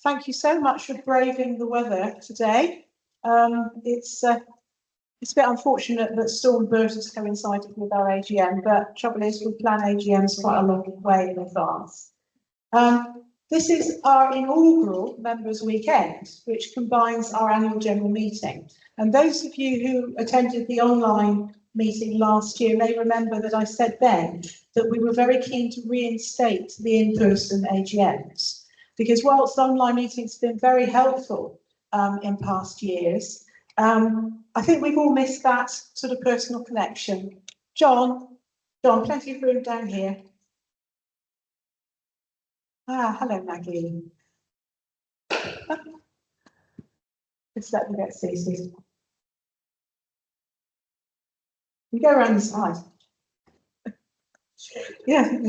thank you so much for braving the weather today. It's a bit unfortunate that Storm Bert has coincided with our AGM, but trouble is we plan AGMs quite a long way in advance. This is our inaugural Members' Weekend, which combines our annual general meeting. And those of you who attended the online meeting last year may remember that I said then that we were very keen to reinstate the in-person AGMs, because whilst online meetings have been very helpful in past years, I think we've all missed that sort of personal connection. John, plenty of room down here. Ah, hello, Maggie. Just let me get seated. You go around the side. Yeah.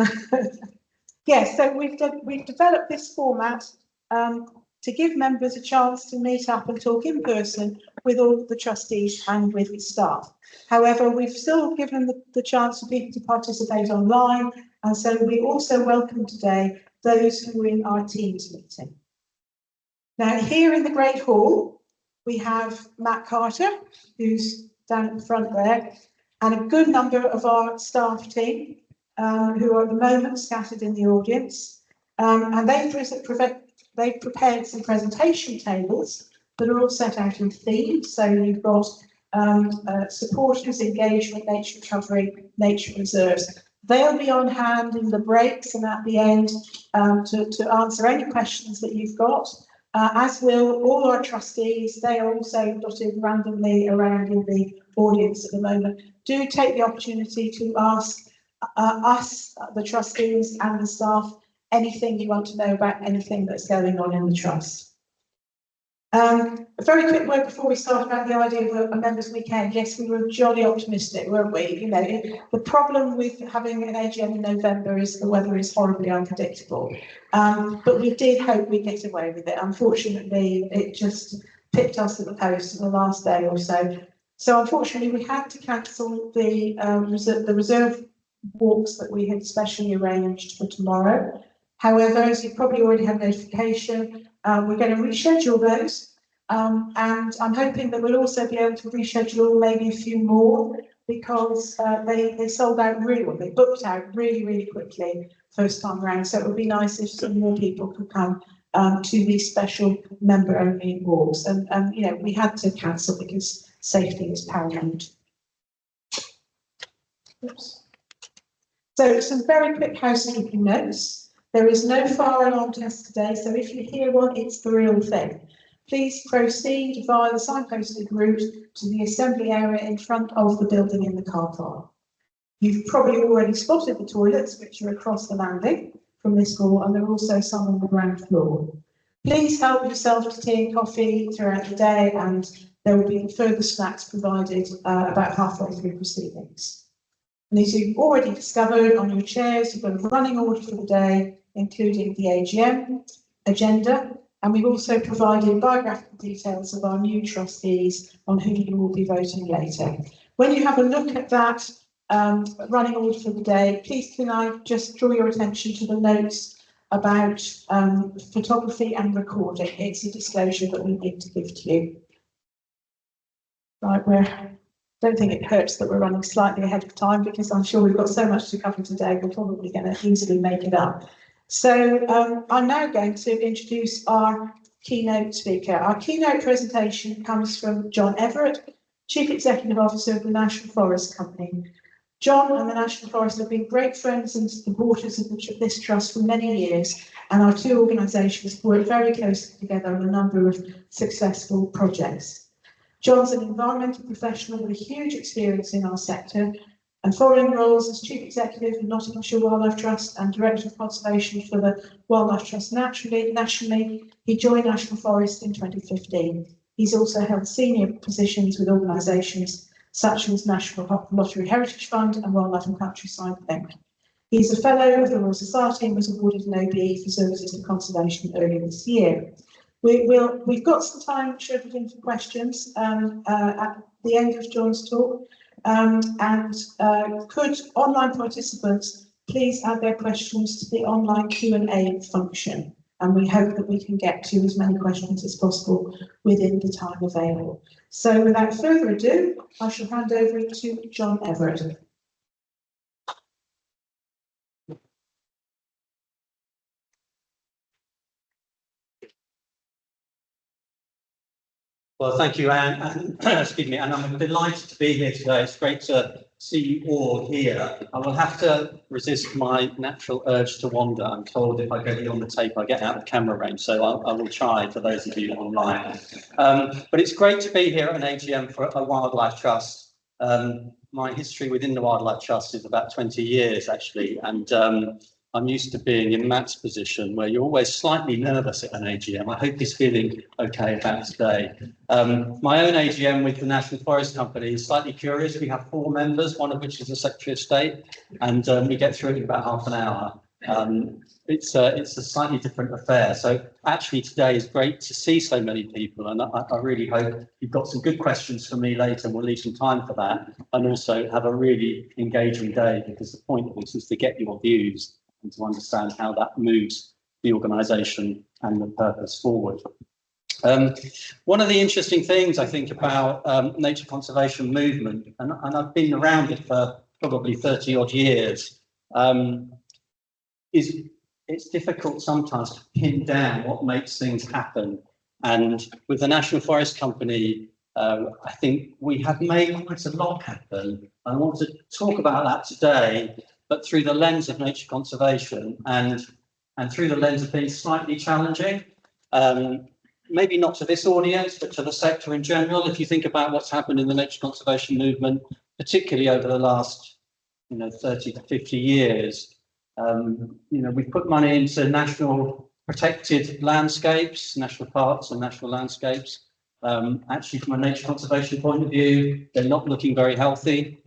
Yeah, so we've developed this format to give members a chance to meet up and talk in person with all the trustees and with the staff. However, we've still given the chance for people to participate online, and so we also welcome today those who are in our Teams meeting. Now, here in the Great Hall, we have Matt Carter, who's down at the front there, and a good number of our staff team who are at the moment scattered in the audience. And they've prepared some presentation tables that are all set out in themes. So you've got supporters, engagement, nature recovery, nature reserves. They'll be on hand in the breaks and at the end to answer any questions that you've got, as will all our trustees. They are also dotted randomly around in the audience at the moment. Do take the opportunity to ask us, the trustees and the staff, anything you want to know about anything that's going on in the trust. A very quick word before we start about the idea of a members' weekend. Yes, we were jolly optimistic, weren't we? You know, the problem with having an AGM in November is the weather is horribly unpredictable. But we did hope we'd get away with it. Unfortunately, it just pipped us at the post in the last day or so. So unfortunately, we had to cancel the reserve walks that we had specially arranged for tomorrow. However, as you probably already had notification, we're going to reschedule those, and I'm hoping that we'll also be able to reschedule maybe a few more, because they sold out really well. They booked out really quickly first time around. So it would be nice if some more people could come to these special member-only walks. And you know, we had to cancel because safety is paramount. Oops. So some very quick housekeeping notes. There is no fire alarm test today, so if you hear one, it's the real thing. Please proceed via the signposted route to the assembly area in front of the building in the car park. You've probably already spotted the toilets, which are across the landing from this hall, and there are also some on the ground floor. Please help yourself to tea and coffee throughout the day, and there will be further snacks provided about halfway through proceedings. And as you've already discovered on your chairs, you've got a running order for the day, including the AGM agenda, and we've also provided biographical details of our new trustees on who you will be voting later. When you have a look at that running order for the day, please can I just draw your attention to the notes about photography and recording. It's a disclosure that we need to give to you. Right, don't think it hurts that we're running slightly ahead of time, because I'm sure we've got so much to cover today, we're probably going to easily make it up. So I'm now going to introduce our keynote speaker. Our keynote presentation comes from John Everitt, Chief Executive Officer of the National Forest Company. John and the National Forest have been great friends and supporters of this trust for many years, and our two organisations work very closely together on a number of successful projects. John's an environmental professional with a huge experience in our sector, and following roles as Chief Executive of Nottinghamshire Wildlife Trust and Director of Conservation for the Wildlife Trust nationally, he joined National Forest in 2015. He's also held senior positions with organisations such as National Lottery Heritage Fund and Wildlife and Countryside Link. He's a Fellow of the Royal Society and was awarded an OBE for services to conservation earlier this year. We've got some time scheduled in for questions at the end of John's talk, could online participants please add their questions to the online Q&A function. and we hope that we can get to as many questions as possible within the time available. So without further ado, I shall hand over to John Everitt. Well, thank you, Anne. Excuse me, and I'm delighted to be here today. It's great to see you all here. I will have to resist my natural urge to wander. I'm told if I go beyond the tape, I get out of camera range, so I will try for those of you online. But it's great to be here at an AGM for a wildlife trust. My history within the Wildlife Trust is about 20 years, actually, and I'm used to being in Matt's position where you're always slightly nervous at an AGM. I hope he's feeling okay about today. My own AGM with the National Forest Company is slightly curious. We have 4 members, one of which is the Secretary of State, and we get through it in about half an hour. It's a slightly different affair. So actually today is great to see so many people, and I really hope you've got some good questions for me later, and we'll leave some time for that, and also have a really engaging day, because the point of this is to get your views and to understand how that moves the organisation and the purpose forward. One of the interesting things I think about nature conservation movement, and I've been around it for probably 30 odd years, is it's difficult sometimes to pin down what makes things happen. And with the National Forest Company, I think we have made quite a lot happen. I want to talk about that today, but through the lens of nature conservation and through the lens of being slightly challenging. Maybe not to this audience, but to the sector in general. If you think about what's happened in the nature conservation movement, particularly over the last 30 to 50 years, we've put money into national protected landscapes, national parks and national landscapes. Actually, from a nature conservation point of view, they're not looking very healthy.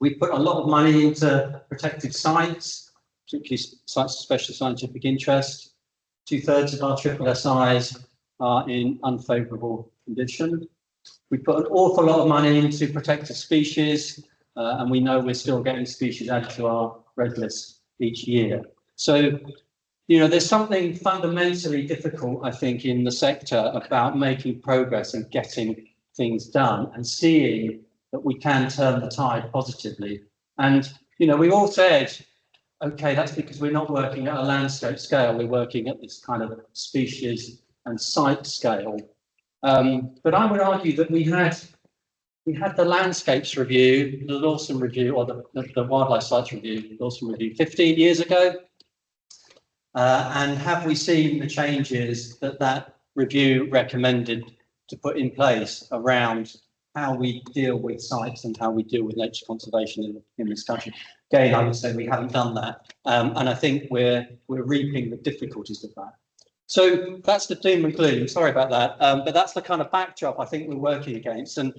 We put a lot of money into protected sites, particularly sites of special scientific interest. 2/3 of our SSSIs are in unfavourable condition. We put an awful lot of money into protected species, and we know we're still getting species added to our red list each year. So, there's something fundamentally difficult, I think, in the sector about making progress and getting things done and seeing that we can turn the tide positively. And, we all said, okay, that's because we're not working at a landscape scale, we're working at this kind of species and site scale. But I would argue that we had the landscapes review, the Lawson review, or the wildlife sites review, Lawson review 15 years ago. And have we seen the changes that review recommended to put in place around how we deal with sites and how we deal with nature conservation in this country? Again, I would say we haven't done that. And I think we're reaping the difficulties of that. So that's the doom and gloom. Sorry about that. But that's the kind of backdrop I think we're working against. And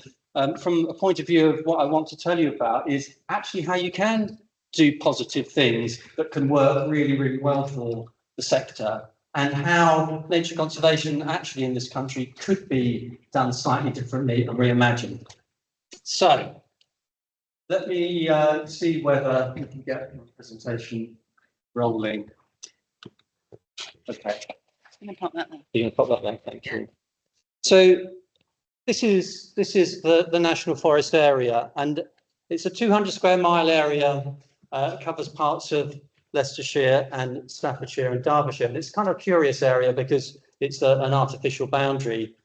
from a point of view of what I want to tell you about is actually how you can do positive things that can work really, really well for the sector, and how nature conservation actually in this country could be done slightly differently and reimagined. So let me see whether we can get the presentation rolling. Okay. I'm going to pop that there. You're going to pop that there, thank you. So this is the National Forest area, and it's a 200 square mile area. Covers parts of Leicestershire and Staffordshire and Derbyshire. And it's kind of a curious area because it's an artificial boundary.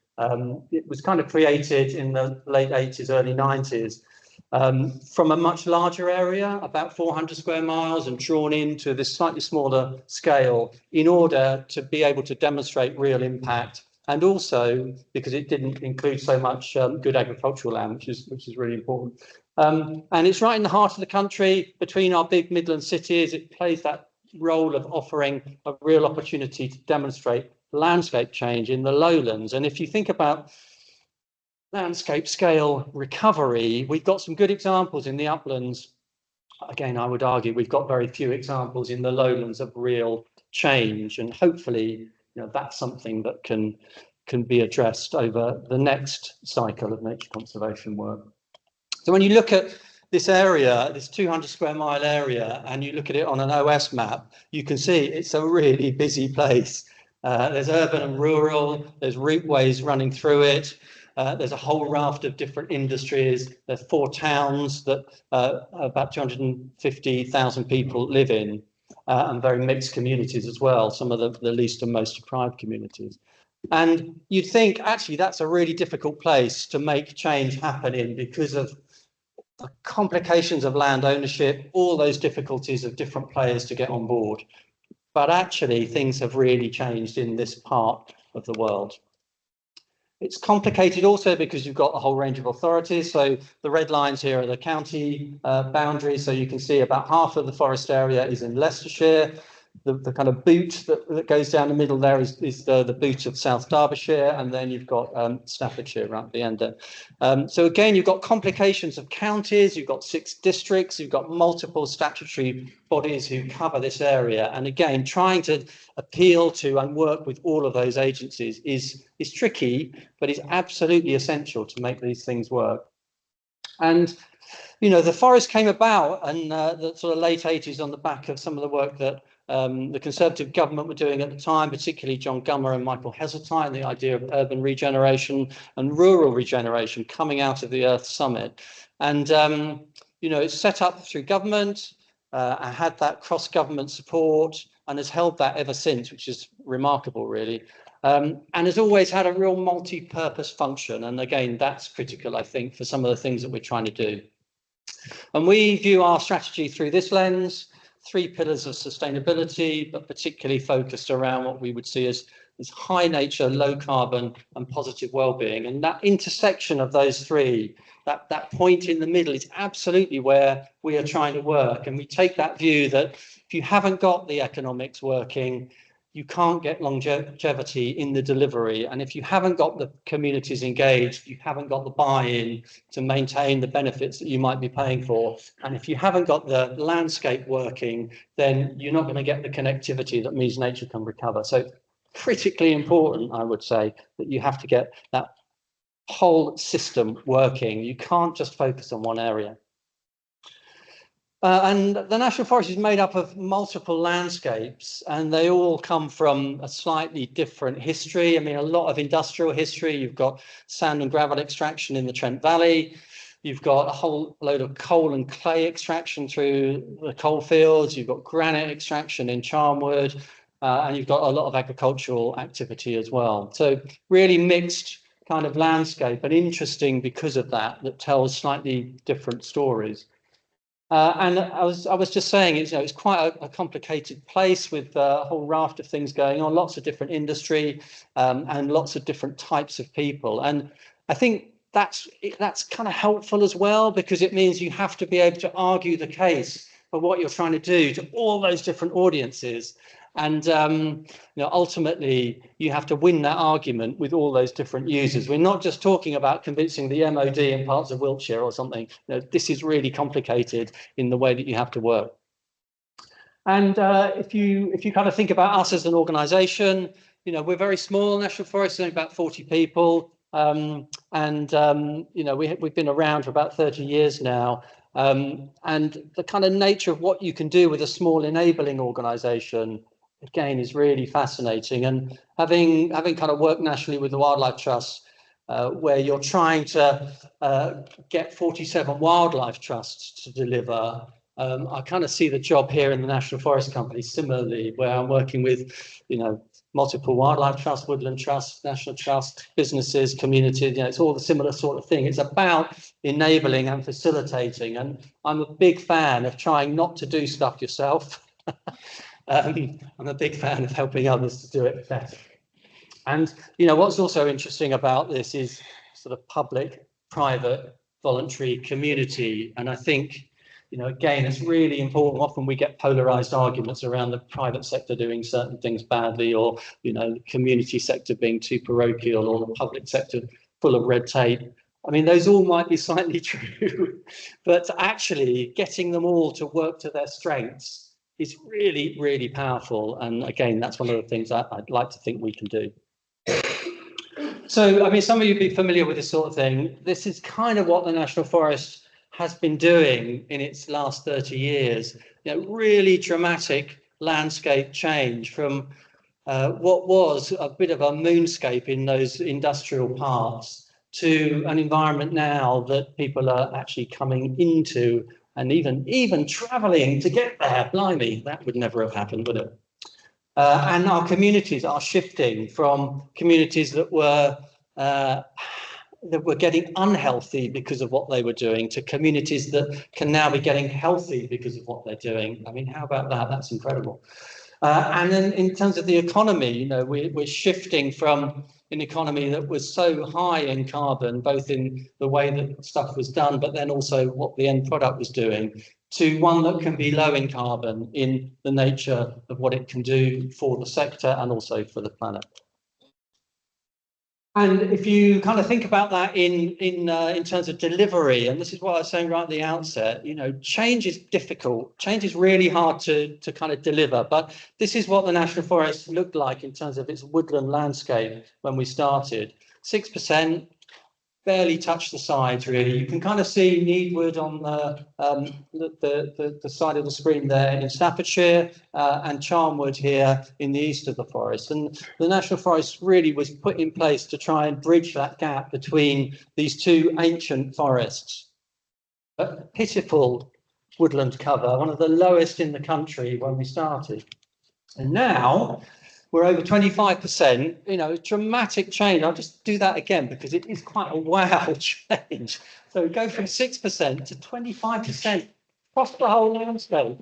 It was kind of created in the late 80s, early 90s, from a much larger area, about 400 square miles, and drawn into this slightly smaller scale in order to be able to demonstrate real impact, and also because it didn't include so much good agricultural land, which is really important. And it's right in the heart of the country, between our big Midland cities. It plays that role of offering a real opportunity to demonstrate landscape change in the lowlands. And if you think about landscape scale recovery, we've got some good examples in the uplands. Again, I would argue we've got very few examples in the lowlands of real change, and hopefully that's something that can be addressed over the next cycle of nature conservation work. So when you look at this area, this 200 square mile area, and you look at it on an OS map, you can see it's a really busy place. There's urban and rural, there's routeways running through it. There's a whole raft of different industries. There's 4 towns that about 250,000 people live in, and very mixed communities as well, some of the least and most deprived communities. And you'd think, actually, that's a really difficult place to make change happen in because of the complications of land ownership, all those difficulties of different players to get on board. But actually, things have really changed in this part of the world. It's complicated also because you've got a whole range of authorities. So the red lines here are the county boundaries. So you can see about half of the forest area is in Leicestershire. The kind of boot that goes down the middle there is the boot of South Derbyshire, and then you've got Staffordshire right at the end there. So again, you've got complications of counties, you've got 6 districts, you've got multiple statutory bodies who cover this area. And again, trying to appeal to and work with all of those agencies is tricky, but is absolutely essential to make these things work. And you know, the forest came about in the sort of late 80s on the back of some of the work that the Conservative government were doing at the time, particularly John Gummer and Michael Heseltine, the idea of urban regeneration and rural regeneration coming out of the Earth Summit. And, you know, it's set up through government, had that cross-government support and has held that ever since, which is remarkable, really. And has always had a real multi-purpose function. And again, that's critical, I think, for some of the things that we're trying to do. And we view our strategy through this lens, 3 pillars of sustainability, but particularly focused around what we would see as high nature, low carbon and positive well-being. And that intersection of those 3, that point in the middle is absolutely where we are trying to work. And we take that view that if you haven't got the economics working, you can't get longevity in the delivery. And if you haven't got the communities engaged, you haven't got the buy-in to maintain the benefits that you might be paying for. And if you haven't got the landscape working, then you're not going to get the connectivity that means nature can recover. So critically important, I would say, that you have to get that whole system working. You can't just focus on one area. And the National Forest is made up of multiple landscapes, and they all come from a slightly different history. I mean, a lot of industrial history. You've got sand and gravel extraction in the Trent Valley. You've got a whole load of coal and clay extraction through the coal fields. You've got granite extraction in Charnwood, and you've got a lot of agricultural activity as well. So really mixed kind of landscape, and interesting because of that tells slightly different stories. And I was just saying, it's quite a complicated place with a whole raft of things going on, lots of different industry and lots of different types of people. And I think that's kind of helpful as well, because it means you have to be able to argue the case for what you're trying to do to all those different audiences. And ultimately, you have to win that argument with all those different users. We're not just talking about convincing the MOD in parts of Wiltshire or something. This is really complicated in the way that you have to work. And if you kind of think about us as an organisation, we're very small. National Forest is only about 40 people, we've been around for about 30 years now. And the kind of nature of what you can do with a small enabling organisation, again, is really fascinating. And having kind of worked nationally with the Wildlife Trust, where you're trying to get 47 wildlife trusts to deliver, I kind of see the job here in the National Forest Company similarly, where I'm working with, multiple wildlife trusts, woodland trusts, national trusts, businesses, communities. It's all the similar sort of thing. It's about enabling and facilitating. And I'm a big fan of trying not to do stuff yourself. I'm a big fan of helping others to do it better. And, what's also interesting about this is sort of public, private, voluntary community. And I think, again, it's really important. Often we get polarized arguments around the private sector doing certain things badly, or, the community sector being too parochial, or the public sector full of red tape. I mean, those all might be slightly true, but actually getting them all to work to their strengths is really, really powerful. And again, that's one of the things I'd like to think we can do. So, I mean, some of you will be familiar with this sort of thing. This is kind of what the National Forest has been doing in its last 30 years. Really dramatic landscape change from what was a bit of a moonscape in those industrial parks to an environment now that people are actually coming into and even travelling to get there. Blimey, that would never have happened, would it? And our communities are shifting from communities that were getting unhealthy because of what they were doing to communities that can now be getting healthy because of what they're doing. I mean, how about that? That's incredible. And then in terms of the economy, you know, we're shifting from an economy that was so high in carbon, both in the way that stuff was done, but then also what the end product was doing, to one that can be low in carbon in the nature of what it can do for the sector and also for the planet. And if you kind of think about that in terms of delivery, and this is what I was saying right at the outset, you know, change is difficult. Change is really hard to kind of deliver. But this is what the National Forest looked like in terms of its woodland landscape when we started. 6%, barely touched the sides, really. You can kind of see Needwood on the side of the screen there in Staffordshire, and Charnwood here in the east of the forest. And the National Forest really was put in place to try and bridge that gap between these two ancient forests. A pitiful woodland cover, one of the lowest in the country when we started. And now we're over 25%, you know, dramatic change. I'll just do that again because it is quite a wow change. So we go from 6% to 25% across the whole landscape.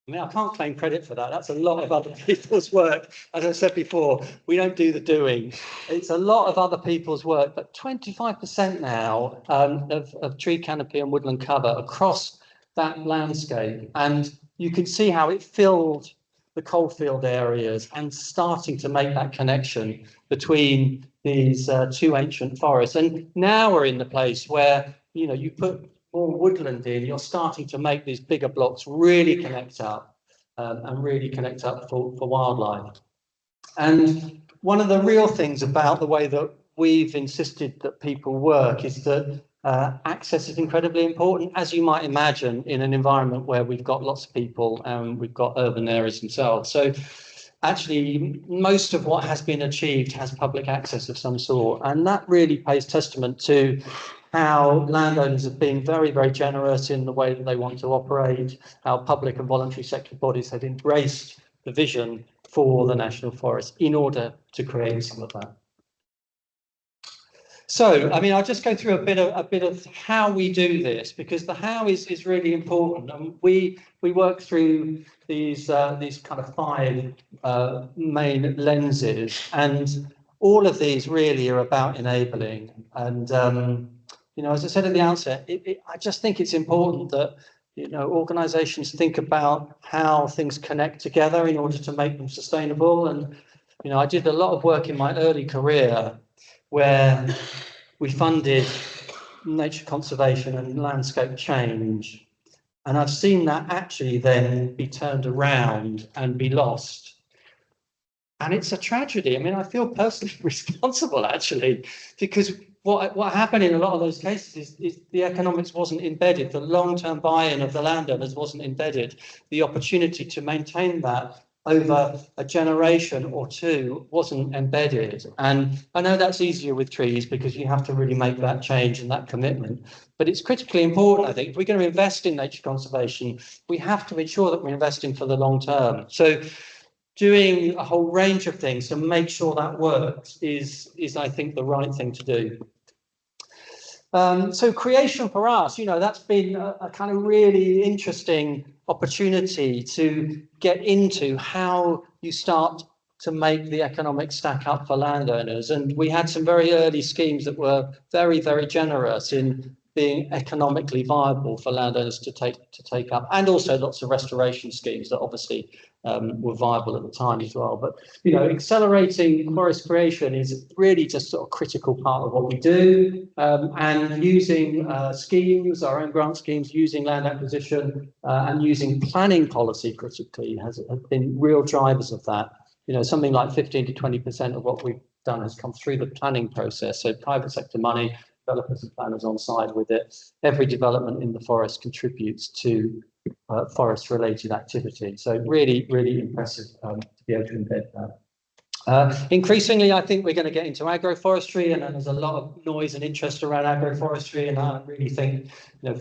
I mean, I can't claim credit for that. That's a lot of other people's work. As I said before, we don't do the doing. It's a lot of other people's work, but 25% now of tree canopy and woodland cover across that landscape. And you can see how it filled the coalfield areas and starting to make that connection between these two ancient forests. And now we're in the place where, you know, you put more woodland in, you're starting to make these bigger blocks really connect up and really connect up for wildlife. And one of the real things about the way that we've insisted that people work is that access is incredibly important, as you might imagine, in an environment where we've got lots of people and we've got urban areas themselves. So actually, most of what has been achieved has public access of some sort. And that really pays testament to how landowners have been very, very generous in the way that they want to operate, how public and voluntary sector bodies have embraced the vision for the National Forest in order to create some of that. So, I mean, I'll just go through a bit of how we do this, because the how is really important. And we work through these kind of five main lenses, and all of these really are about enabling. And you know, as I said at the outset, I just think it's important that, you know, organisations think about how things connect together in order to make them sustainable. And you know, I did a lot of work in my early career where we funded nature conservation and landscape change. And I've seen that actually then be turned around and be lost. And it's a tragedy. I mean, I feel personally responsible, actually, because what happened in a lot of those cases is the economics wasn't embedded. The long-term buy-in of the landowners wasn't embedded. The opportunity to maintain that over a generation or two wasn't embedded. And I know that's easier with trees because you have to really make that change and that commitment. But it's critically important, I think, if we're going to invest in nature conservation, we have to ensure that we're investing for the long term. So doing a whole range of things to make sure that works is I think, the right thing to do. So creation for us, you know, that's been a kind of really interesting opportunity to get into how you start to make the economics stack up for landowners. And we had some very early schemes that were very, very generous in being economically viable for landowners to take up, and also lots of restoration schemes that obviously were viable at the time as well. But you know, accelerating forest creation is really just sort of critical part of what we do, and using schemes, our own grant schemes, using land acquisition and using planning policy critically have been real drivers of that. You know, something like 15 to 20% of what we've done has come through the planning process. So private sector money, developers and planners on side with it. Every development in the forest contributes to forest related activity. So really, really impressive to be able to embed that. Increasingly, I think we're going to get into agroforestry, and there's a lot of noise and interest around agroforestry. And I really think,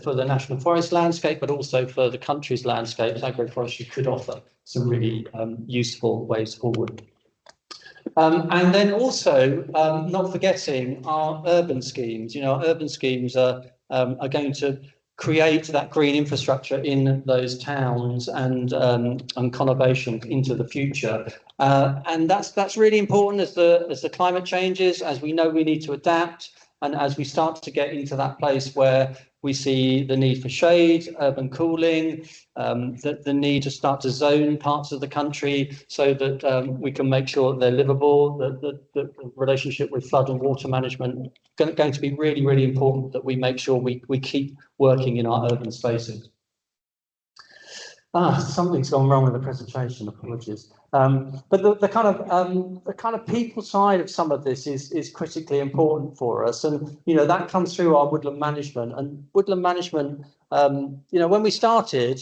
for the national forest landscape, but also for the country's landscapes, agroforestry could offer some really useful ways forward. And then also, not forgetting our urban schemes. Our urban schemes are going to create that green infrastructure in those towns and conurbation into the future. And that's really important as the climate changes, as we know we need to adapt, and as we start to get into that place where we see the need for shade, urban cooling, the need to start to zone parts of the country so that we can make sure that they're livable. The relationship with flood and water management going to be really, really important, that we make sure we keep working in our urban spaces. Something's gone wrong with the presentation. Apologies. But the kind of people side of some of this is critically important for us, and that comes through our woodland management. And woodland management, when we started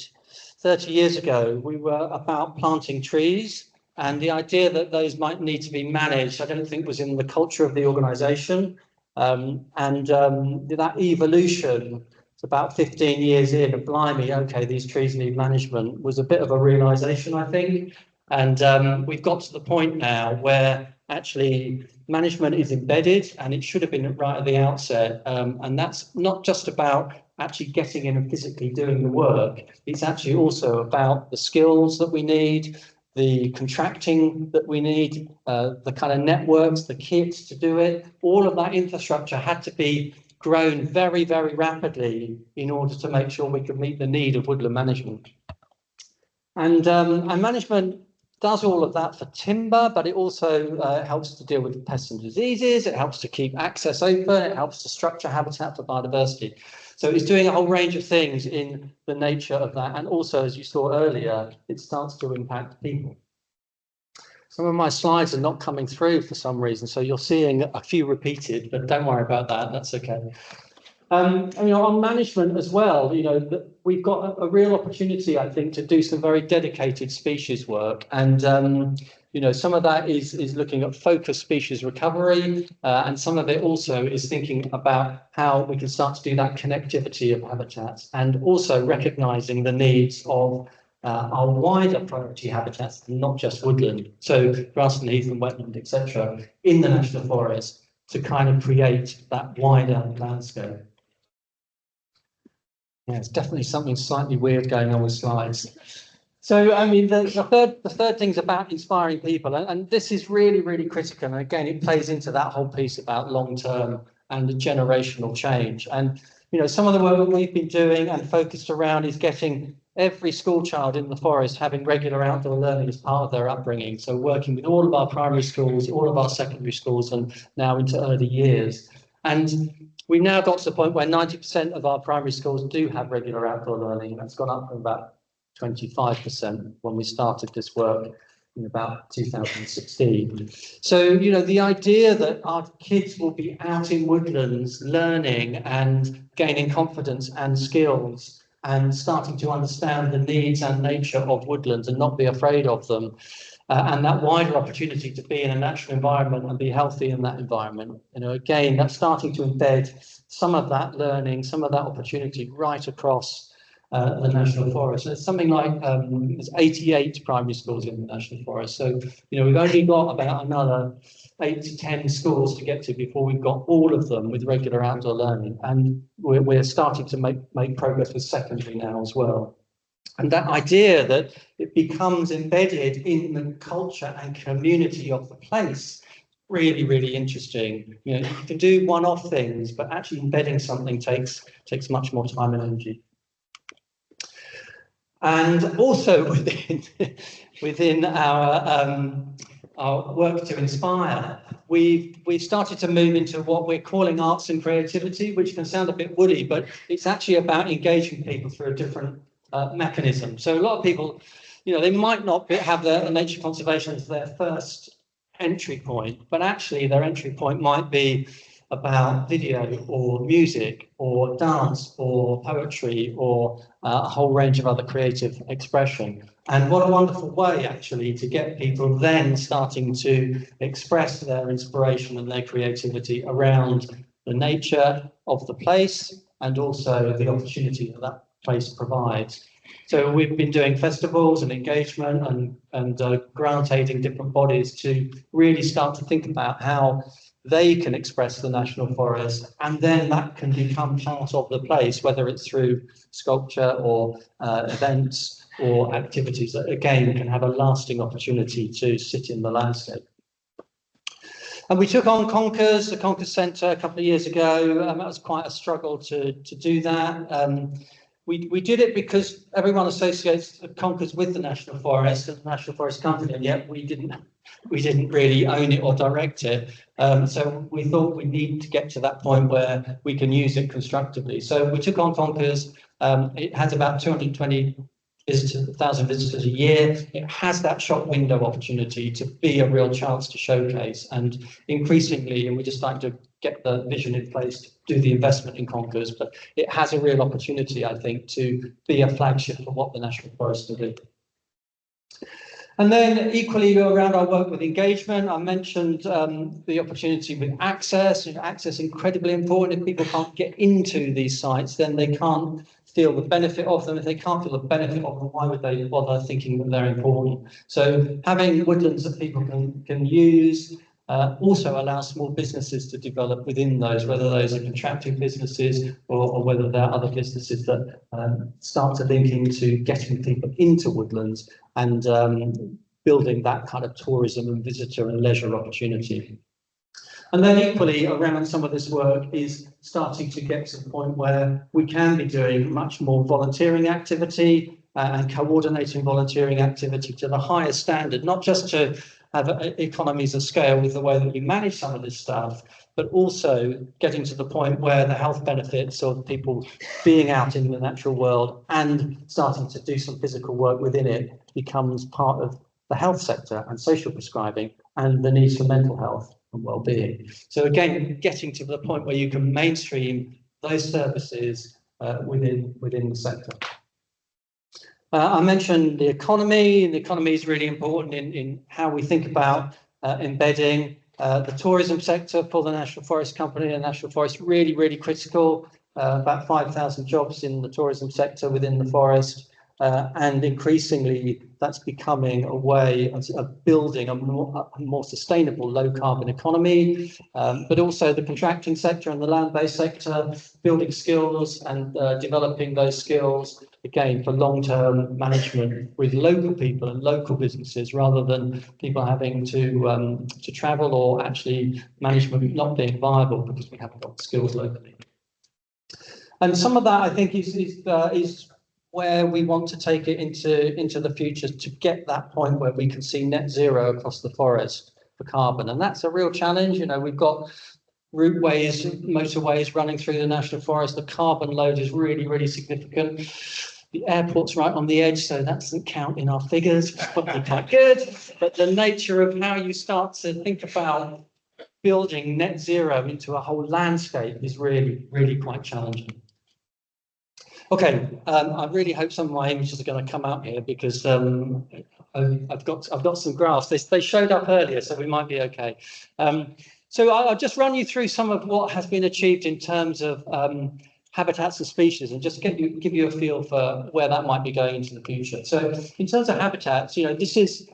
30 years ago, we were about planting trees, and the idea that those might need to be managed, I don't think was in the culture of the organisation, and that evolution. It's about 15 years in, and blimey, okay, these trees need management, was a bit of a realisation, I think. And we've got to the point now where actually management is embedded, and it should have been right at the outset. And that's not just about actually getting in and physically doing the work. It's actually also about the skills that we need, the contracting that we need, the kind of networks, the kits to do it. All of that infrastructure had to be grown very, very rapidly in order to make sure we could meet the need of woodland management. And management does all of that for timber, but it also helps to deal with pests and diseases. It helps to keep access open. It helps to structure habitat for biodiversity. So it's doing a whole range of things in the nature of that. And also, as you saw earlier, it starts to impact people. Some of my slides are not coming through for some reason, so you're seeing a few repeated, but don't worry about that, that's okay. On management as well, we've got a real opportunity, I think, to do some very dedicated species work. And, some of that is looking at focused species recovery, and some of it also is thinking about how we can start to do that connectivity of habitats, and also recognising the needs of our wider priority habitats, not just woodland, so grassland, heath and wetland, etc., in the national forest, to kind of create that wider landscape. Yeah, it's definitely something slightly weird going on with slides. So, I mean, the third thing's about inspiring people, and this is really, really critical. And again, it plays into that whole piece about long-term and the generational change. And some of the work that we've been doing and focused around is getting every school child in the forest having regular outdoor learning as part of their upbringing. So working with all of our primary schools, all of our secondary schools, and now into early years. And we've now got to the point where 90% of our primary schools do have regular outdoor learning. That's gone up from about 25% when we started this work in about 2016. So, the idea that our kids will be out in woodlands learning and gaining confidence and skills and starting to understand the needs and nature of woodlands and not be afraid of them, and that wider opportunity to be in a natural environment and be healthy in that environment. Again, that's starting to embed some of that learning, some of that opportunity right across the national forest. It's something like there's 88 primary schools in the national forest. So, we've only got about another 8 to 10 schools to get to before we've got all of them with regular outdoor learning. And we're starting to make progress with secondary now as well. And that idea that it becomes embedded in the culture and community of the place, really, really interesting. You can do one-off things, but actually embedding something takes much more time and energy. And also within our work to inspire, we've started to move into what we're calling arts and creativity, which can sound a bit woody, but it's actually about engaging people through a different mechanism. So a lot of people, they might not have the nature conservation as their first entry point, but actually their entry point might be about video or music or dance or poetry or a whole range of other creative expression. And what a wonderful way, actually, to get people then starting to express their inspiration and their creativity around the nature of the place and also the opportunity that that place provides. So we've been doing festivals and engagement and grant aiding different bodies to really start to think about how they can express the national forest, and then that can become part of the place, whether it's through sculpture or events or activities that again can have a lasting opportunity to sit in the landscape. And we took on Conkers, the Conkers Centre, a couple of years ago. That was quite a struggle to do that. We did it because everyone associates Conkers with the National Forest and the National Forest Company, and yet we didn't really own it or direct it. So we thought we need to get to that point where we can use it constructively. So we took on Conkers. It has about 220,000 visitors a year. It has that shop window opportunity to be a real chance to showcase, and increasingly, and we just like to get the vision in place to do the investment in Conkers, but it has a real opportunity, I think, to be a flagship for what the National Forest will do. And then equally around our work with engagement, I mentioned the opportunity with access. Access is incredibly important. If people can't get into these sites, then they can't feel the benefit of them. If they can't feel the benefit of them, why would they bother thinking that they're important? So having woodlands that people can use also allows small businesses to develop within those, whether those are contracting businesses or whether they're other businesses that start to link into getting people into woodlands and building that kind of tourism and visitor and leisure opportunity. And then equally around some of this work is starting to get to the point where we can be doing much more volunteering activity and coordinating volunteering activity to the highest standard, not just to have economies of scale with the way that we manage some of this stuff, but also getting to the point where the health benefits of people being out in the natural world and starting to do some physical work within it becomes part of the health sector and social prescribing and the needs for mental health and well-being. So again, getting to the point where you can mainstream those services within the sector. I mentioned the economy, and the economy is really important in how we think about embedding the tourism sector for the National Forest Company. And National Forest really, really critical, about 5,000 jobs in the tourism sector within the forest. And increasingly, that's becoming a way of building a more sustainable low carbon economy, but also the contracting sector and the land-based sector, building skills and developing those skills, again, for long-term management with local people and local businesses, rather than people having to travel or actually management not being viable because we haven't got the skills locally. And some of that, I think, is where we want to take it into the future to get that point where we can see net zero across the forest for carbon. And that's a real challenge. You know, we've got routeways, motorways running through the National Forest. The carbon load is really, really significant. The airport's right on the edge, so that doesn't count in our figures. It's probably quite good. But the nature of how you start to think about building net zero into a whole landscape is really, really quite challenging. Okay, I really hope some of my images are going to come out here because I've got some graphs. They showed up earlier, so we might be okay. So I'll just run you through some of what has been achieved in terms of habitats and species, and just give you a feel for where that might be going into the future. So in terms of habitats, you know, this is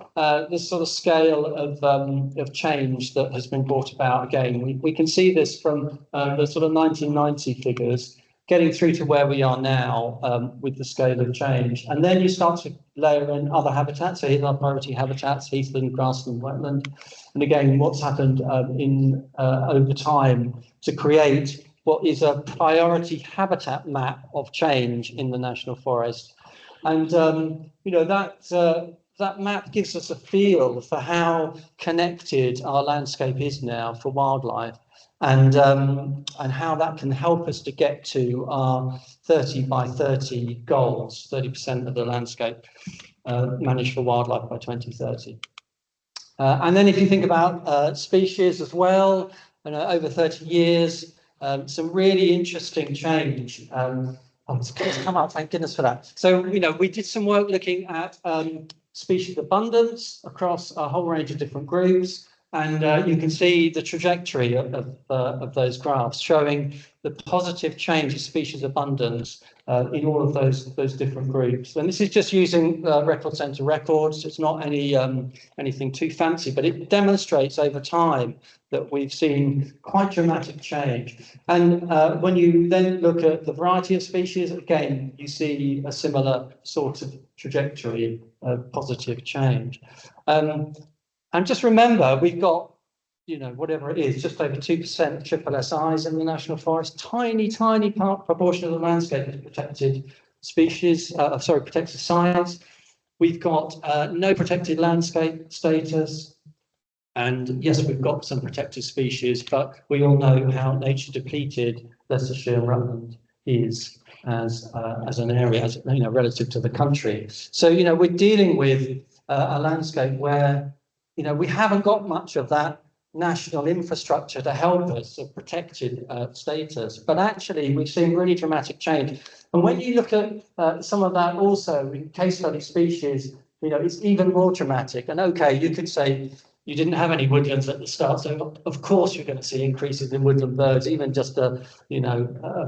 this sort of scale of change that has been brought about. Again, we can see this from the sort of 1990 figures, getting through to where we are now with the scale of change. And then you start to layer in other habitats. So here's our priority habitats, heathland, grassland, wetland. And again, what's happened over time to create what is a priority habitat map of change in the National Forest. And, you know, that map gives us a feel for how connected our landscape is now for wildlife. And how that can help us to get to our 30 by 30 goals, 30% of the landscape managed for wildlife by 2030. And then if you think about species as well, over 30 years. Some really interesting change. It's come up, thank goodness for that. So, we did some work looking at species abundance across a whole range of different groups. And you can see the trajectory of those graphs showing the positive change of species abundance in all of those different groups. And this is just using record centre records. It's not anything too fancy, but it demonstrates over time that we've seen quite dramatic change. And when you then look at the variety of species, again, you see a similar sort of trajectory of positive change. And just remember, we've got, whatever it is, just over 2% of triple SIs in the National Forest, tiny proportion of the landscape is protected species, protected sites. We've got no protected landscape status. And yes, we've got some protected species, but we all know how nature depleted Leicestershire and Rutland is as an area, relative to the country. So, we're dealing with a landscape where we haven't got much of that national infrastructure to help us of protected status, but actually we've seen really dramatic change. And when you look at some of that also in case study species, it's even more dramatic. And okay, you could say you didn't have any woodlands at the start, so of course you're going to see increases in woodland birds. Even just a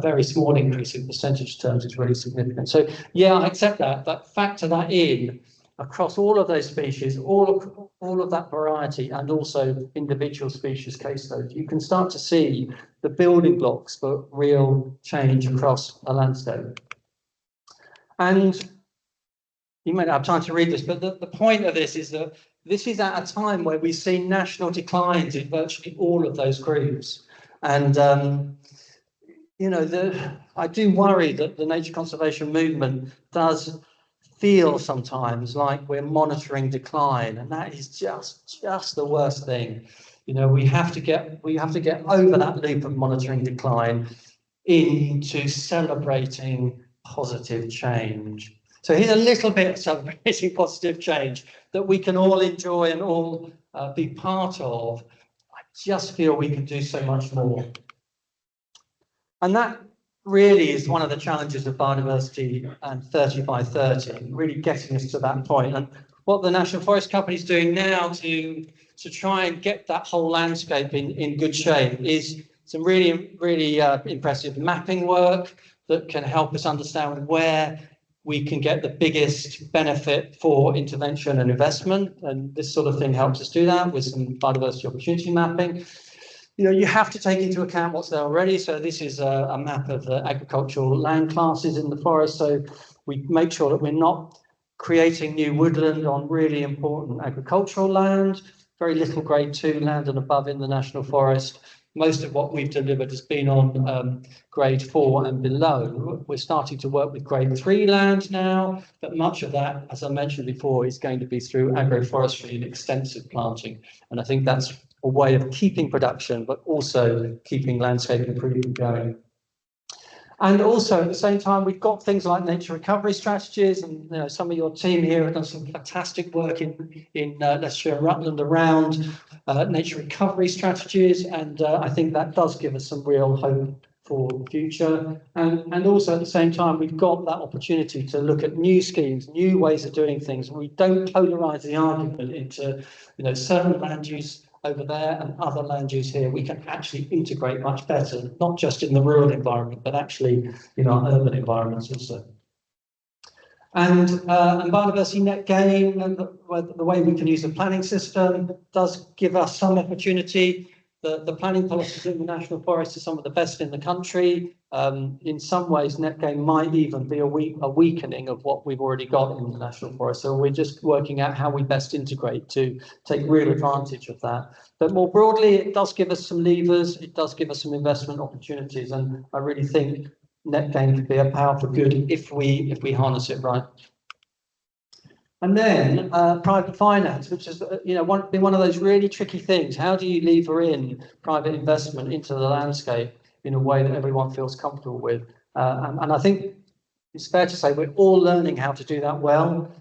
very small increase in percentage terms is really significant. So yeah, I accept that, but factor that in across all of those species, all of that variety, and also individual species case studies, you can start to see the building blocks for real change across a landscape. And you might not have time to read this, but the point of this is that this is at a time where we've seen national declines in virtually all of those groups. And I do worry that the nature conservation movement does feel sometimes like we're monitoring decline, and that is just the worst thing. We have to get over that loop of monitoring decline into celebrating positive change. So here's a little bit of celebrating positive change that we can all enjoy and all be part of. I just feel we can do so much more. And that really is one of the challenges of biodiversity and 30 by 30, really getting us to that point. And what the National Forest Company is doing now to try and get that whole landscape in good shape is some really impressive mapping work that can help us understand where we can get the biggest benefit for intervention and investment. And this sort of thing helps us do that with some biodiversity opportunity mapping. You have to take into account what's there already. So this is a map of the agricultural land classes in the forest. So we make sure that we're not creating new woodland on really important agricultural land, very little grade 2 land and above in the National Forest. Most of what we've delivered has been on grade 4 and below. We're starting to work with grade 3 land now, but much of that, as I mentioned before, is going to be through agroforestry and extensive planting. And I think that's a way of keeping production, but also keeping landscape improvement going. And also at the same time, we've got things like nature recovery strategies, and some of your team here have done some fantastic work in Leicestershire and Rutland around nature recovery strategies, and I think that does give us some real hope for the future. And also at the same time, we've got that opportunity to look at new schemes, new ways of doing things. We don't polarise the argument into certain land use over there and other land use here. We can actually integrate much better, not just in the rural environment, but actually in our urban environments also. And biodiversity net gain, and the way we can use the planning system does give us some opportunity. The planning policies in the National Forest are some of the best in the country. In some ways, net gain might even be a weakening of what we've already got in the National Forest. So we're just working out how we best integrate to take real advantage of that. But more broadly, it does give us some levers. It does give us some investment opportunities. And I really think net gain could be a powerful good if we harness it right. And then private finance, which has been one of those really tricky things. How do you lever in private investment into the landscape in a way that everyone feels comfortable with? And I think it's fair to say we're all learning how to do that well,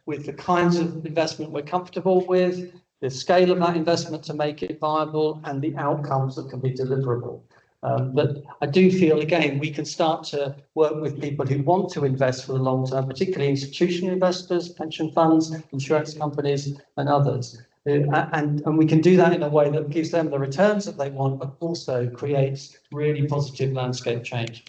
with the kinds of investment we're comfortable with, the scale of that investment to make it viable, and the outcomes that can be deliverable. But I do feel, again, we can start to work with people who want to invest for the long term, particularly institutional investors, pension funds, insurance companies, and others. And we can do that in a way that gives them the returns that they want, but also creates really positive landscape change.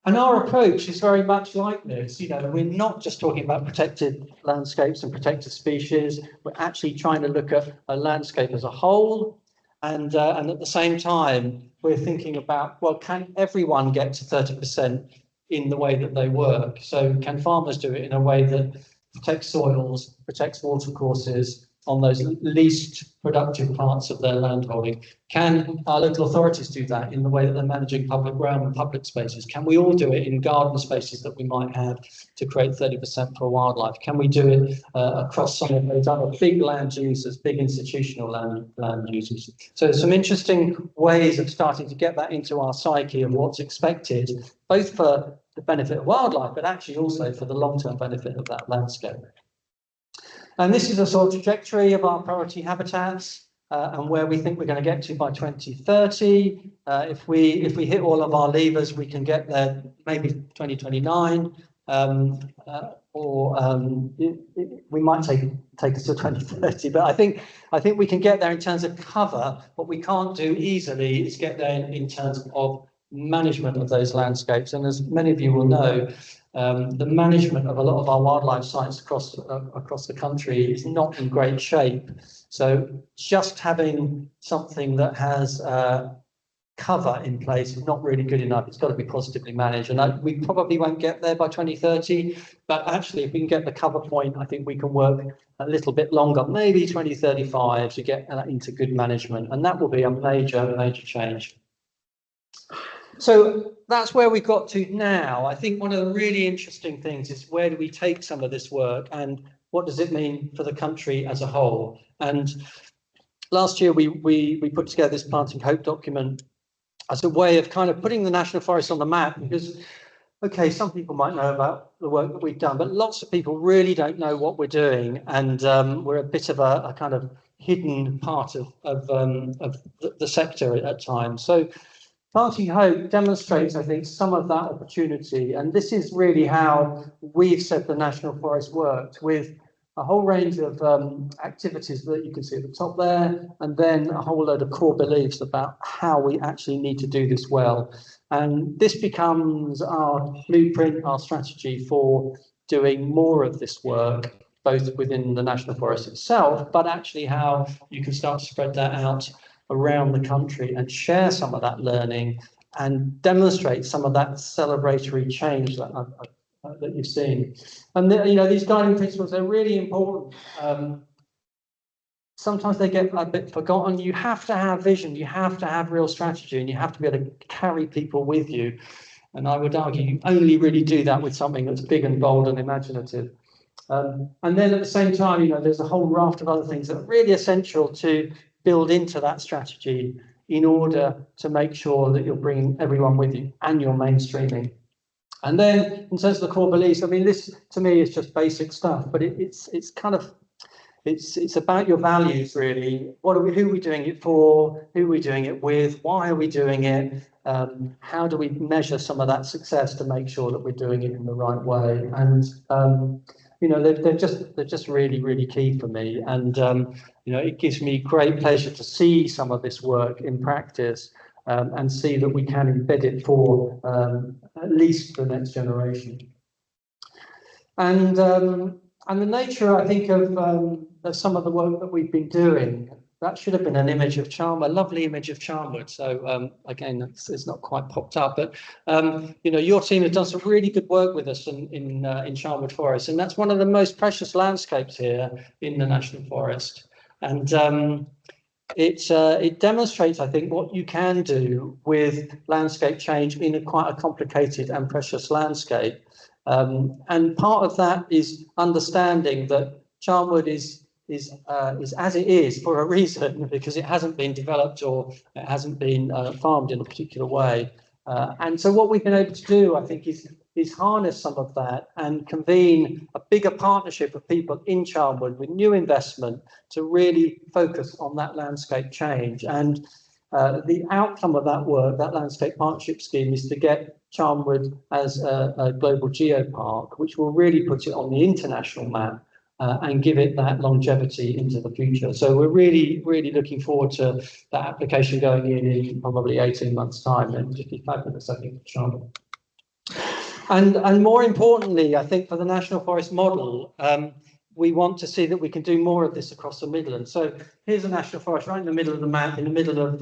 And our approach is very much like this. You know, we're not just talking about protected landscapes and protected species. We're actually trying to look at a landscape as a whole. And at the same time, we're thinking about, well, can everyone get to 30% in the way that they work? So can farmers do it in a way that protects soils, protects watercourses on those least productive parts of their landholding? Can our local authorities do that in the way that they're managing public realm and public spaces? Can we all do it in garden spaces that we might have to create 30% for wildlife? Can we do it across some of those other big land users, big institutional land users? So some interesting ways of starting to get that into our psyche of what's expected, both for the benefit of wildlife, but actually also for the long-term benefit of that landscape. And this is a sort of trajectory of our priority habitats and where we think we're going to get to by 2030. If we hit all of our levers, we can get there maybe 2029, we might take us to 2030. But I think we can get there in terms of cover. What we can't do easily is get there in terms of management of those landscapes. And as many of you will know, the management of a lot of our wildlife sites across the country is not in great shape. So just having something that has cover in place is not really good enough. It's got to be positively managed. And we probably won't get there by 2030. But actually, if we can get the cover point, I think we can work a little bit longer, maybe 2035, to get into good management. And that will be a major, major change. So that's where we got to now. I think one of the really interesting things is, where do we take some of this work and what does it mean for the country as a whole? And last year we put together this Planting Hope document as a way of kind of putting the National Forest on the map, because, okay, some people might know about the work that we've done, but lots of people really don't know what we're doing. And we're a bit of a kind of hidden part of the sector at times. So Planting Hope demonstrates, I think, some of that opportunity. And this is really how we've said the National Forest worked, with a whole range of activities that you can see at the top there, and then a whole load of core beliefs about how we actually need to do this well. And this becomes our blueprint, our strategy for doing more of this work, both within the National Forest itself, but actually how you can start to spread that out around the country and share some of that learning and demonstrate some of that celebratory change that you've seen. And you know, these guiding principles are really important. Sometimes they get a bit forgotten. You have to have vision, you have to have real strategy, and you have to be able to carry people with you. And I would argue you only really do that with something that's big and bold and imaginative. And then at the same time, you know, there's a whole raft of other things that are really essential to build into that strategy in order to make sure that you're bringing everyone with you and you're mainstreaming. And then in terms of the core beliefs, I mean, this to me is just basic stuff, but it's about your values, really. Who are we doing it for? Who are we doing it with? Why are we doing it? How do we measure some of that success to make sure that we're doing it in the right way? And you know, they're just really, really key for me. And you know, it gives me great pleasure to see some of this work in practice and see that we can embed it for at least the next generation. And the nature, I think, of some of the work that we've been doing, that should have been an image of Charnwood, a lovely image of Charnwood. So again, it's not quite popped up, but you know, your team has done some really good work with us in Charnwood Forest, and that's one of the most precious landscapes here in the National Forest. And it demonstrates, I think, what you can do with landscape change in quite a complicated and precious landscape. And part of that is understanding that Charnwood is as it is for a reason, because it hasn't been developed or it hasn't been farmed in a particular way. And so what we've been able to do, I think, is is harness some of that and convene a bigger partnership of people in Charnwood with new investment to really focus on that landscape change. And the outcome of that work, that landscape partnership scheme, is to get Charnwood as a global geopark, which will really put it on the international map and give it that longevity into the future. So we're really, really looking forward to that application going in probably 18 months' time. And just be fabulous, I think, for Charnwood. And more importantly, I think for the National Forest model, we want to see that we can do more of this across the Midlands. So here's a national forest right in the middle of the map, in the middle of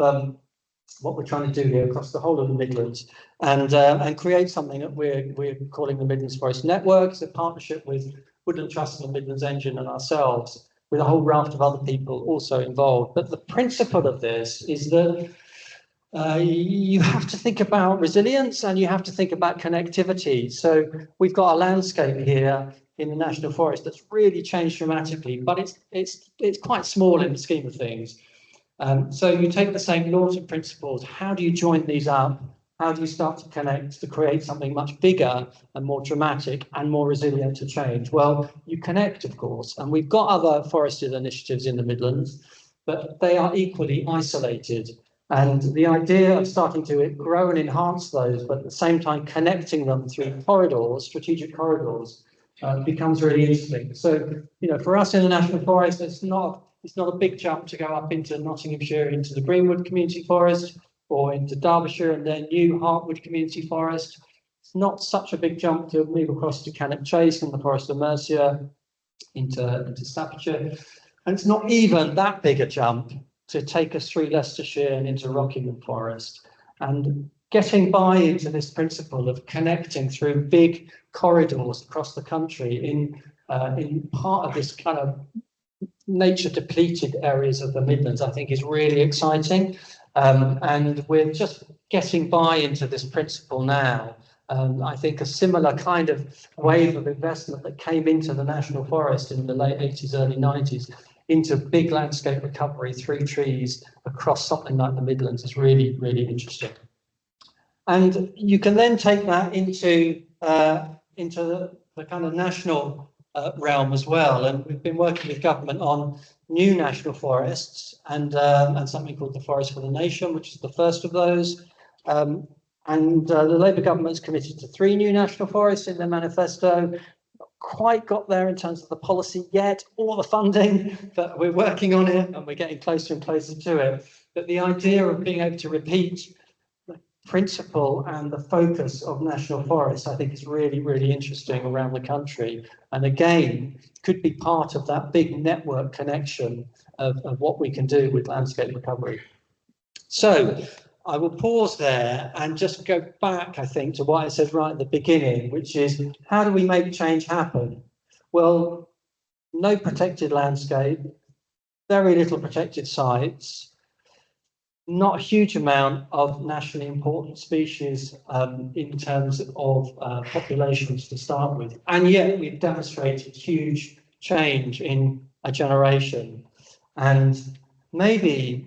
what we're trying to do here across the whole of the Midlands, and create something that we're calling the Midlands Forest Network. It's a partnership with Woodland Trust and the Midlands Engine and ourselves, with a whole raft of other people also involved. But the principle of this is that you have to think about resilience and you have to think about connectivity. So we've got a landscape here in the National Forest that's really changed dramatically, but it's quite small in the scheme of things. So you take the same laws and principles. How do you join these up? How do you start to connect to create something much bigger and more dramatic and more resilient to change? Well, you connect, of course, and we've got other forested initiatives in the Midlands, but they are equally isolated. And the idea of starting to grow and enhance those, but at the same time connecting them through corridors, strategic corridors, becomes really interesting. So, you know, for us in the National Forest, it's not a big jump to go up into Nottinghamshire, into the Greenwood Community Forest, or into Derbyshire and their new Hartwood Community Forest. It's not such a big jump to move across to Cannock Chase and the Forest of Mercia into Staffordshire. And it's not even that big a jump to take us through Leicestershire and into Rockingham Forest. And getting buy-in to this principle of connecting through big corridors across the country in part of this kind of nature depleted areas of the Midlands, I think is really exciting. And we're just getting buy into this principle now. I think a similar kind of wave of investment that came into the National Forest in the late 80s, early 90s, into big landscape recovery through trees across something like the Midlands is really, really interesting. And you can then take that into the kind of national realm as well. And we've been working with government on new national forests and something called the Forest for the Nation, which is the first of those. The Labour government's committed to 3 new national forests in their manifesto. Not quite got there in terms of the policy yet or the funding, but we're working on it and we're getting closer and closer to it. But the idea of being able to repeat the principle and the focus of national forests, I think is really, really interesting around the country. And again, could be part of that big network connection of what we can do with landscape recovery. So I will pause there and just go back, I think, to what I said right at the beginning, which is how do we make change happen? Well, no protected landscape, very little protected sites, not a huge amount of nationally important species in terms of populations to start with. And yet we've demonstrated huge change in a generation. And maybe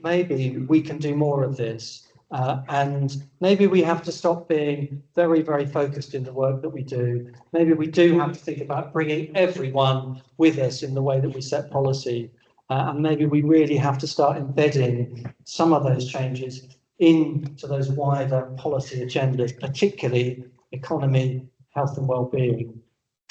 we can do more of this. And maybe we have to stop being very, very focused in the work that we do. Maybe we do have to think about bringing everyone with us in the way that we set policy. And maybe we really have to start embedding some of those changes into those wider policy agendas, particularly economy, health and well-being,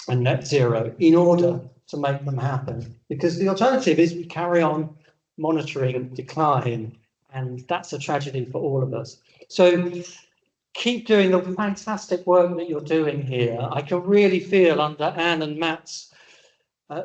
and net zero, in order to make them happen. Because the alternative is we carry on monitoring decline, and that's a tragedy for all of us. So keep doing the fantastic work that you're doing here. I can really feel under Anne and Matt's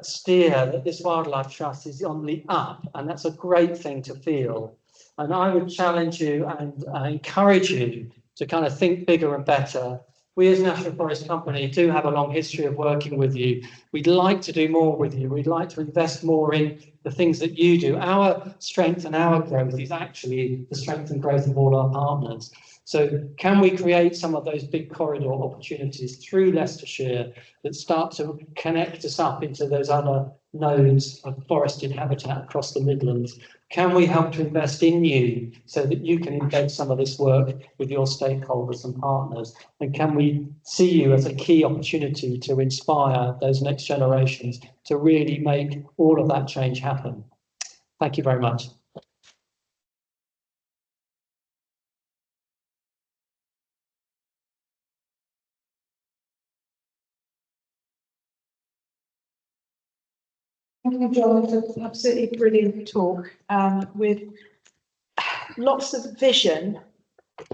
steer that this wildlife trust is on the up, and that's a great thing to feel. And I would challenge you and encourage you to kind of think bigger and better. We as National Forest Company do have a long history of working with you. We'd like to do more with you. We'd like to invest more in the things that you do. Our strength and our growth is actually the strength and growth of all our partners. So can we create some of those big corridor opportunities through Leicestershire that start to connect us up into those other nodes of forested habitat across the Midlands. Can we help to invest in you so that you can embed some of this work with your stakeholders and partners? And can we see you as a key opportunity to inspire those next generations to really make all of that change happen? Thank you very much. Thank you, John. It's an absolutely brilliant talk with lots of vision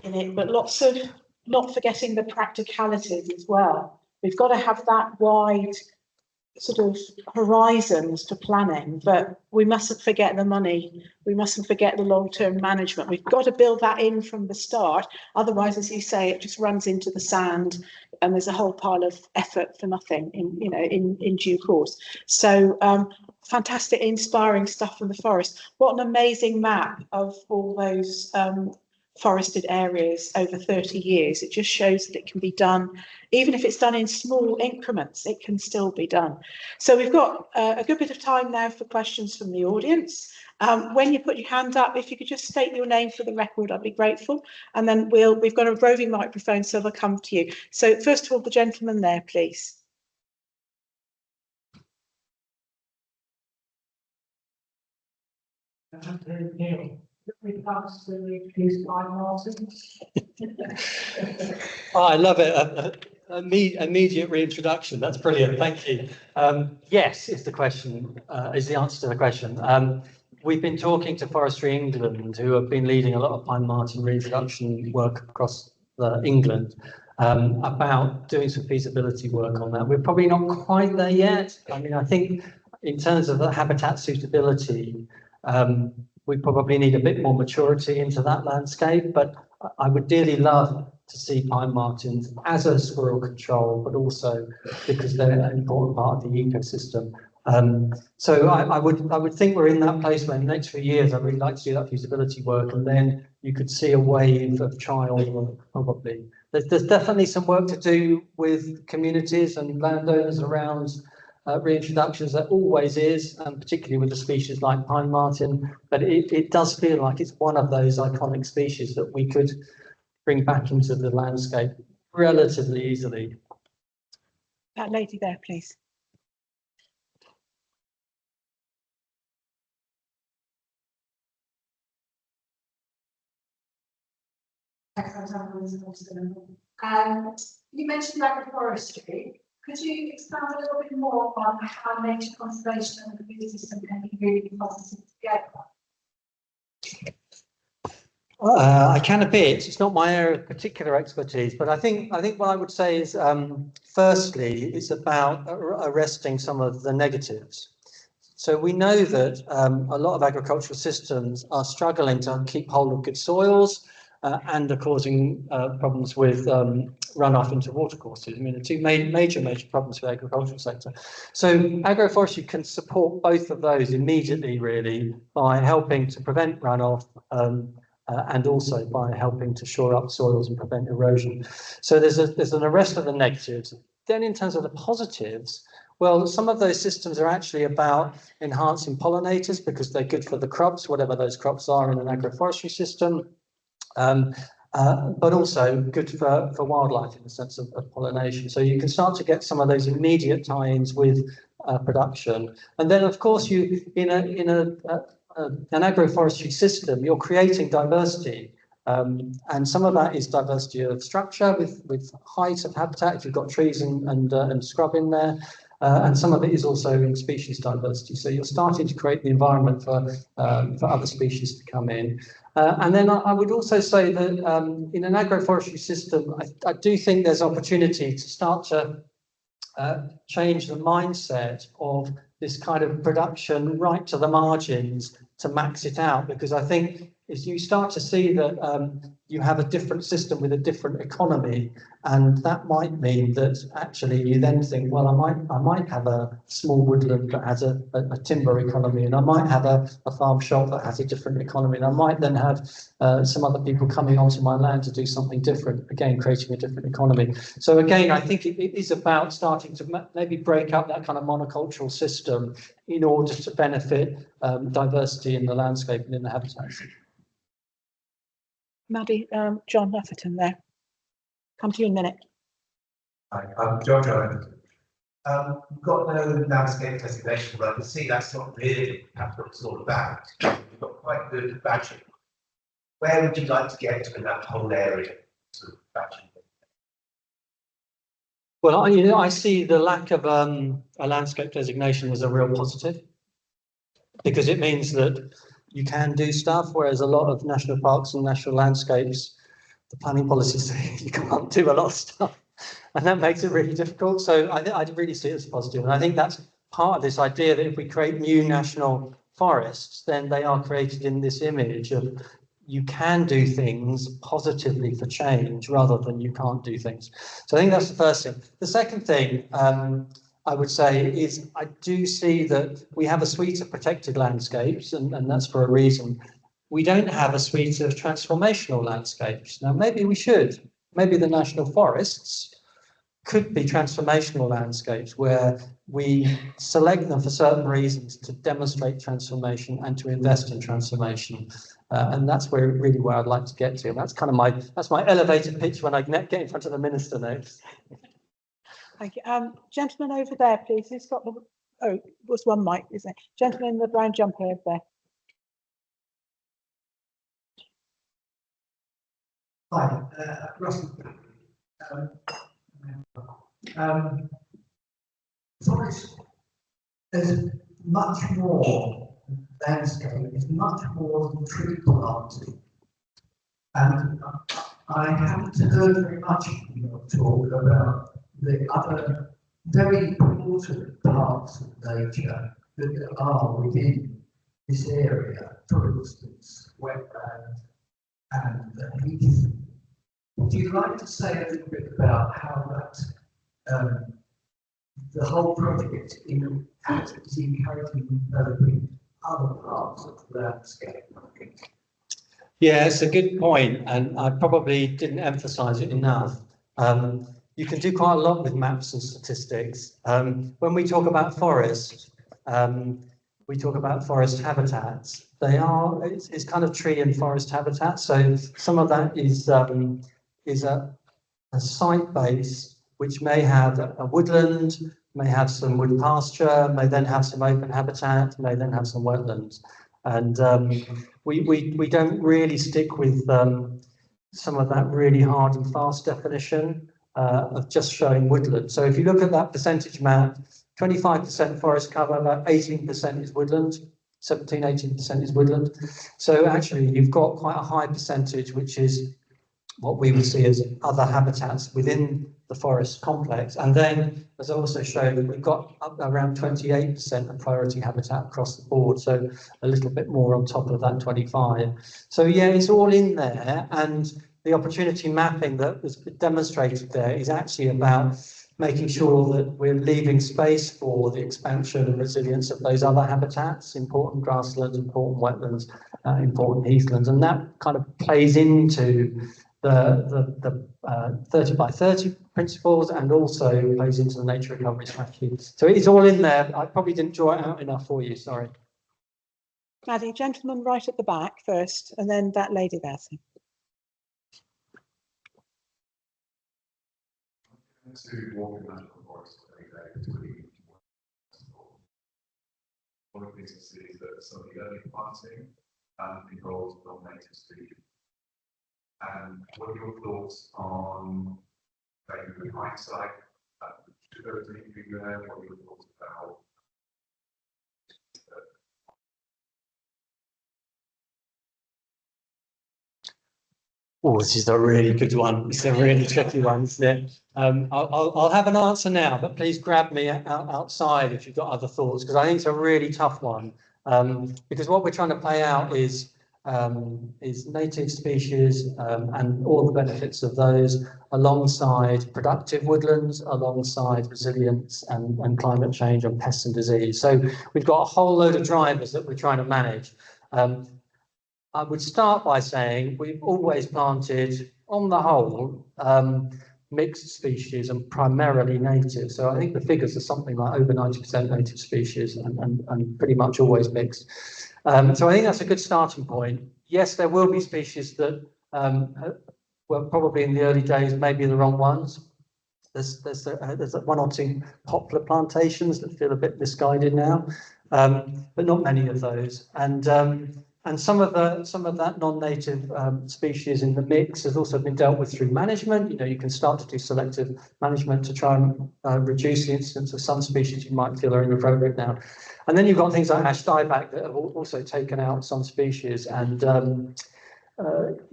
in it, but lots of not forgetting the practicalities as well. We've got to have that wide sort of horizons for planning, but we mustn't forget the money. We mustn't forget the long-term management. We've got to build that in from the start. Otherwise, as you say, it just runs into the sand and there's a whole pile of effort for nothing in due course. So fantastic, inspiring stuff from the forest. What an amazing map of all those forested areas over 30 years. It just shows that it can be done, even if it's done in small increments, it can still be done. So we've got a good bit of time now for questions from the audience. When you put your hand up, if you could just state your name for the record, I'd be grateful. And then we've got a roving microphone, so they'll come to you. So first of all, the gentleman there, please. Oh, I love it. Immediate reintroduction. That's brilliant. Thank you. Yes, is the question. Is the answer to the question. We've been talking to Forestry England, who have been leading a lot of pine marten reintroduction work across England, about doing some feasibility work on that. We're probably not quite there yet. I mean, I think in terms of the habitat suitability, we probably need a bit more maturity into that landscape, but I would dearly love to see pine martens as a squirrel control, but also because they're an important part of the ecosystem. So I would think we're in that place where in the next few years I'd really like to do that feasibility work, and then you could see a wave of trial probably. There's definitely some work to do with communities and landowners around reintroductions. There always is, and particularly with a species like pine marten, but it does feel like it's one of those iconic species that we could bring back into the landscape relatively easily. That lady there, please. You mentioned agroforestry. Could you expand a little bit more on how nature conservation and the food system can be really positive together? I can a bit. It's not my area of particular expertise, but I think what I would say is, firstly, it's about arresting some of the negatives. So we know that a lot of agricultural systems are struggling to keep hold of good soils and are causing problems with runoff into watercourses. I mean, the two major problems for the agricultural sector. So agroforestry can support both of those immediately, really, by helping to prevent runoff and also by helping to shore up soils and prevent erosion. So there's an arrest of the negatives. Then in terms of the positives, well, some of those systems are actually about enhancing pollinators because they're good for the crops, whatever those crops are in an agroforestry system. But also good for wildlife in the sense of pollination. So you can start to get some of those immediate tie-ins with production. And then, of course, you in an agroforestry system, you're creating diversity. And some of that is diversity of structure with height of habitat, if you've got trees and scrub in there. And some of it is also in species diversity. So you're starting to create the environment for other species to come in. And then I would also say that in an agroforestry system, I do think there's opportunity to start to change the mindset of this kind of production right to the margins to max it out, because I think is you start to see that you have a different system with a different economy, and that might mean that actually you then think, well, I might have a small woodland that has a timber economy, and I might have a farm shop that has a different economy, and I might then have some other people coming onto my land to do something different, again creating a different economy. So again, I think it is about starting to maybe break up that kind of monocultural system in order to benefit diversity in the landscape and in the habitats. Maddie, John Etherton there. Come to you in a minute. Hi, I'm John Everitt. We've got no landscape designation, but I can see that's not really what it's all about. We've got quite good badging. Where would you like to get to in that whole area? Sort of badging? Well, I see the lack of a landscape designation as a real positive, because it means that you can do stuff, whereas a lot of national parks and national landscapes, the planning policies say you can't do a lot of stuff, and that makes it really difficult. So I really see it as positive, and I think that's part of this idea that if we create new national forests, then they are created in this image of you can do things positively for change rather than you can't do things. So I think that's the first thing. The second thing I would say is I do see that we have a suite of protected landscapes, and that's for a reason. We don't have a suite of transformational landscapes. Now, maybe we should. Maybe the national forests could be transformational landscapes where we select them for certain reasons to demonstrate transformation and to invest in transformation. And that's where I'd like to get to. And that's kind of that's my elevator pitch when I get in front of the minister next. Thank you. Gentleman over there, please. Who's got the? Oh, was one mic, is there? Gentleman in the brown jumper over there. Hi, Russell. Forest is much more landscape, is much more than tree planting. And I haven't heard very much in your talk about the other very important parts of nature that are within this area, for instance, wetland and heath. Would you like to say a little bit about how that the whole project is encouraging developing other parts of the landscape? Yeah, it's a good point, and I probably didn't emphasise it enough. You can do quite a lot with maps and statistics. When we talk about forest, we talk about forest habitats. It's kind of tree and forest habitats. So some of that is a site base which may have a woodland, may have some wood pasture, may then have some open habitat, may then have some wetlands. And we don't really stick with some of that really hard and fast definition of just showing woodland. So if you look at that percentage map, 25% forest cover, about 18% is woodland, 18% is woodland. So actually you've got quite a high percentage, which is what we would see as other habitats within the forest complex. And then, as I also showed, we've got up around 28% of priority habitat across the board, so a little bit more on top of that 25. So yeah, it's all in there, and the opportunity mapping that was demonstrated there is actually about making sure that we're leaving space for the expansion and resilience of those other habitats, important grasslands, important wetlands, important heathlands, and that kind of plays into the 30 by 30 principles, and also plays into the nature recovery strategy. So it's all in there. I probably didn't draw it out enough for you, sorry. Maddie, gentleman right at the back first, and then that lady there. To walk in national forest every day between one of the things I see is that some of the early planting involves non-native species. And what are your thoughts on, maybe with hindsight, should there be there? What are your thoughts about? Oh, this is a really good one. It's a really tricky one, isn't it? I'll have an answer now, but please grab me outside if you've got other thoughts, because I think it's a really tough one. Because what we're trying to play out is is native species and all the benefits of those alongside productive woodlands, alongside resilience and climate change and pests and disease. So we've got a whole load of drivers that we're trying to manage. I would start by saying we've always planted, on the whole, mixed species and primarily native. So I think the figures are something like over 90% native species and pretty much always mixed. So I think that's a good starting point. Yes, there will be species that were probably in the early days maybe the wrong ones. There's one or two poplar plantations that feel a bit misguided now, but not many of those. And some of that non-native species in the mix has also been dealt with through management. You know, you can start to do selective management to try and reduce the incidence of some species you might feel are inappropriate now. And then you've got things like ash dieback that have also taken out some species. And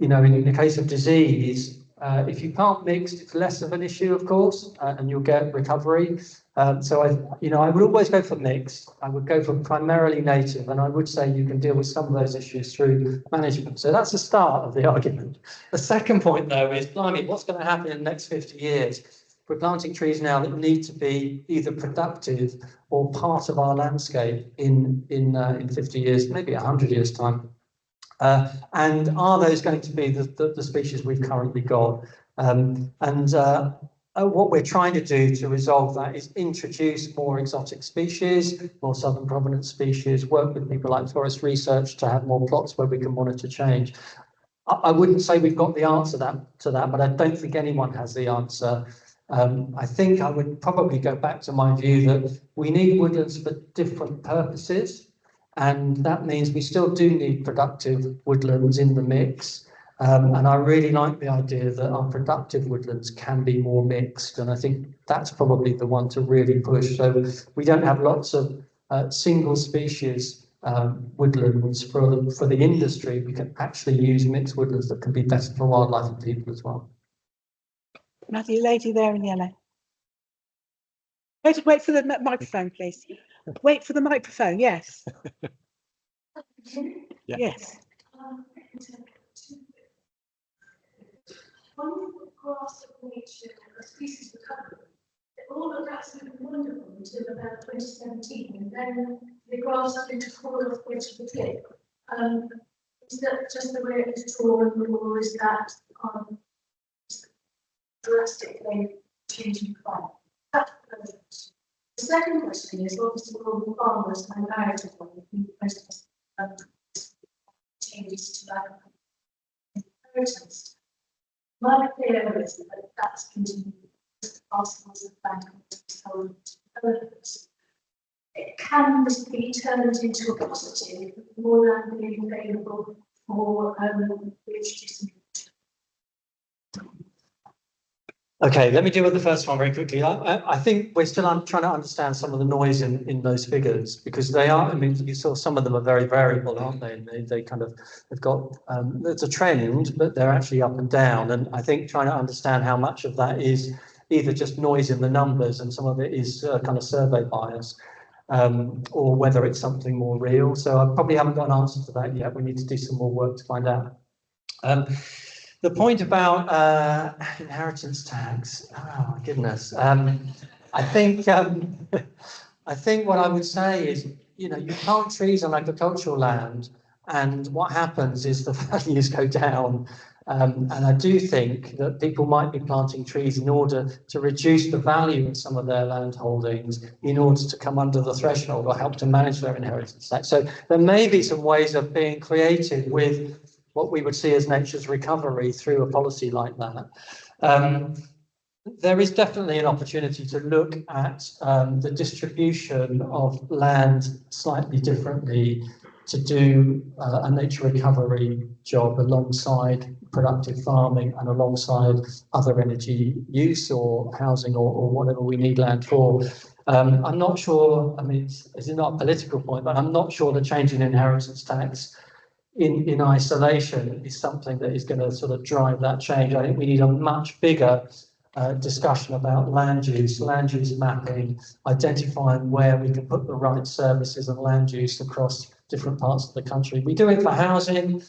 you know, in the case of disease, if you plant mixed, it's less of an issue, of course, and you'll get recovery. So I would always go for mixed. I would go for primarily native, and I would say you can deal with some of those issues through management. So that's the start of the argument. The second point, though, is, blimey, what's going to happen in the next 50 years? We're planting trees now that need to be either productive or part of our landscape in 50 years, maybe 100 years' time. And are those going to be the species we've currently got? What we're trying to do to resolve that is introduce more exotic species, more southern provenance species, work with people like Forest Research to have more plots where we can monitor change. I wouldn't say we've got the answer to that, but I don't think anyone has the answer. I think I would probably go back to my view that we need woodlands for different purposes. And that means we still do need productive woodlands in the mix. And I really like the idea that our productive woodlands can be more mixed. And I think that's probably the one to really push. So we don't have lots of single species woodlands for the industry. We can actually use mixed woodlands that can be better for wildlife and people as well. Matthew, lady there in yellow. Wait for the microphone, please. Wait for the microphone, yes. Yeah. Yes. One of the graphs of nature, species recovery, it all looked absolutely wonderful until about 2017, and then the graphs started to fall off the edge of the cliff. Is that just the way it was drawn, or is that drastically changing climate? That's the first question. The second question is obviously all the farmers and narrative one, the process changes to that inheritance. My fear is that that's continuing as parcels of land sold to developers. It can be turned into a positive, more land being available for reintroducing. Okay, let me deal with the first one very quickly. I think we're still trying to understand some of the noise in those figures, because they are, I mean, you saw some of them are very variable, aren't they? And they kind of have got, it's a trend, but they're actually up and down. And I think trying to understand how much of that is either just noise in the numbers and some of it is kind of survey bias, or whether it's something more real. So I probably haven't got an answer to that yet. We need to do some more work to find out. The point about inheritance tax, oh my goodness. I think what I would say is, you know, you plant trees on agricultural land, and what happens is the values go down. And I do think that people might be planting trees in order to reduce the value of some of their land holdings in order to come under the threshold or help to manage their inheritance tax. So there may be some ways of being creative with what we would see as nature's recovery through a policy like that. There is definitely an opportunity to look at the distribution of land slightly differently to do a nature recovery job alongside productive farming and alongside other energy use or housing or whatever we need land for. I'm not sure, I mean, it's not a political point, but I'm not sure the change in inheritance tax in isolation is something that is going to sort of drive that change. I think we need a much bigger discussion about land use mapping, identifying where we can put the right services and land use across different parts of the country. We do it for housing,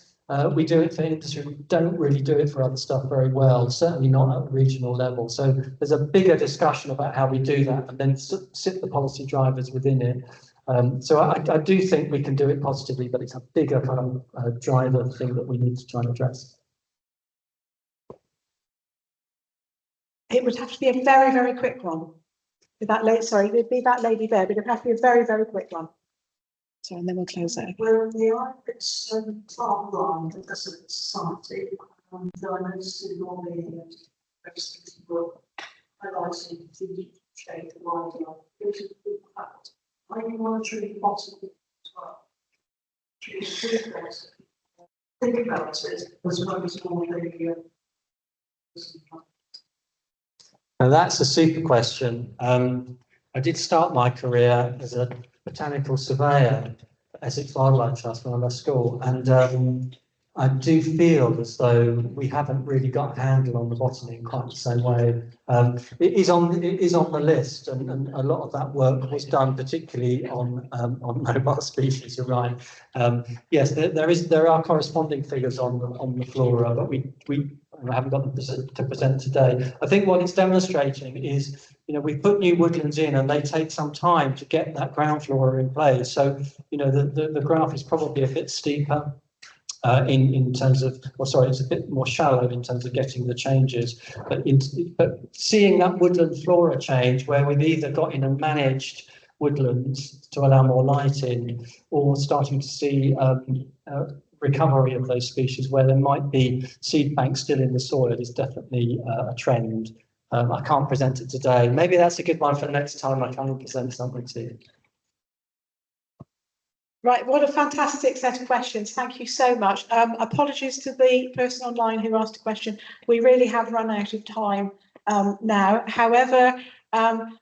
We do it for industry, we don't really do it for other stuff very well, certainly not at a regional level. So there's a bigger discussion about how we do that and then sit the policy drivers within it. So I do think we can do it positively, but it's a bigger kind of driver thing that we need to try and address. It would have to be a very, very quick one. With that it'd be that lady there, but it'd have to be a very, very quick one. So, and then we'll close that. Well, the Irish farm line as a society, and I noticed in all the work, highlighting the shape of wildlife, which is a good fact. I monitoring possible as well. Think about it as well as all the. Now that's a super question. I did start my career as a botanical surveyor at Essex Wildlife Trust when I left school, and I do feel as though we haven't really got a handle on the botany in quite the same way. It is on the list, and a lot of that work was done, particularly on mobile species. You're right. Yes, there are corresponding figures on the flora, but we haven't got them to present today. I think what it's demonstrating is, we put new woodlands in and they take some time to get that ground flora in place. So, the graph is probably a bit steeper in terms of, it's a bit more shallow in terms of getting the changes. But seeing that woodland flora change, where we've either got in and managed woodlands to allow more light in, or starting to see recovery of those species where there might be seed banks still in the soil, is definitely a trend. I can't present it today. Maybe that's a good one for the next time I can present something to you. Right, what a fantastic set of questions. Thank you so much. Apologies to the person online who asked a question. We really have run out of time now. However,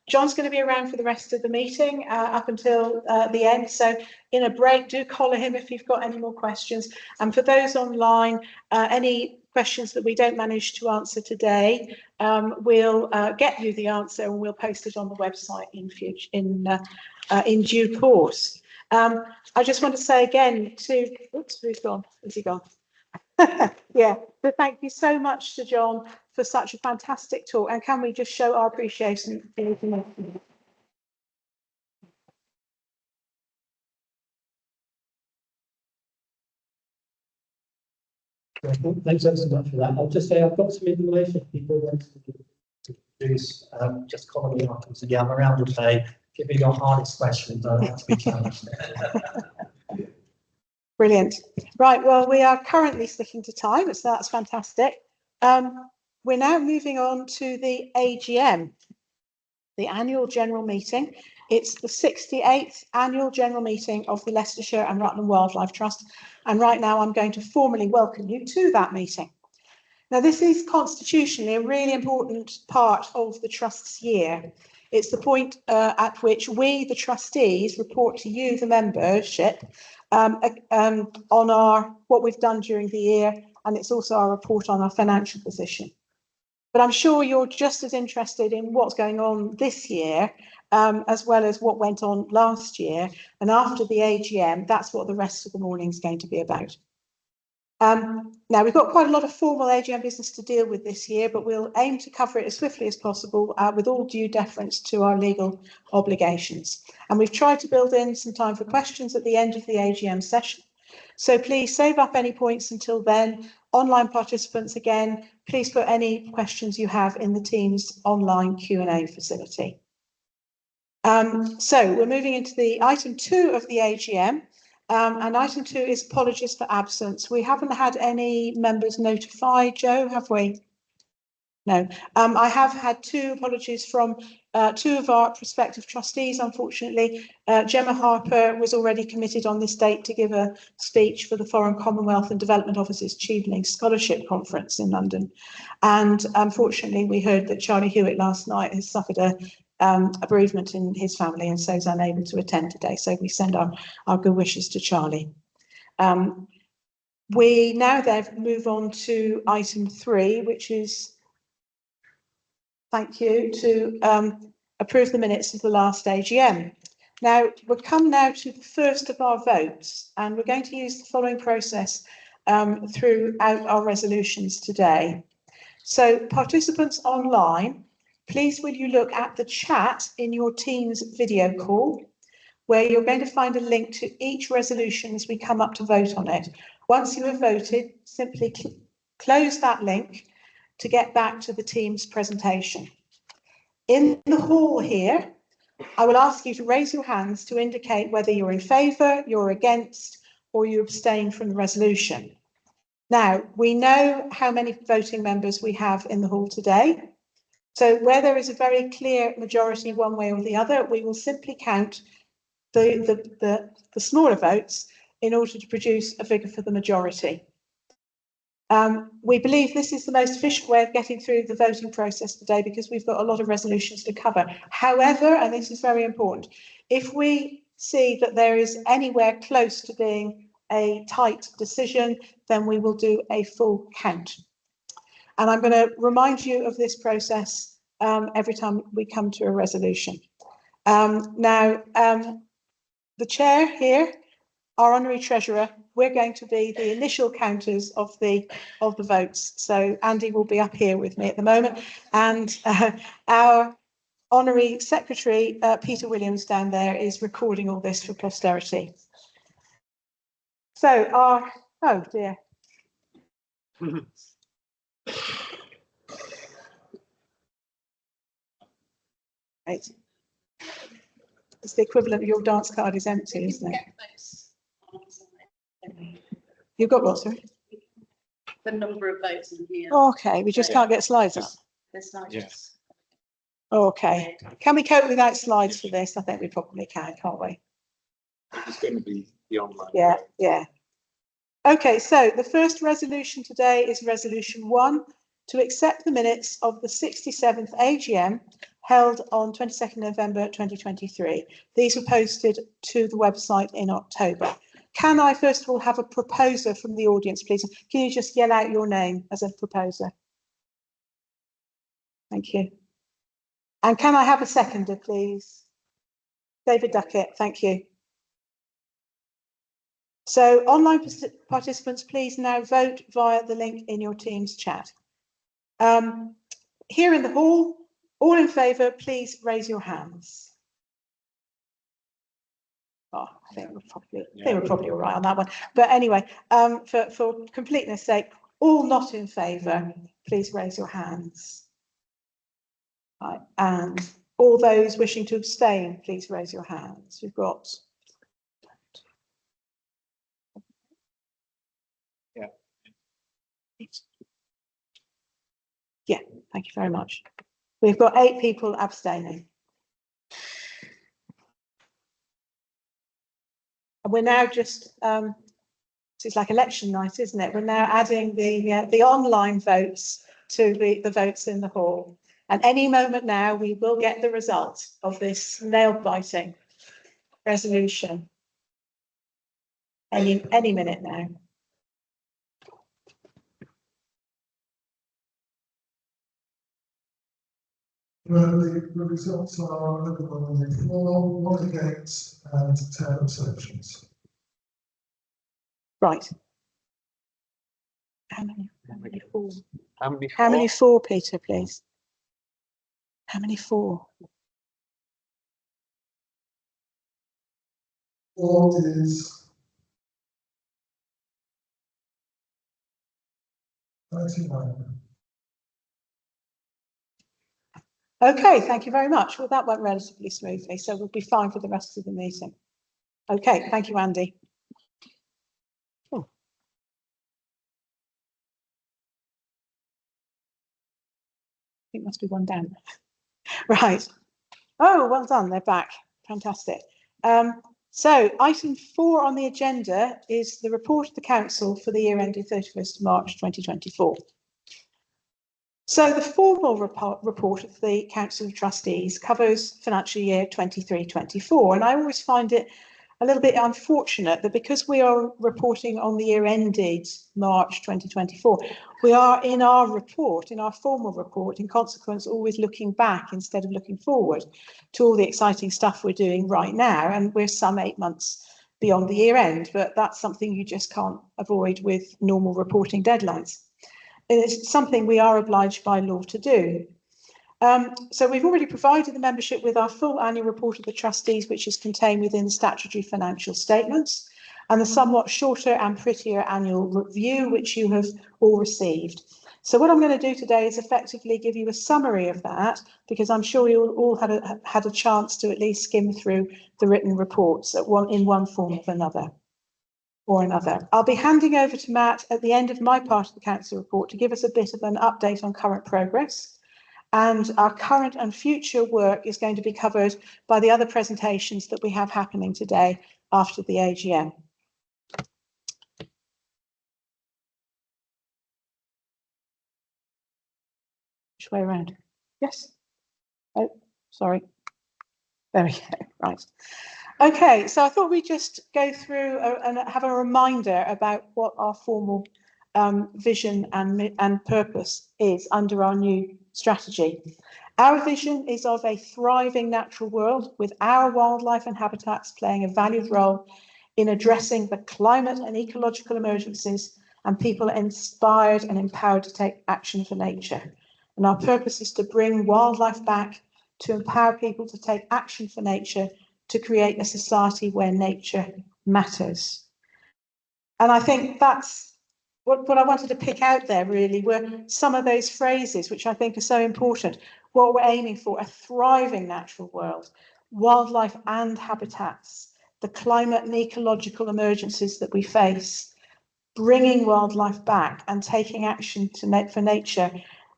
John's going to be around for the rest of the meeting up until the end. So in a break, do collar him if you've got any more questions. And for those online, any questions that we don't manage to answer today, we'll get you the answer and we'll post it on the website in due course. I just want to say again to, who's gone? Is he gone? Yeah, so thank you so much to John for such a fantastic talk. And can we just show our appreciation? Thanks so much for that. I'll just say I've got some information people want to produce. Just call me up and say, yeah, I'm around today. Give me your hardest questions. I like to be challenged. Brilliant. Right, well, we are currently sticking to time, so that's fantastic. We're now moving on to the AGM, the annual general meeting. It's the 68th annual general meeting of the Leicestershire and Rutland Wildlife Trust. And right now I'm going to formally welcome you to that meeting. Now, this is constitutionally a really important part of the Trust's year. It's the point at which we, the trustees, report to you, the membership, on what we've done during the year, and it's also our report on our financial position. But I'm sure you're just as interested in what's going on this year, as well as what went on last year. And after the AGM, that's what the rest of the morning is going to be about. Now, we've got quite a lot of formal AGM business to deal with this year, but we'll aim to cover it as swiftly as possible with all due deference to our legal obligations. And we've tried to build in some time for questions at the end of the AGM session. So please save up any points until then. Online participants, again, please put any questions you have in the Teams online Q&A facility. So we're moving into the item 2 of the AGM. And item 2 is apologies for absence. We haven't had any members notified, Joe, have we? No. I have had 2 apologies from 2 of our prospective trustees, unfortunately. Gemma Harper was already committed on this date to give a speech for the Foreign Commonwealth and Development Office's Chevening Scholarship Conference in London. And unfortunately, we heard that Charlie Hewitt last night has suffered a bereavement in his family and so is unable to attend today. So we send our good wishes to Charlie. We now then move on to item 3, which is, thank you, to approve the minutes of the last AGM. Now, we'll come now to the first of our votes, and we're going to use the following process throughout our resolutions today. So participants online, please will you look at the chat in your Teams video call, where you're going to find a link to each resolution as we come up to vote on it. Once you have voted, simply close that link to get back to the Teams presentation. In the hall here, I will ask you to raise your hands to indicate whether you're in favour, you're against, or you abstain from the resolution. Now, we know how many voting members we have in the hall today. So where there is a very clear majority one way or the other, we will simply count the smaller votes in order to produce a figure for the majority. We believe this is the most efficient way of getting through the voting process today because we've got a lot of resolutions to cover. However, and this is very important, if we see that there is anywhere close to being a tight decision, then we will do a full count. And I'm going to remind you of this process every time we come to a resolution. The chair here, our honorary treasurer, we're going to be the initial counters of the votes. So Andy will be up here with me at the moment, and our honorary secretary, Peter Williams, down there is recording all this for posterity. So oh dear. Right. It's the equivalent of your dance card is empty, isn't it? You've got what, sorry? The number of votes in here. Okay, we just can't get slides up. There's not just. Okay, can we cope without slides for this? I think we probably can, can't we? It's going to be the online. Yeah, yeah. Okay, so the first resolution today is resolution 1 to accept the minutes of the 67th AGM held on 22nd November 2023. These were posted to the website in October. Can I first of all have a proposer from the audience, please? Can you just yell out your name as a proposer? Thank you. And can I have a seconder, please? David Duckett, thank you. So online participants, please now vote via the link in your Teams chat. Here in the hall, all in favour, please raise your hands. Oh, I think we're probably all right on that one. But anyway, for completeness sake, all not in favour, please raise your hands. Right. And all those wishing to abstain, please raise your hands. We've got. Yeah, thank you very much. We've got 8 people abstaining. And we're now just, it's like election night, isn't it? We're now adding the online votes to the votes in the hall. And any moment now, we will get the result of this nail-biting resolution. Any minute now. Well, the results are overwhelmingly for, 1 against, and 10 abstentions. Right. How many for? How many for, Peter, please? How many for? 4 is 39. Okay, thank you very much. Well, that went relatively smoothly, so we'll be fine for the rest of the meeting. Okay, thank you, Andy. Oh. I think must be one down. Right. Oh, well done. They're back. Fantastic. So item 4 on the agenda is the report of the council for the year ending 31st March 2024. So the formal report of the Council of Trustees covers financial year 23-24, and I always find it a little bit unfortunate that because we are reporting on the year ended March 2024, we are in our report, in our formal report, in consequence, always looking back instead of looking forward to all the exciting stuff we're doing right now, and we're some 8 months beyond the year end, but that's something you just can't avoid with normal reporting deadlines. It's something we are obliged by law to do. So we've already provided the membership with our full annual report of the trustees, which is contained within the statutory financial statements, and the somewhat shorter and prettier annual review, which you have all received. So what I'm going to do today is effectively give you a summary of that, because I'm sure you all had a chance to at least skim through the written reports in one form or another. I'll be handing over to Matt at the end of my part of the council report to give us a bit of an update on current progress. And our current and future work is going to be covered by the other presentations that we have happening today after the AGM. Which way around? Yes. Oh, sorry. There we go. Right. Okay, so I thought we'd just go through and have a reminder about what our formal vision and purpose is under our new strategy. Our vision is of a thriving natural world with our wildlife and habitats playing a valued role in addressing the climate and ecological emergencies, and people inspired and empowered to take action for nature. And our purpose is to bring wildlife back, to empower people to take action for nature, to create a society where nature matters. And I think that's what I wanted to pick out there really were some of those phrases which I think are so important. What we're aiming for, a thriving natural world, wildlife and habitats, the climate and ecological emergencies that we face, bringing wildlife back and taking action for nature.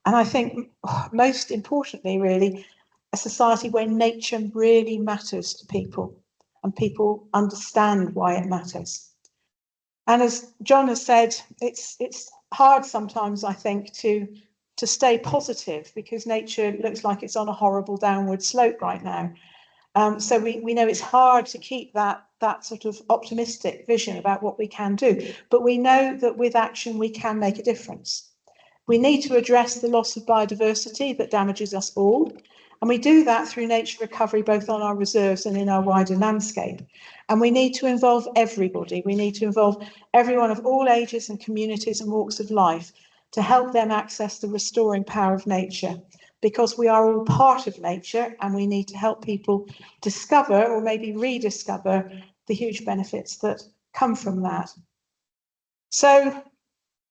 And I think most importantly, really, a society where nature really matters to people and people understand why it matters. And as John has said, it's hard sometimes, I think, to stay positive because nature looks like it's on a horrible downward slope right now. So we know it's hard to keep that sort of optimistic vision about what we can do, but we know that with action we can make a difference. We need to address the loss of biodiversity that damages us all, and we do that through nature recovery both on our reserves and in our wider landscape. And we need to involve everybody. We need to involve everyone of all ages and communities and walks of life to help them access the restoring power of nature, because we are all part of nature and we need to help people discover or maybe rediscover the huge benefits that come from that. So,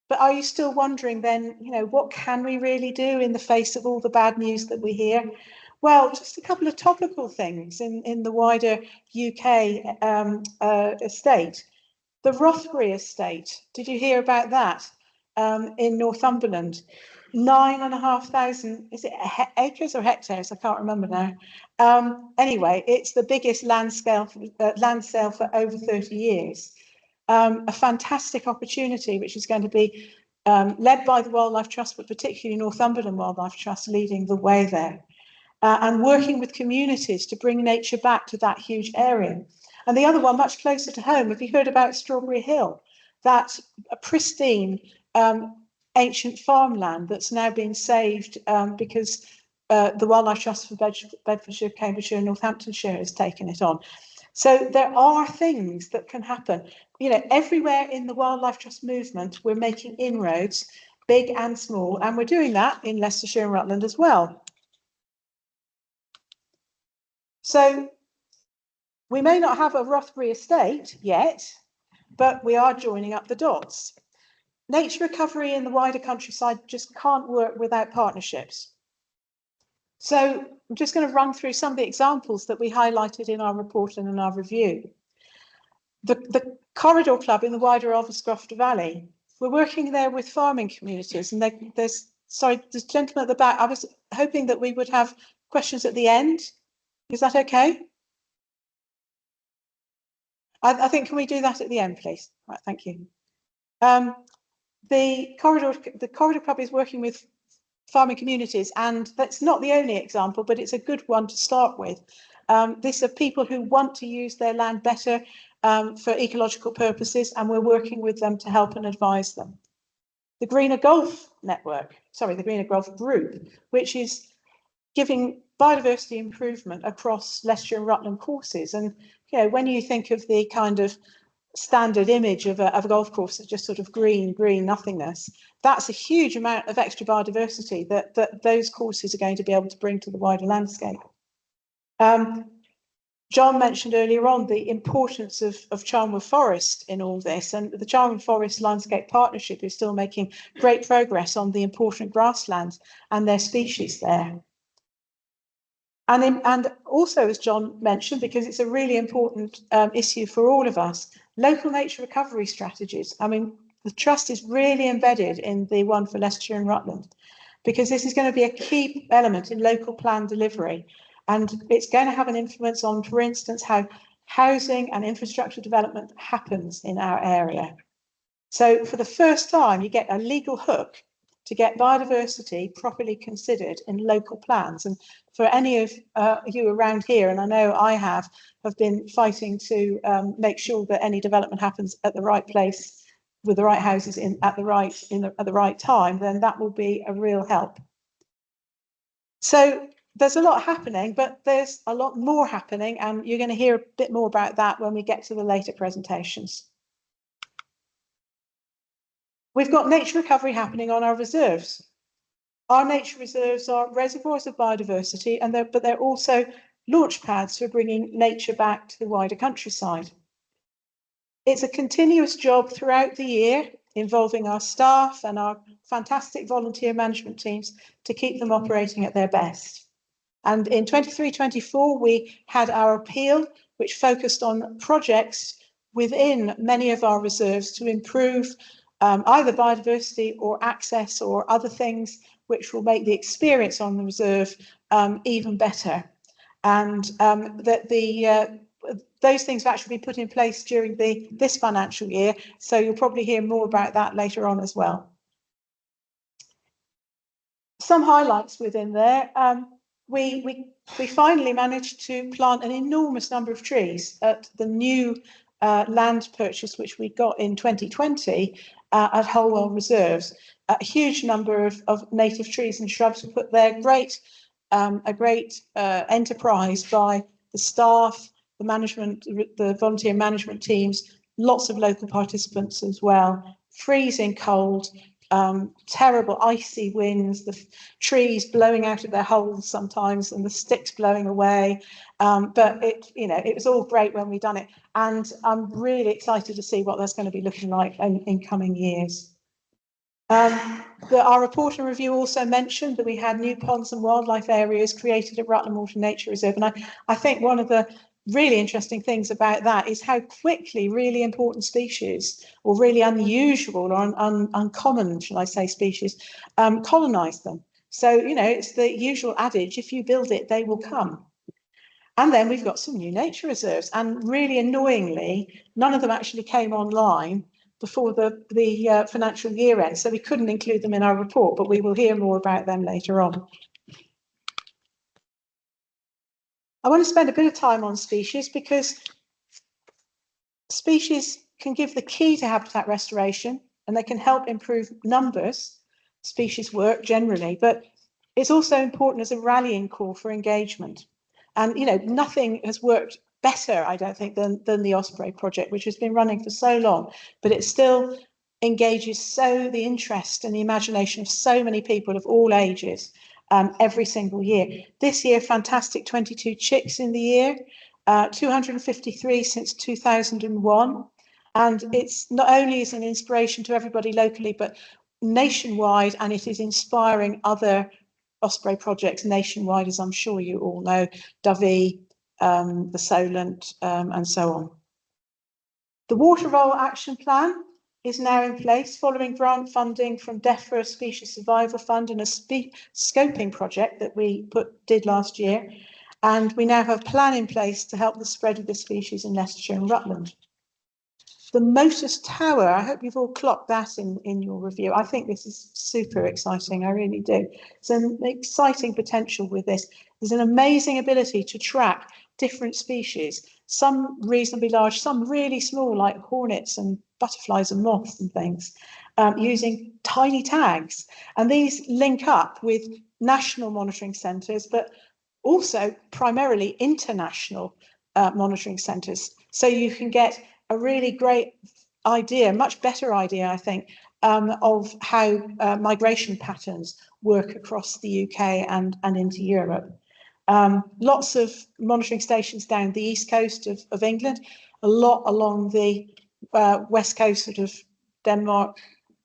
but are you still wondering then, what can we really do in the face of all the bad news that we hear? Well, just a couple of topical things in the wider UK estate. The Rothbury estate, did you hear about that in Northumberland? 9,500, is it acres or hectares? I can't remember now. Anyway, it's the biggest land sale for over 30 years. A fantastic opportunity, which is going to be led by the Wildlife Trust, but particularly Northumberland Wildlife Trust leading the way there. And working with communities to bring nature back to that huge area. And the other one, much closer to home, have you heard about Strawberry Hill? That's a pristine ancient farmland that's now been saved because the Wildlife Trust for Bedfordshire, Cambridgeshire and Northamptonshire has taken it on. So there are things that can happen. Everywhere in the Wildlife Trust movement, we're making inroads, big and small, and we're doing that in Leicestershire and Rutland as well. So we may not have a Rothbury estate yet, but we are joining up the dots. Nature recovery in the wider countryside just can't work without partnerships. So I'm just going to run through some of the examples that we highlighted in our report and in our review. The Corridor Club in the wider Ulverscroft Valley, we're working there with farming communities, and there's gentleman at the back. I was hoping that we would have questions at the end. Is that okay? I think, can we do that at the end, please? Right, thank you. The Corridor Club is working with farming communities, and that's not the only example, but it's a good one to start with. These are people who want to use their land better for ecological purposes, and we're working with them to help and advise them. The Greener Golf Group, which is giving biodiversity improvement across Leicestershire and Rutland courses. And you know, when you think of the kind of standard image of a golf course as just sort of green nothingness, that's a huge amount of extra biodiversity that those courses are going to be able to bring to the wider landscape. John mentioned earlier on the importance of Charnwood Forest in all this, and the Charnwood Forest Landscape Partnership is still making great progress on the important grasslands and their species there. And also, as John mentioned, because it's a really important issue for all of us, local nature recovery strategies. I mean, the Trust is really embedded in the one for Leicestershire and Rutland, because this is going to be a key element in local plan delivery. And it's going to have an influence on, for instance, how housing and infrastructure development happens in our area. So for the first time, you get a legal hook to get biodiversity properly considered in local plans. And for any of you around here, and I know I have been fighting to make sure that any development happens at the right place with the right houses at the right time, then that will be a real help. So there's a lot happening, but there's a lot more happening, and you're going to hear a bit more about that when we get to the later presentations. We've got nature recovery happening on our reserves. Our nature reserves are reservoirs of biodiversity, but they're also launch pads for bringing nature back to the wider countryside. It's a continuous job throughout the year, involving our staff and our fantastic volunteer management teams to keep them operating at their best. And in 23-24, we had our appeal, which focused on projects within many of our reserves to improve either biodiversity or access or other things which will make the experience on the reserve even better. And those things have actually been put in place during this financial year, so you'll probably hear more about that later on as well. Some highlights within there. We finally managed to plant an enormous number of trees at the new land purchase which we got in 2020 at Holwell Reserves. A huge number of native trees and shrubs were put there. A great enterprise by the staff, the management, the volunteer management teams, lots of local participants as well. Freezing cold, terrible icy winds, the trees blowing out of their holes sometimes and the sticks blowing away. But it was all great when we done it. And I'm really excited to see what that's going to be looking like in coming years. Our report and review also mentioned that we had new ponds and wildlife areas created at Rutland Water Nature Reserve. And I think one of the really interesting things about that is how quickly really important species, or really unusual or uncommon, shall I say, species, colonise them. So, it's the usual adage, if you build it, they will come. And then we've got some new nature reserves, and really annoyingly, none of them actually came online before the financial year end, so we couldn't include them in our report, but we will hear more about them later on. I want to spend a bit of time on species, because species can give the key to habitat restoration, and they can help improve numbers, species work generally, but it's also important as a rallying call for engagement. And, nothing has worked better, I don't think, than the Osprey project, which has been running for so long, but it still engages the interest and the imagination of so many people of all ages every single year. This year, fantastic 22 chicks in the year, 253 since 2001. And it's not only is an inspiration to everybody locally, but nationwide, and it is inspiring other Osprey projects nationwide, as I'm sure you all know, Dovey, the Solent, and so on. The Water Roll Action Plan is now in place following grant funding from DEFRA Species Survival Fund and a scoping project that we did last year. And we now have a plan in place to help the spread of the species in Leicestershire and Rutland. The Motus Tower, I hope you've all clocked that in your review. I think this is super exciting, I really do. It's an exciting potential with this. There's an amazing ability to track different species, some reasonably large, some really small, like hornets and butterflies and moths and things, using tiny tags. And these link up with national monitoring centres, but also primarily international monitoring centres. So you can get a really great idea, much better idea, I think, of how migration patterns work across the UK and into Europe. Lots of monitoring stations down the east coast of England, a lot along the west coast, sort of Denmark,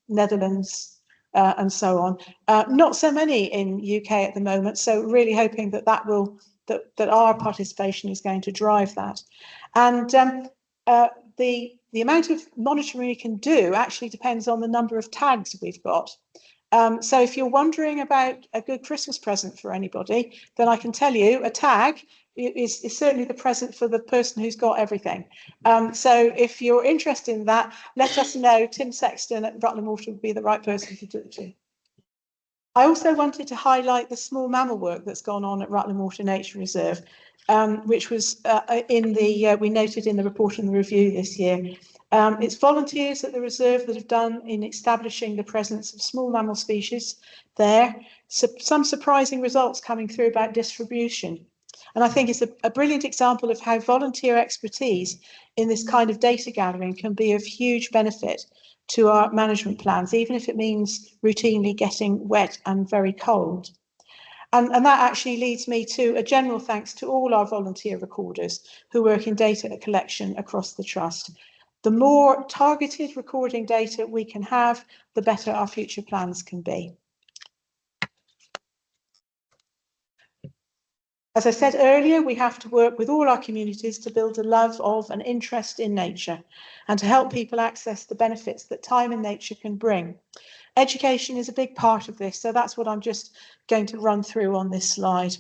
Netherlands, and so on. Not so many in UK at the moment, so really hoping that that our participation is going to drive that. And the amount of monitoring we can do actually depends on the number of tags we've got. So if you're wondering about a good Christmas present for anybody, then I can tell you a tag is certainly the present for the person who's got everything. So if you're interested in that, let us know. Tim Sexton at Rutland Water would be the right person to do it to. I also wanted to highlight the small mammal work that's gone on at Rutland Water Nature Reserve, which was we noted in the report and the review this year. It's volunteers at the reserve that have done in establishing the presence of small mammal species there. So some surprising results coming through about distribution. And I think it's a brilliant example of how volunteer expertise in this kind of data gathering can be of huge benefit to our management plans, even if it means routinely getting wet and very cold. And that actually leads me to a general thanks to all our volunteer recorders who work in data collection across the Trust. The more targeted recording data we can have, the better our future plans can be. As I said earlier, we have to work with all our communities to build a love of and interest in nature and to help people access the benefits that time in nature can bring. Education is a big part of this, so that's what I'm just going to run through on this slide.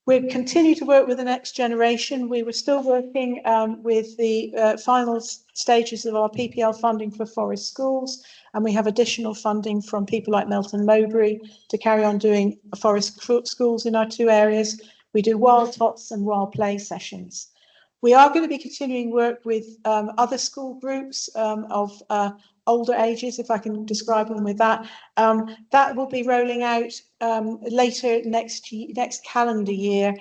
We'll continue to work with the next generation. We were still working with the final stages of our PPL funding for forest schools, and we have additional funding from people like Melton Mowbray to carry on doing forest schools in our two areas. We do wild tots and wild play sessions. We are going to be continuing work with other school groups of older ages, if I can describe them with that. That will be rolling out later next calendar year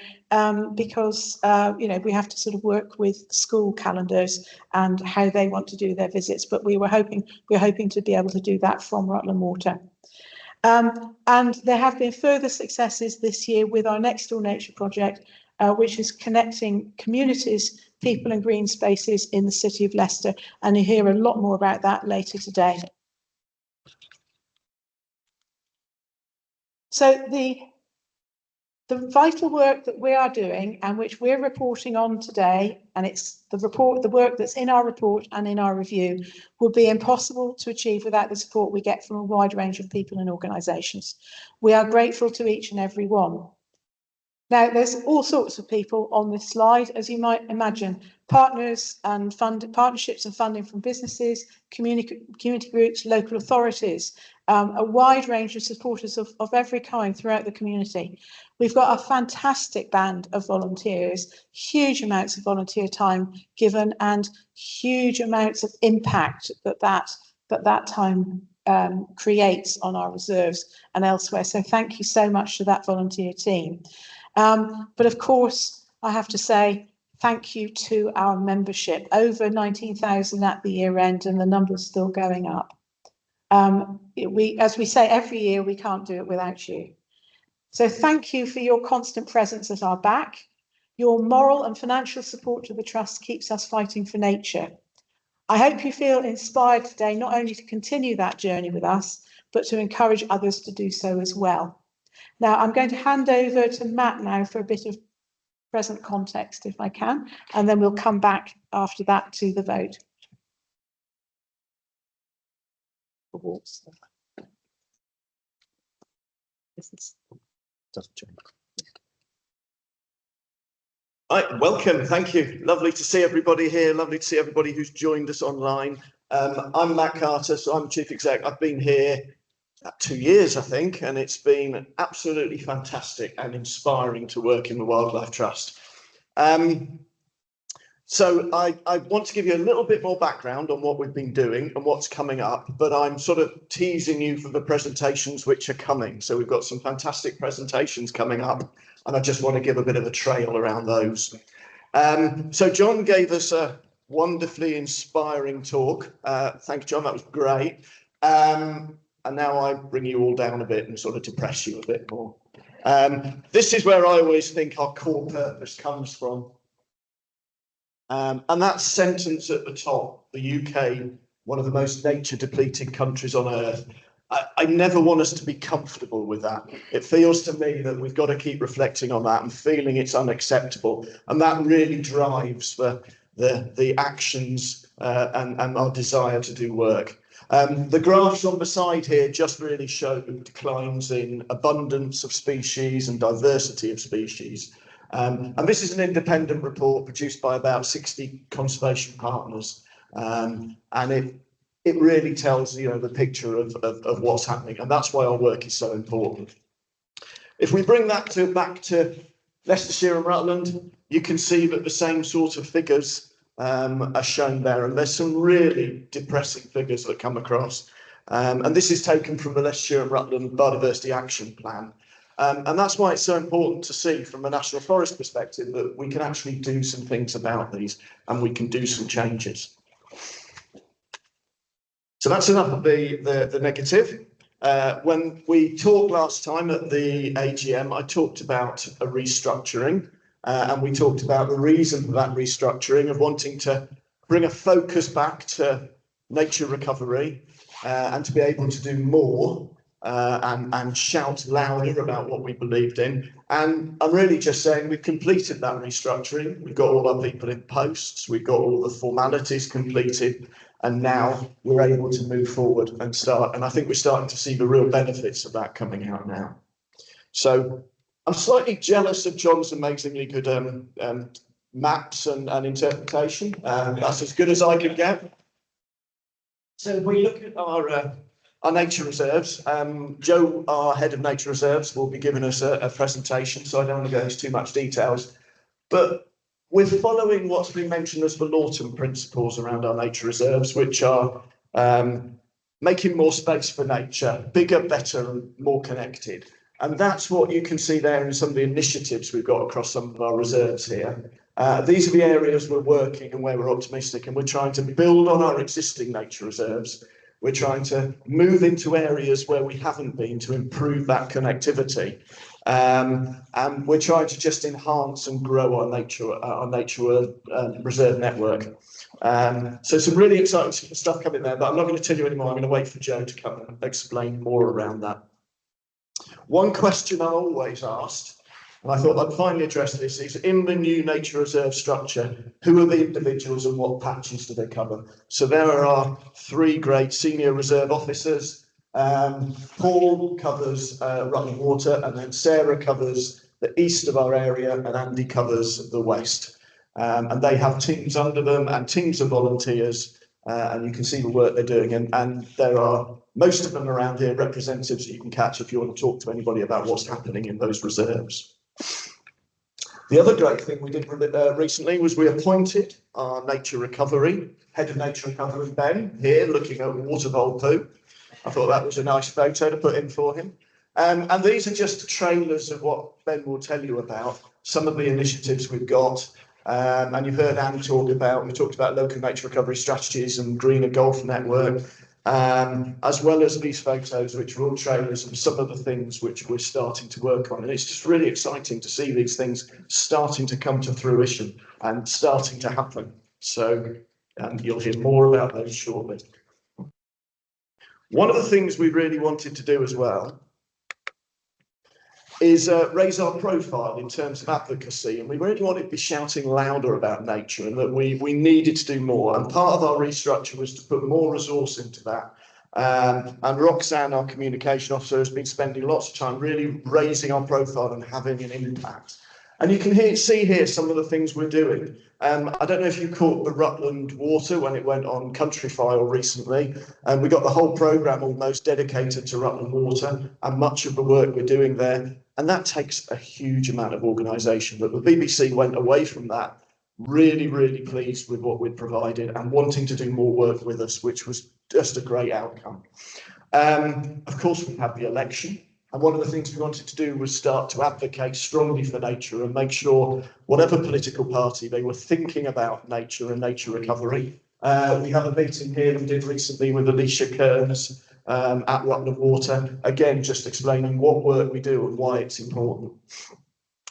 because we have to sort of work with school calendars and how they want to do their visits. But we're hoping to be able to do that from Rutland Water. And there have been further successes this year with our Next Door Nature project, which is connecting communities, people and green spaces in the city of Leicester. And you'll hear a lot more about that later today. So the vital work that we are doing and which we're reporting on today, and it's the work that's in our report and in our review, would be impossible to achieve without the support we get from a wide range of people and organisations. We are grateful to each and every one. Now, there's all sorts of people on this slide, as you might imagine, partners and partnerships and funding from businesses, community groups, local authorities, a wide range of supporters of every kind throughout the community. We've got a fantastic band of volunteers, huge amounts of volunteer time given and huge amounts of impact that time creates on our reserves and elsewhere. So thank you so much to that volunteer team. But of course, I have to say thank you to our membership, over 19,000 at the year end, and the number's still going up. As we say every year, we can't do it without you. So thank you for your constant presence at our back. Your moral and financial support to the Trust keeps us fighting for nature. I hope you feel inspired today, not only to continue that journey with us, but to encourage others to do so as well. Now, I'm going to hand over to Matt now for a bit of present context, if I can, and then we'll come back after that to the vote. Right, welcome, thank you. Lovely to see everybody here. Lovely to see everybody who's joined us online. I'm Matt Carter, so I'm Chief Exec. I've been here 2 years, I think, and it's been absolutely fantastic and inspiring to work in the Wildlife Trust. So I want to give you a little bit more background on what we've been doing and what's coming up, but I'm sort of teasing you for the presentations which are coming. So we've got some fantastic presentations coming up, and I just want to give a bit of a trail around those. So John gave us a wonderfully inspiring talk. Thank you, John, that was great. And now I bring you all down a bit and sort of depress you a bit more. This is where I always think our core purpose comes from. And that sentence at the top, the UK, one of the most nature depleted countries on earth. I never want us to be comfortable with that. It feels to me that we've got to keep reflecting on that and feeling it's unacceptable. And that really drives the actions and our desire to do work. The graphs on the side here just really show declines in abundance of species and diversity of species. And this is an independent report produced by about 60 conservation partners. And it really tells, you know, the picture of what's happening. And that's why our work is so important. If we bring that back to Leicestershire and Rutland, you can see that the same sort of figures are shown there. And there's some really depressing figures that come across. And this is taken from the Leicestershire and Rutland Biodiversity Action Plan. And that's why it's so important to see from a National Forest perspective that we can actually do some things about these and we can do some changes. So that's enough of the negative. When we talked last time at the AGM, I talked about a restructuring and we talked about the reason for that restructuring of wanting to bring a focus back to nature recovery and to be able to do more and shout louder about what we believed in. And I'm really just saying we've completed that restructuring. We've got all our people in posts, we've got all the formalities completed, and now we're able to move forward and start. And I think we're starting to see the real benefits of that coming out now. So I'm slightly jealous of John's amazingly good maps and interpretation. That's as good as I could get. So if we look at our nature reserves, Joe, our head of nature reserves, will be giving us a presentation, so I don't want to go into too much details. But we're following what's been mentioned as the Lawton principles around our nature reserves, which are making more space for nature, bigger, better, and more connected. And that's what you can see there in some of the initiatives we've got across some of our reserves here. These are the areas we're working and where we're optimistic, and we're trying to build on our existing nature reserves. We're trying to move into areas where we haven't been to improve that connectivity. And we're trying to just enhance and grow our nature reserve network. So some really exciting stuff coming there, but I'm not going to tell you anymore. I'm going to wait for Joe to come and explain more around that. One question I'm always asked, and I thought I'd finally address this, is in the new nature reserve structure, who are the individuals and what patches do they cover? So there are 3 great senior reserve officers. Paul covers Rutland Water, and then Sarah covers the east of our area, and Andy covers the west. And they have teams under them and teams of volunteers, and you can see the work they're doing. And there are most of them around here, representatives that you can catch if you want to talk to anybody about what's happening in those reserves. The other great thing we did recently was we appointed our nature recovery, head of nature recovery, Ben, here looking at watervole poo. I thought that was a nice photo to put in for him. And these are just trailers of what Ben will tell you about, some of the initiatives we've got. And you've heard Anne talk about, we talked about local nature recovery strategies and greener golf network, as well as these photos, which are all trailers of some of the things which we're starting to work on. And it's just really exciting to see these things starting to come to fruition and starting to happen. So you'll hear more about those shortly. One of the things we really wanted to do as well is raise our profile in terms of advocacy, and we really wanted to be shouting louder about nature and that we needed to do more. And part of our restructure was to put more resource into that. And Roxanne, our communication officer, has been spending lots of time really raising our profile and having an impact. And you can see here some of the things we're doing. I don't know if you caught the Rutland Water when it went on Countryfile recently, and we got the whole programme almost dedicated to Rutland Water and much of the work we're doing there. And that takes a huge amount of organisation. But the BBC went away from that really, really pleased with what we'd provided and wanting to do more work with us, which was just a great outcome. Of course, we had the election. And one of the things we wanted to do was start to advocate strongly for nature and make sure whatever political party they were thinking about nature and nature recovery. We have a meeting here we did recently with Alicia Kearns at Rutland Water, again, just explaining what work we do and why it's important.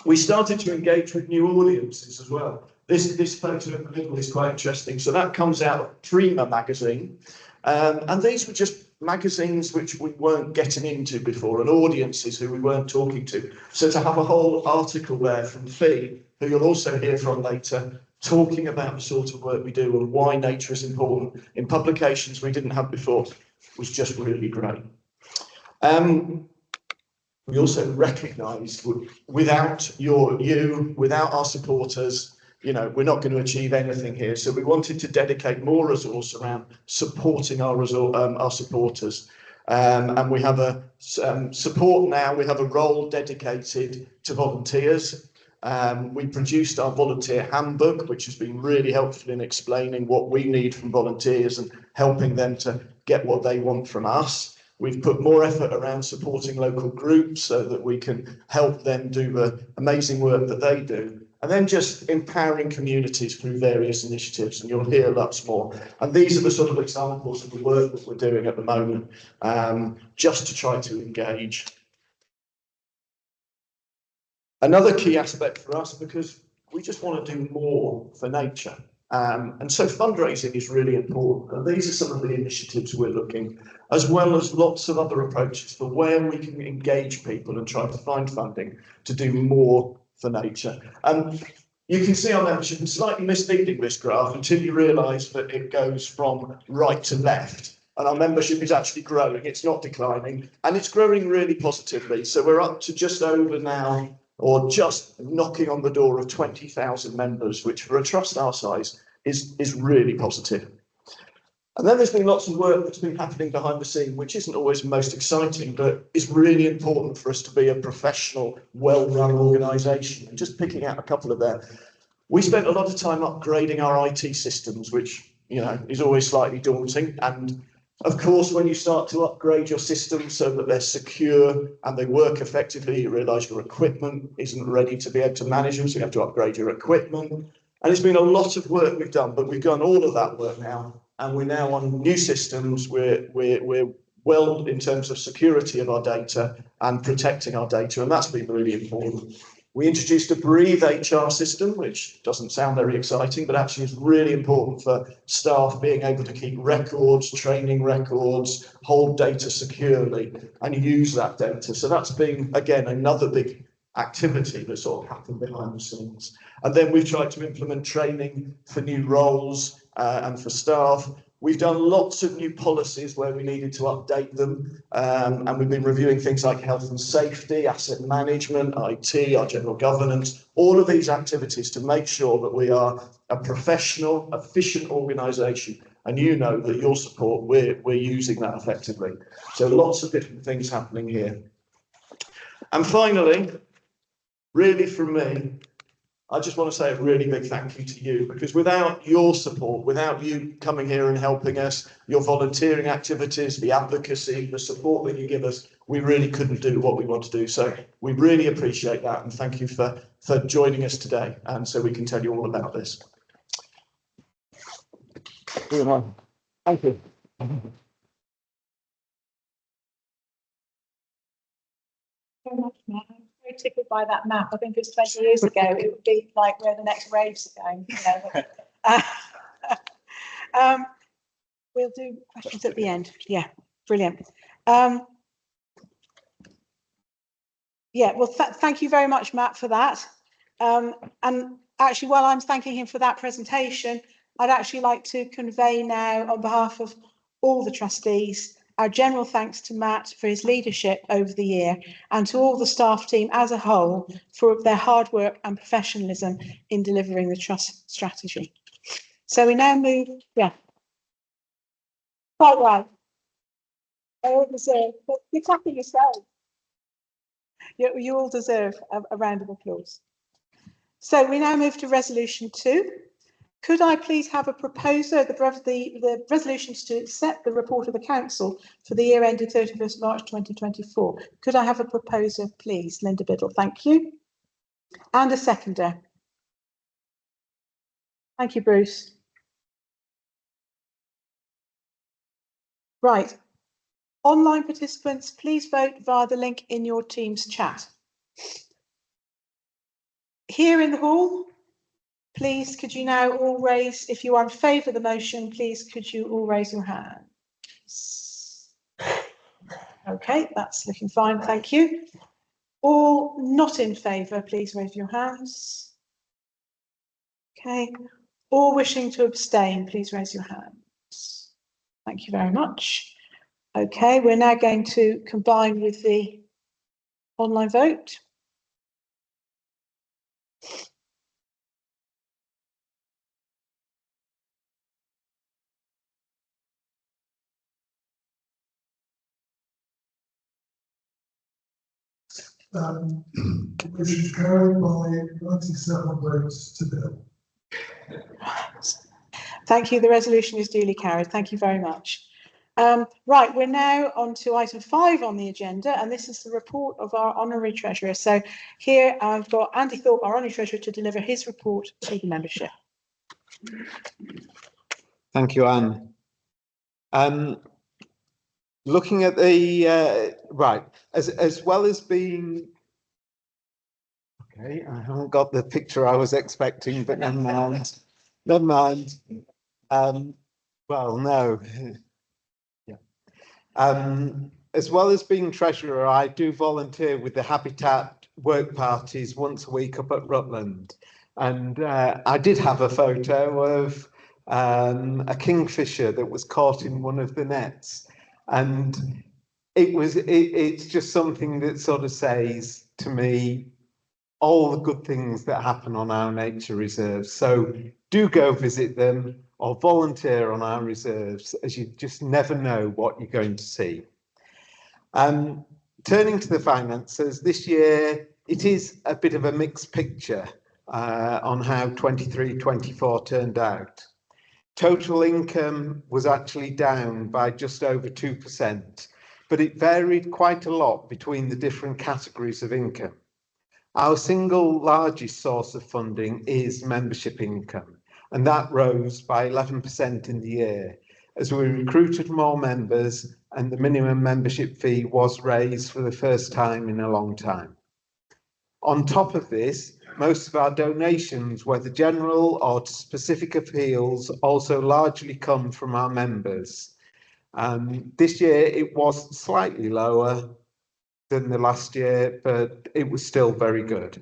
We started to engage with new audiences as well. This photo in the middle is quite interesting. So that comes out of Prima magazine. And these were just magazines which we weren't getting into before and audiences who we weren't talking to. So to have a whole article there from Fee, who you'll also hear from later, talking about the sort of work we do and why nature is important in publications we didn't have before was just really great. We also recognised without without our supporters, you know, we're not going to achieve anything here. So we wanted to dedicate more resource around supporting our supporters. And we have a support now, we have a role dedicated to volunteers. We produced our volunteer handbook, which has been really helpful in explaining what we need from volunteers and helping them to get what they want from us. We've put more effort around supporting local groups so that we can help them do the amazing work that they do. And then just empowering communities through various initiatives, and you'll hear lots more. And these are the sort of examples of the work that we're doing at the moment, just to try to engage. Another key aspect for us, because we just want to do more for nature. And so fundraising is really important. And these are some of the initiatives we're looking, as well as lots of other approaches for where we can engage people and try to find funding to do more for nature. And you can see our membership is slightly misleading, this graph, until you realise that it goes from right to left. And our membership is actually growing, it's not declining, and it's growing really positively. So we're up to just over now, or just knocking on the door of 20,000 members, which for a trust our size is really positive. And then there's been lots of work that's been happening behind the scene, which isn't always most exciting, but is really important for us to be a professional, well-run organisation. And just picking out a couple of them, we spent a lot of time upgrading our IT systems, which, you know, is always slightly daunting. And of course, when you start to upgrade your systems so that they're secure and they work effectively, you realise your equipment isn't ready to be able to manage them, so you have to upgrade your equipment. And it's been a lot of work we've done, but we've done all of that work now, and we're now on new systems. We're well in terms of security of our data and protecting our data, and that's been really important. We introduced a Breathe HR system, which doesn't sound very exciting, but actually is really important for staff being able to keep records, training records, hold data securely, and use that data. So that's been, again, another big activity that sort of happened behind the scenes. And then we've tried to implement training for new roles and for staff. We've done lots of new policies where we needed to update them, and we've been reviewing things like health and safety, asset management, IT, our general governance, all of these activities to make sure that we are a professional, efficient organisation. And you know that your support, we're using that effectively. So lots of different things happening here. And finally, really from me, I just want to say a really big thank you to you, because without your support, without you coming here and helping us, your volunteering activities, the advocacy, the support that you give us, we really couldn't do what we want to do. So we really appreciate that, and thank you for joining us today, and so we can tell you all about this. Thank you. Very much, Matt. I'm very tickled by that map. I think it was 20 years ago. It would be like where the next raves are going. You know. We'll do questions at the end. Yeah, brilliant. Yeah, well, thank you very much, Matt, for that. And actually, while I'm thanking him for that presentation, I'd actually like to convey now, on behalf of all the trustees, our general thanks to Matt for his leadership over the year, and to all the staff team as a whole for their hard work and professionalism in delivering the trust strategy. So we now move, yeah. Quite right. I all deserve, but you're clapping yourself. You all deserve a round of applause. So we now move to resolution 2. Could I please have a proposer, the resolutions to accept the report of the council for the year ended 31st March 2024? Could I have a proposer, please? Linda Biddle, thank you. And a seconder. Thank you, Bruce. Right. Online participants, please vote via the link in your Teams chat. Here in the hall, please, could you now all raise, if you are in favour of the motion, please, could you all raise your hands? Okay, that's looking fine, thank you. All not in favour, please raise your hands. Okay, all wishing to abstain, please raise your hands. Thank you very much. Okay, we're now going to combine with the online vote. Which is carried by 97 votes to nil. Thank you. The resolution is duly carried. Thank you very much. Right, we're now on to item 5 on the agenda, and this is the report of our honorary treasurer. So here I've got Andy Thorpe, our honorary treasurer, to deliver his report to the membership. Thank you, Anne. Looking at the right, as well as being okay, I haven't got the picture I was expecting, but never mind. Never mind. Well, no. Yeah. As well as being treasurer, I do volunteer with the Habitat work parties once a week up at Rutland, and I did have a photo of a kingfisher that was caught in one of the nets, and it's just something that sort of says to me all the good things that happen on our nature reserves. So do go visit them or volunteer on our reserves, as you just never know what you're going to see. Turning to the finances, this year it is a bit of a mixed picture on how 23-24 turned out. Total income was actually down by just over 2%, but it varied quite a lot between the different categories of income. Our single largest source of funding is membership income, and that rose by 11% in the year as we recruited more members and the minimum membership fee was raised for the first time in a long time. On top of this, most of our donations, whether general or to specific appeals, also largely come from our members. This year it was slightly lower than the last year, but it was still very good.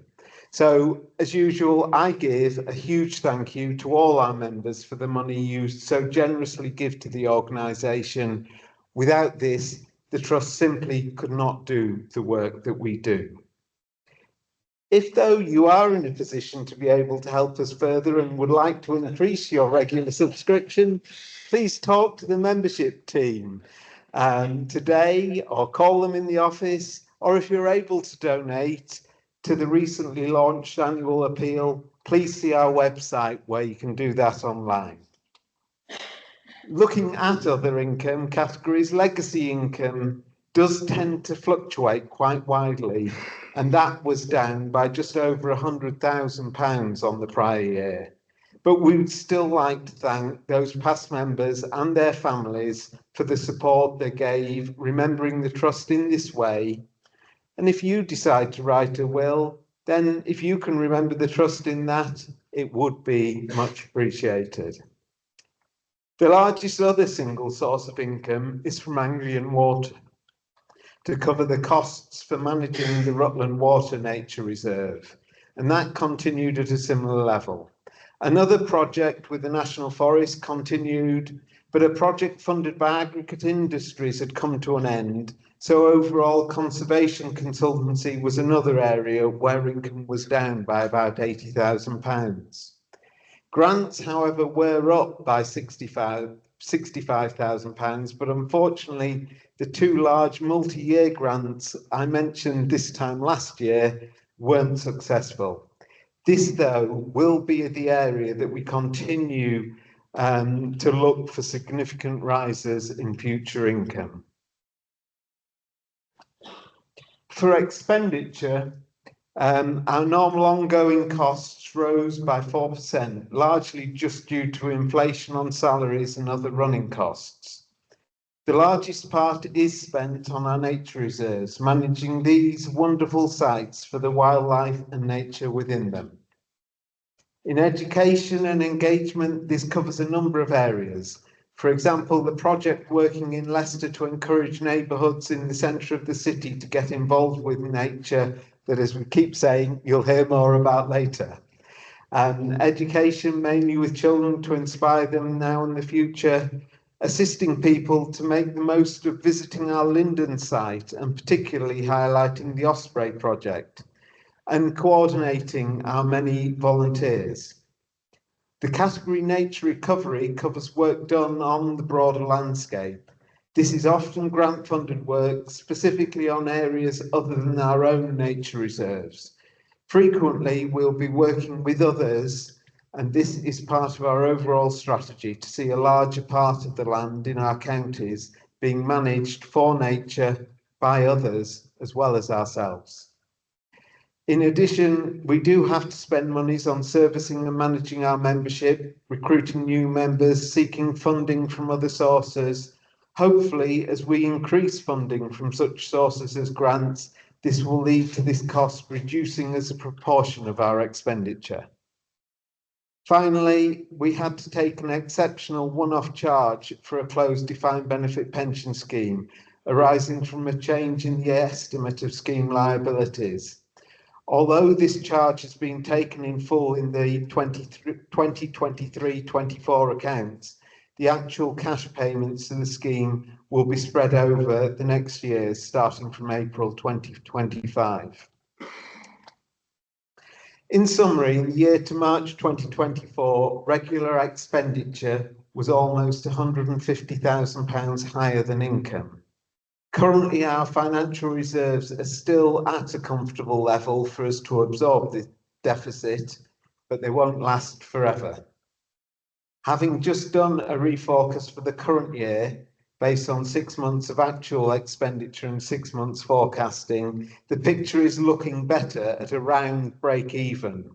So, as usual, I give a huge thank you to all our members for the money you so generously give to the organisation. Without this, the Trust simply could not do the work that we do. If, though, you are in a position to be able to help us further and would like to increase your regular subscription, please talk to the membership team today, or call them in the office, or if you're able to donate to the recently launched annual appeal, please see our website where you can do that online. Looking at other income categories, legacy income does tend to fluctuate quite widely, and that was down by just over £100,000 on the prior year. But we would still like to thank those past members and their families for the support they gave, remembering the Trust in this way. And if you decide to write a will, then if you can remember the Trust in that, it would be much appreciated. The largest other single source of income is from Anglian Water, to cover the costs for managing the Rutland Water Nature Reserve, and that continued at a similar level. Another project with the National Forest continued, but a project funded by aggregate industries had come to an end, so overall conservation consultancy was another area where income was down by about £80,000. Grants, however, were up by £65,000, but unfortunately the two large multi-year grants I mentioned this time last year weren't successful. This, though, will be the area that we continue to look for significant rises in future income. For expenditure, our normal ongoing costs rose by 4%, largely just due to inflation on salaries and other running costs. The largest part is spent on our nature reserves, managing these wonderful sites for the wildlife and nature within them. In education and engagement, this covers a number of areas. For example, the project working in Leicester to encourage neighbourhoods in the centre of the city to get involved with nature, that, as we keep saying, you'll hear more about later. Education, mainly with children, to inspire them now and the future. Assisting people to make the most of visiting our Linden site, and particularly highlighting the Osprey project, and coordinating our many volunteers. The category nature recovery covers work done on the broader landscape. This is often grant funded work, specifically on areas other than our own nature reserves. Frequently, we'll be working with others, and this is part of our overall strategy to see a larger part of the land in our counties being managed for nature by others as well as ourselves. In addition, we do have to spend monies on servicing and managing our membership, recruiting new members, seeking funding from other sources. Hopefully, as we increase funding from such sources as grants, this will lead to this cost reducing as a proportion of our expenditure. Finally, we had to take an exceptional one-off charge for a closed defined benefit pension scheme arising from a change in the estimate of scheme liabilities. Although this charge has been taken in full in the 2023-24 accounts, the actual cash payments to the scheme will be spread over the next years, starting from April 2025. In summary, in the year to March 2024, regular expenditure was almost £150,000 higher than income. Currently, our financial reserves are still at a comfortable level for us to absorb the deficit, but they won't last forever. Having just done a refocus for the current year, based on 6 months of actual expenditure and 6 months forecasting, the picture is looking better at around break even.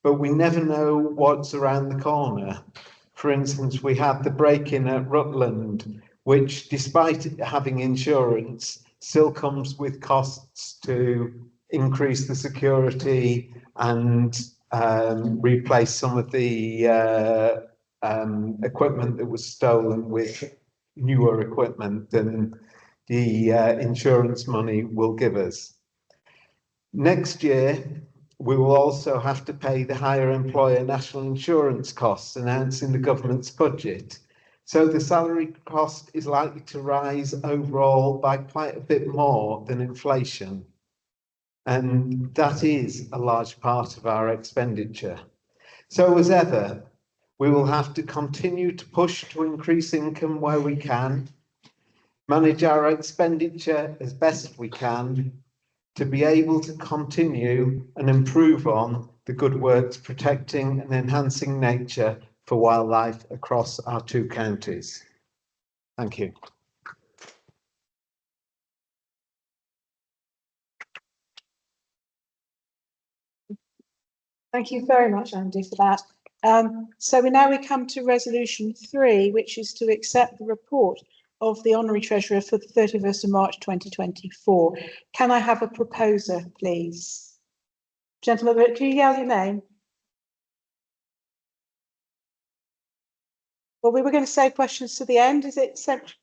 But we never know what's around the corner. For instance, we had the break-in at Rutland, which, despite having insurance, still comes with costs to increase the security and replace some of the equipment that was stolen with newer equipment than the insurance money will give us. Next year, we will also have to pay the higher employer national insurance costs announced in the government's budget. So the salary cost is likely to rise overall by quite a bit more than inflation. And that is a large part of our expenditure. So as ever, we will have to continue to push to increase income where we can, manage our expenditure as best we can, to be able to continue and improve on the good works protecting and enhancing nature for wildlife across our 2 counties. Thank you. Thank you very much, Andy, for that. So we come to resolution 3, which is to accept the report of the Honorary Treasurer for the 31st of March 2024. Can I have a proposer, please? Gentlemen, can you yell your name? Well, we were going to save questions to the end. Is it sent?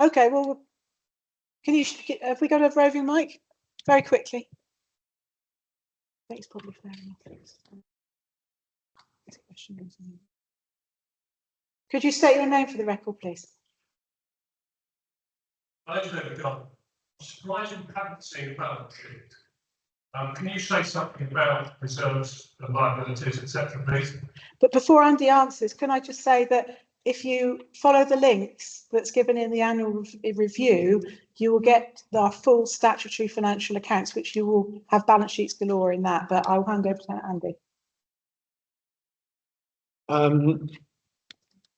Okay, well, have we got a roving mic? Very quickly. I think it's probably fair enough. Could you state your name for the record, please? I'm surprised you haven't seen a balance sheet. Can you say something about reserves and liabilities, etc., please? But before Andy answers, can I just say that if you follow the links that's given in the annual review, you will get our full statutory financial accounts, which you will have balance sheets galore in that, but I'll hand over to Andy.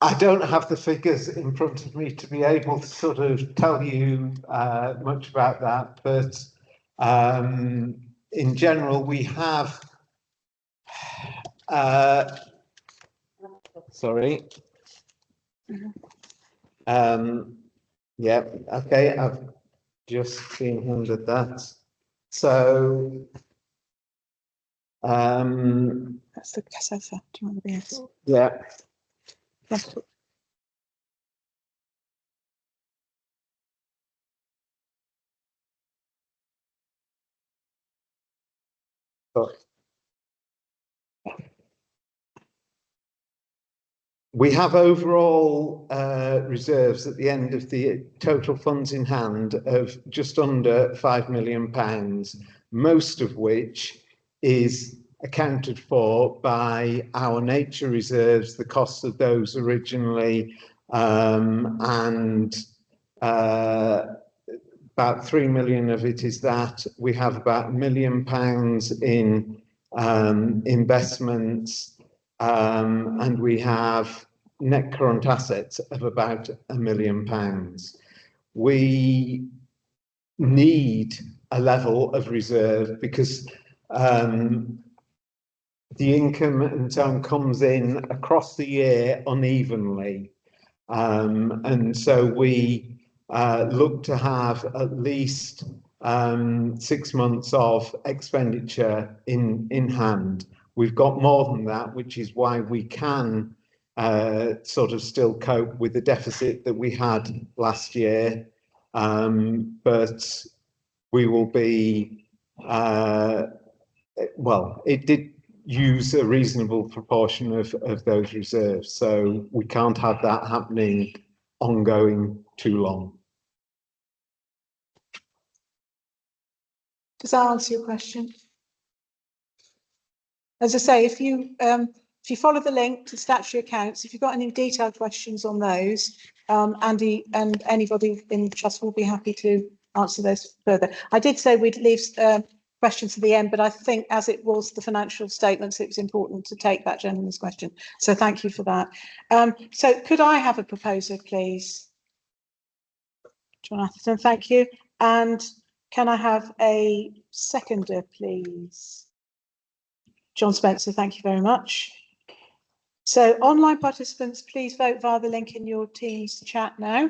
I don't have the figures in front of me to be able to sort of tell you much about that, but in general, we have, sorry. Yeah, okay, I've just been handed that. So, That's the sofa. Do you want to be else? yeah. Yes. We have overall reserves at the end of the total funds in hand of just under £5 million, most of which is accounted for by our nature reserves, the costs of those originally, and about 3 million of it is that. We have about £1 million in investments, and we have net current assets of about £1 million. We need a level of reserve because the income and so on comes in across the year unevenly, and so we look to have at least 6 months of expenditure in hand. We've got more than that, which is why we can sort of still cope with the deficit that we had last year, but we will be, well, it did use a reasonable proportion of those reserves, so we can't have that happening ongoing too long. Does that answer your question? As I say, if you follow the link to statutory accounts, if you've got any detailed questions on those, Andy and anybody in the trust will be happy to answer those further. I did say we'd leave questions to the end, but I think as it was the financial statements, it was important to take that gentleman's question. So thank you for that. So could I have a proposer, please? Jonathan, thank you. And can I have a seconder, please? John Spencer, thank you very much. So online participants, please vote via the link in your Teams chat now.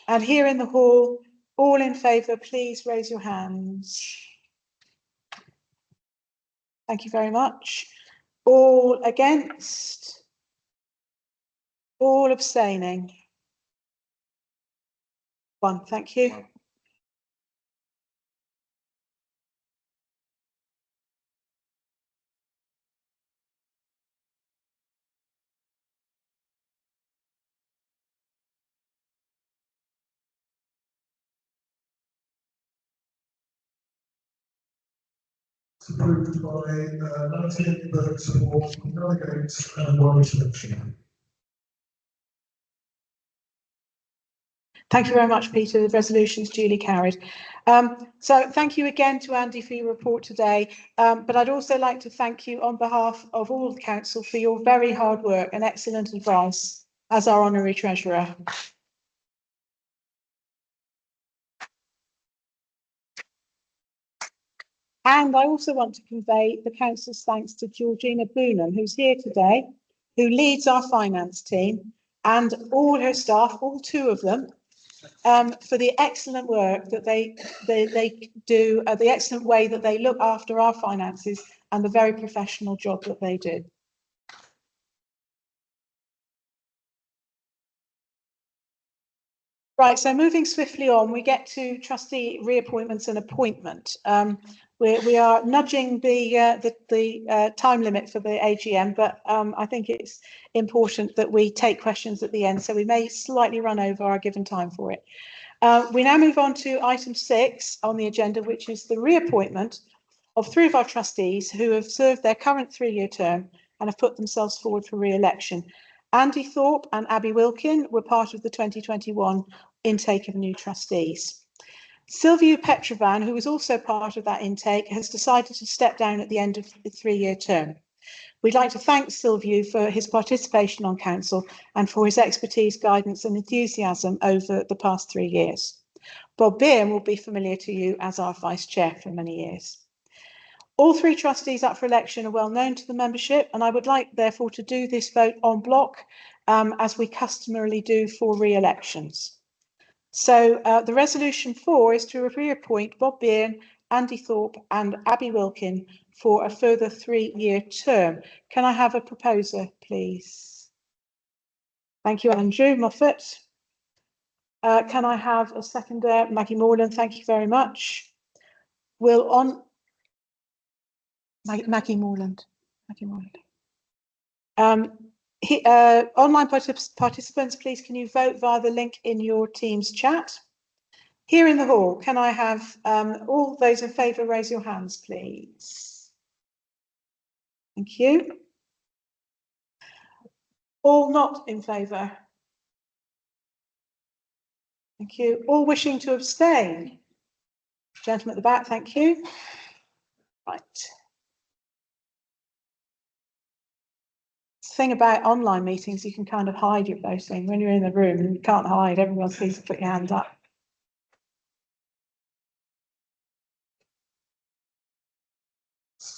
And here in the hall, all in favour, please raise your hands. Thank you very much. All against? All abstaining? One, thank you. Approved by 19 votes for, none against, and 1 abstention. Thank you very much, Peter. The resolution is duly carried. So thank you again to Andy for your report today. But I'd also like to thank you on behalf of all the council for your very hard work and excellent advice as our honorary treasurer. And I also want to convey the council's thanks to Georgina Boonan, who's here today, who leads our finance team, and all her staff, all 2 of them, for the excellent work that they do, the excellent way that they look after our finances, and the very professional job that they do. Right, so moving swiftly on, we get to trustee reappointments and appointment. We are nudging the time limit for the AGM, but I think it's important that we take questions at the end, so we may slightly run over our given time for it. We now move on to item 6 on the agenda, which is the reappointment of 3 of our trustees who have served their current 3-year term and have put themselves forward for re-election. Andy Thorpe and Abby Wilkin were part of the 2021 intake of new trustees. Sylvia Petrovan, who was also part of that intake, has decided to step down at the end of the 3-year term. We'd like to thank Sylvia for his participation on council and for his expertise, guidance and enthusiasm over the past 3 years. Bob Bean will be familiar to you as our vice chair for many years. All 3 trustees up for election are well known to the membership, and I would like therefore to do this vote en bloc as we customarily do for re-elections. So the resolution 4 is to reappoint Bob Bean, Andy Thorpe and Abby Wilkin for a further 3-year term. Can I have a proposer, please? Thank you, Andrew Moffat. Can I have a seconder? Maggie Morland, thank you very much. Will on Maggie Morland. Online participants, please can you vote via the link in your Teams chat? Here in the hall, can I have all those in favour raise your hands, please? Thank you. All not in favour? Thank you. All wishing to abstain? Gentleman at the back, thank you. Right. The thing about online meetings, you can kind of hide your voting. When you're in the room, you can't hide. Everyone sees to put your hand up.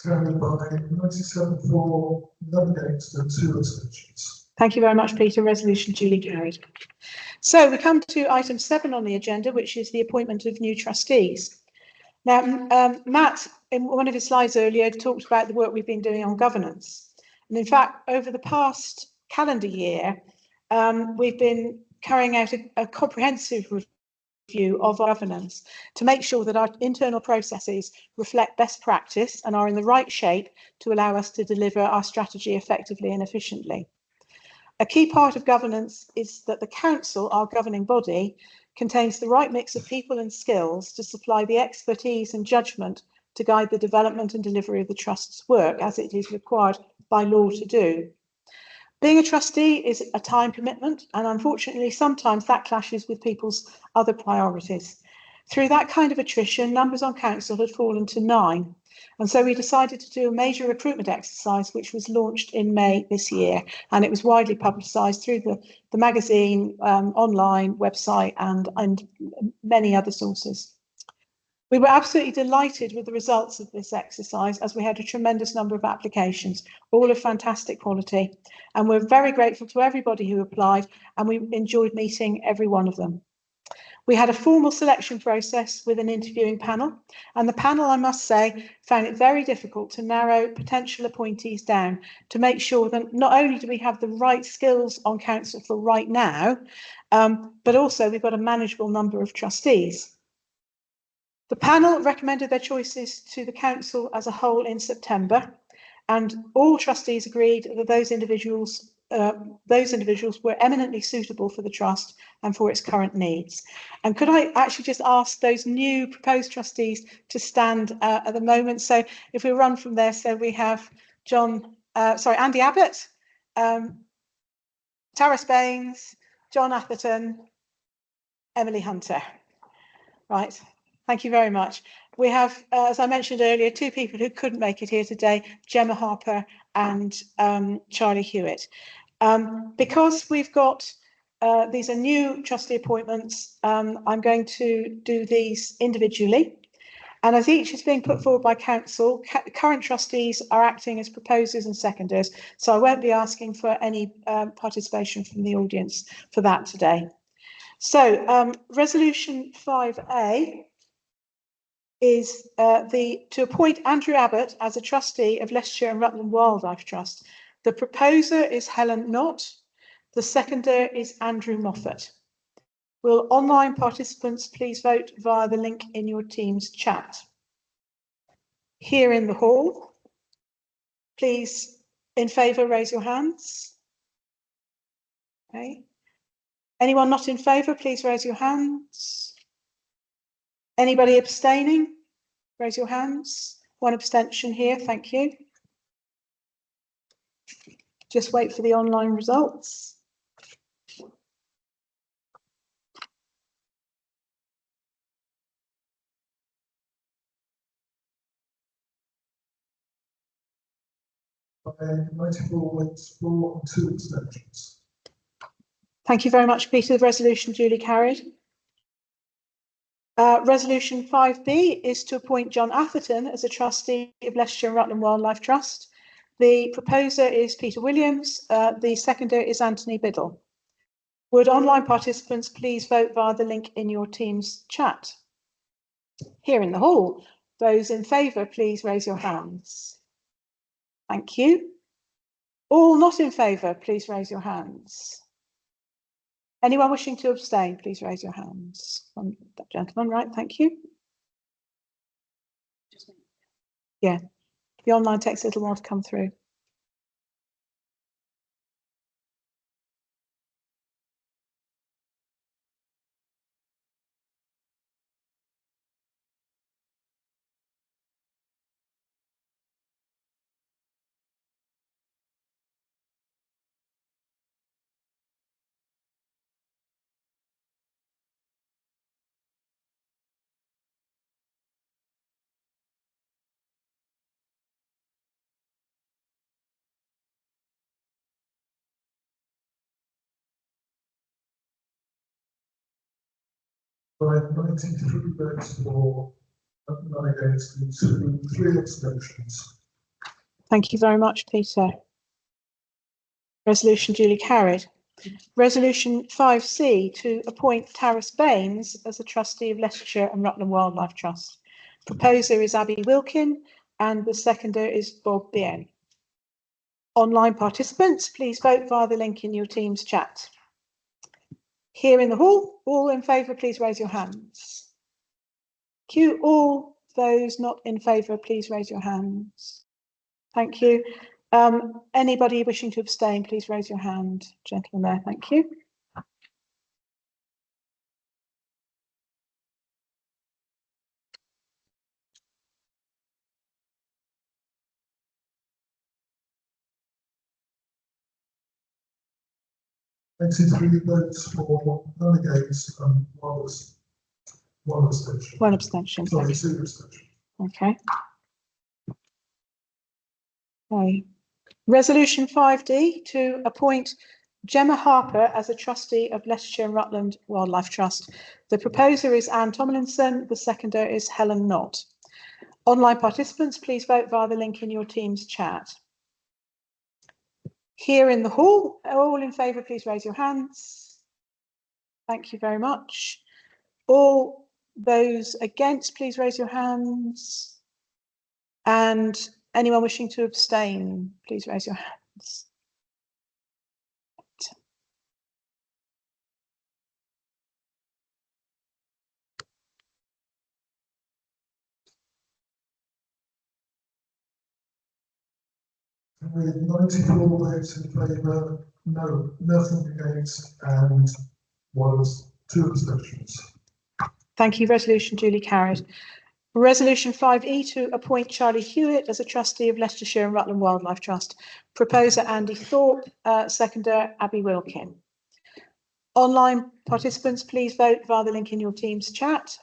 Carried by 97 for, 11 against and 2 abstentions. Thank you very much, Peter. Resolution duly carried. So we come to item 7 on the agenda, which is the appointment of new trustees. Now, Matt, in one of his slides earlier, talked about the work we've been doing on governance. And in fact, over the past calendar year, we've been carrying out a comprehensive review of our governance to make sure that our internal processes reflect best practice and are in the right shape to allow us to deliver our strategy effectively and efficiently. A key part of governance is that the council, our governing body, contains the right mix of people and skills to supply the expertise and judgment to guide the development and delivery of the trust's work as it is required by law to do. Being a trustee is a time commitment, and unfortunately sometimes that clashes with people's other priorities. Through that kind of attrition, numbers on council had fallen to 9. And so we decided to do a major recruitment exercise, which was launched in May this year, and it was widely publicised through the magazine, online, website, and many other sources. We were absolutely delighted with the results of this exercise, as we had a tremendous number of applications, all of fantastic quality, and we're very grateful to everybody who applied, and we enjoyed meeting every one of them. We had a formal selection process with an interviewing panel, and the panel, I must say, found it very difficult to narrow potential appointees down to make sure that not only do we have the right skills on council for right now, but also we've got a manageable number of trustees. The panel recommended their choices to the council as a whole in September, and all trustees agreed that those individuals were eminently suitable for the trust and for its current needs. And could I actually just ask those new proposed trustees to stand at the moment? So if we run from there, so we have Andy Abbott, Taras Baines, John Atherton, Emily Hunter. Right, thank you very much. We have, as I mentioned earlier, 2 people who couldn't make it here today, Gemma Harper and Charlie Hewitt. Because we've got, these are new trustee appointments, I'm going to do these individually. And as each is being put forward by council, current trustees are acting as proposers and seconders, so I won't be asking for any participation from the audience for that today. So resolution 5A is to appoint Andrew Abbott as a trustee of Leicestershire and Rutland Wildlife Trust. The proposer is Helen Knott. The seconder is Andrew Moffat. Will online participants please vote via the link in your Teams chat? Here in the hall, please in favour raise your hands. Okay. Anyone not in favour, please raise your hands. Anybody abstaining? Raise your hands. 1 abstention here, thank you. just wait for the online results. And 94 votes for and 2 abstentions. Thank you very much, Peter. The resolution duly carried. Resolution 5B is to appoint John Atherton as a trustee of Leicestershire and Rutland Wildlife Trust. The proposer is Peter Williams. The seconder is Anthony Biddle. Would online participants please vote via the link in your Teams chat? Here in the hall, those in favour, please raise your hands. Thank you. All not in favour, please raise your hands. Anyone wishing to abstain, please raise your hands. That gentleman, right, thank you. Yeah, the online takes a little while to come through. By 93 votes for, none against, and 3 abstentions. Thank you very much, Peter. Resolution duly carried. Resolution 5C to appoint Taras Baines as a trustee of Leicestershire and Rutland Wildlife Trust. Proposer is Abby Wilkin and the seconder is Bob Bien. Online participants, please vote via the link in your Teams chat. Here in the hall, all in favour, please raise your hands. Q, all those not in favour, please raise your hands. Thank you. Anybody wishing to abstain, please raise your hand. Gentleman there, thank you. Three votes for, none against, and one abstention. One abstention. Sorry, 2 abstentions. Okay. Okay. Resolution 5D to appoint Gemma Harper as a trustee of Leicestershire and Rutland Wildlife Trust. The proposer is Anne Tomlinson. The seconder is Helen Knott. Online participants, please vote via the link in your Teams chat. Here in the hall, all in favour, please raise your hands. Thank you very much. All those against, please raise your hands. And anyone wishing to abstain, please raise your hands. With 94 votes in favour, nothing against, and 2 abstentions. Thank you. Resolution duly carried. Resolution 5E to appoint Charlie Hewitt as a trustee of Leicestershire and Rutland Wildlife Trust. Proposer Andy Thorpe, seconder Abby Wilkin. Online participants, please vote via the link in your Teams chat.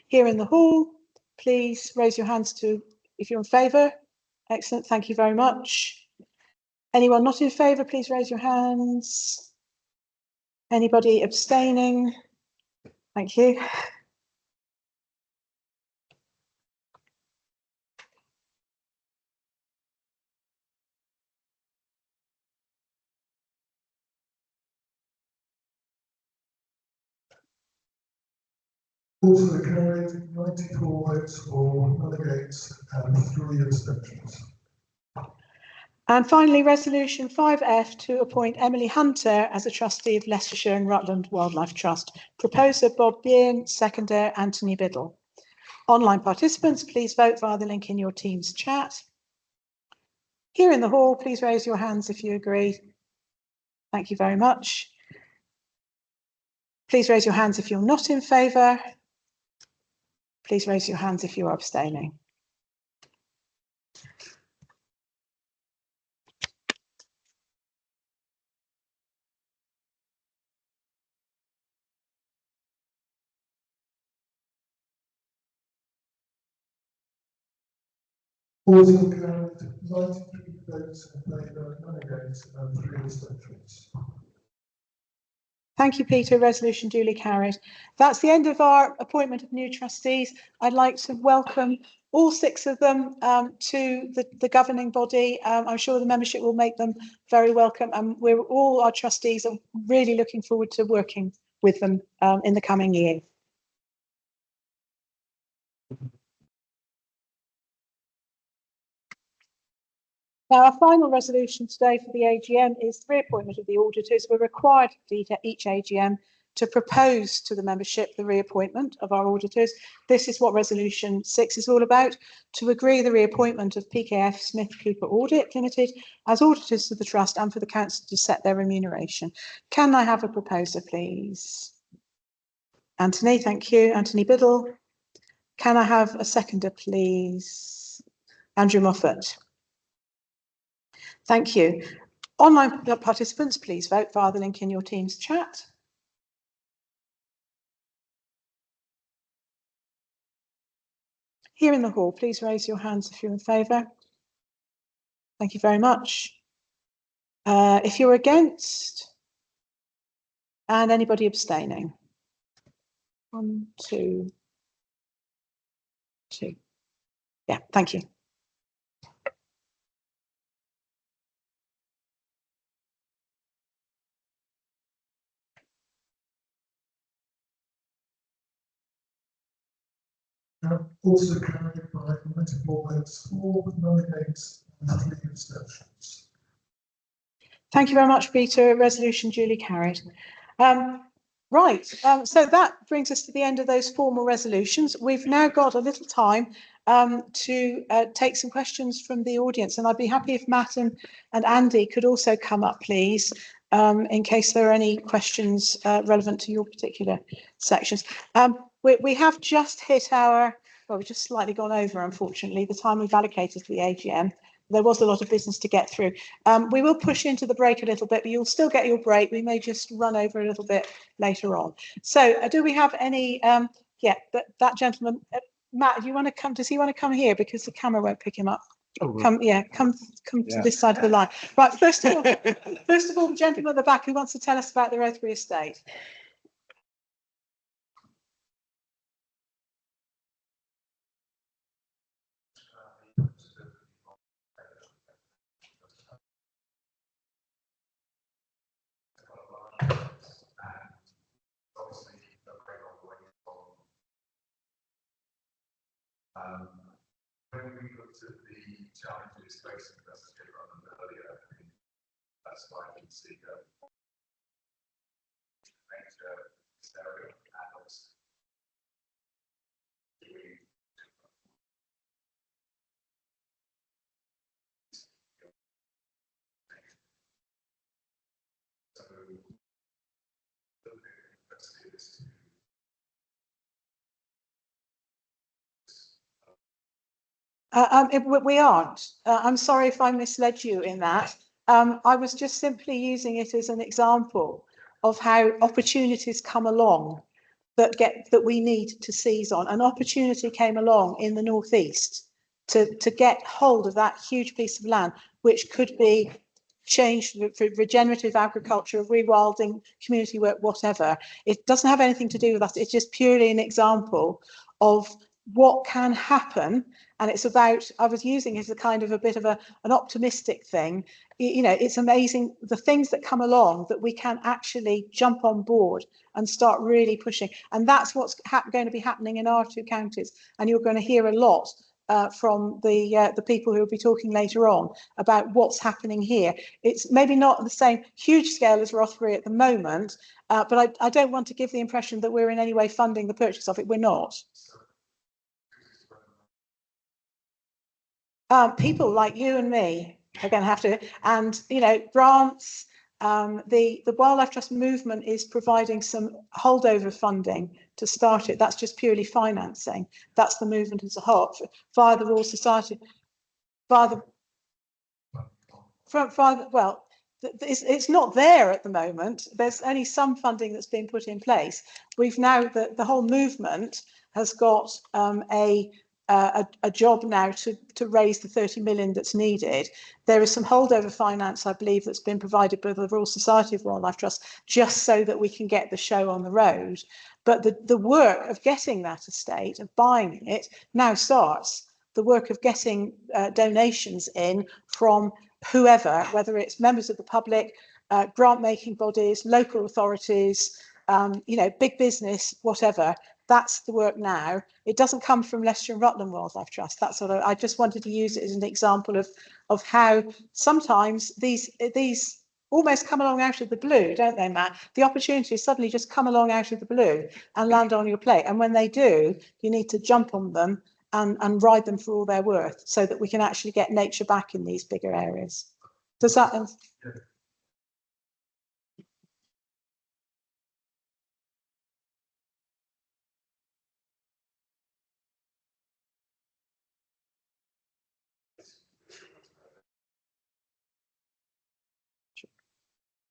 Here in the hall, please raise your hands if you're in favour. Excellent, thank you very much. Anyone not in favour, please raise your hands. Anybody abstaining? Thank you. Also carried, 94 votes for, none against, and 3 abstentions. And finally, Resolution 5F to appoint Emily Hunter as a trustee of Leicestershire and Rutland Wildlife Trust. Proposer Bob Bien, seconder Anthony Biddle. Online participants, please vote via the link in your Teams chat. Here in the hall, please raise your hands if you agree. Thank you very much. Please raise your hands if you're not in favour. Please raise your hands if you are abstaining. Also carried 93 votes in favour, none against, and 3 abstentions. Thank you, Peter. Resolution duly carried. That's the end of our appointment of new trustees. I'd like to welcome all 6 of them to the governing body. I'm sure the membership will make them very welcome, and our trustees are really looking forward to working with them in the coming year. Now, our final resolution today for the AGM is the reappointment of the auditors. We're required for each AGM to propose to the membership the reappointment of our auditors. This is what resolution 6 is all about: to agree the reappointment of PKF Smith Cooper Audit Limited as auditors to the trust and for the council to set their remuneration. Can I have a proposer, please? Anthony, thank you. Anthony Biddle. Can I have a seconder, please? Andrew Moffat. Thank you. Online participants, please vote via the link in your Teams chat. Here in the hall, please raise your hands if you're in favour. Thank you very much. If you're against, and anybody abstaining. 1, 2, 2. Yeah, thank you. Also carried by 94 votes for, none against, and 3 abstentions. Thank you very much, Peter. Resolution duly carried. So that brings us to the end of those formal resolutions. We've now got a little time to take some questions from the audience, and I'd be happy if Matt and Andy could also come up, please, in case there are any questions relevant to your particular sections. We have just hit our, well, we've just slightly gone over, unfortunately, the time we've allocated for the AGM. There was a lot of business to get through. We will push into the break a little bit, but you'll still get your break. We may just run over a little bit later on. So do we have any, yeah, that gentleman, Matt, do you want to come, does he want to come here? Because the camera won't pick him up. Oh, come to this side of the line. Right, first of all, the gentleman at the back who wants to tell us about the Rothbury estate. When we looked at the challenges facing Leicestershire earlier, that's why I can see that major area and also We aren't. I'm sorry if I misled you in that. I was just simply using it as an example of how opportunities come along that we need to seize on. An opportunity came along in the northeast to get hold of that huge piece of land, which could be changed for regenerative agriculture, rewilding, community work, whatever. It doesn't have anything to do with us. It's just purely an example of what can happen. And it's about, I was using it as a kind of a bit of an optimistic thing. You know, it's amazing the things that come along that we can actually jump on board and start really pushing. And that's what's going to be happening in our 2 counties. And you're going to hear a lot from the people who will be talking later on about what's happening here. It's maybe not the same huge scale as Rothbury at the moment, but I don't want to give the impression that we're in any way funding the purchase of it. We're not. People like you and me are going to have to, and you know, grants. The Wildlife Trust movement is providing some holdover funding to start it. That's just purely financing. That's the movement as a whole via the Royal Society. Well, it's not there at the moment. There's only some funding that's been put in place. We've now the whole movement has got a a job now to raise the 30 million that's needed. There is some holdover finance, I believe, that's been provided by the Royal Society of Wildlife Trust, just so that we can get the show on the road. But the work of getting that estate, of buying it, now starts. The work of getting donations in from whoever, whether it's members of the public, grant-making bodies, local authorities, you know, big business, whatever. That's the work now. It doesn't come from Leicestershire and Rutland Wildlife Trust. That's sort of, I just wanted to use it as an example of how sometimes these almost come along out of the blue, don't they, Matt? The opportunities suddenly just come along out of the blue and land on your plate. And when they do, you need to jump on them and ride them for all they're worth, so that we can actually get nature back in these bigger areas. Does that?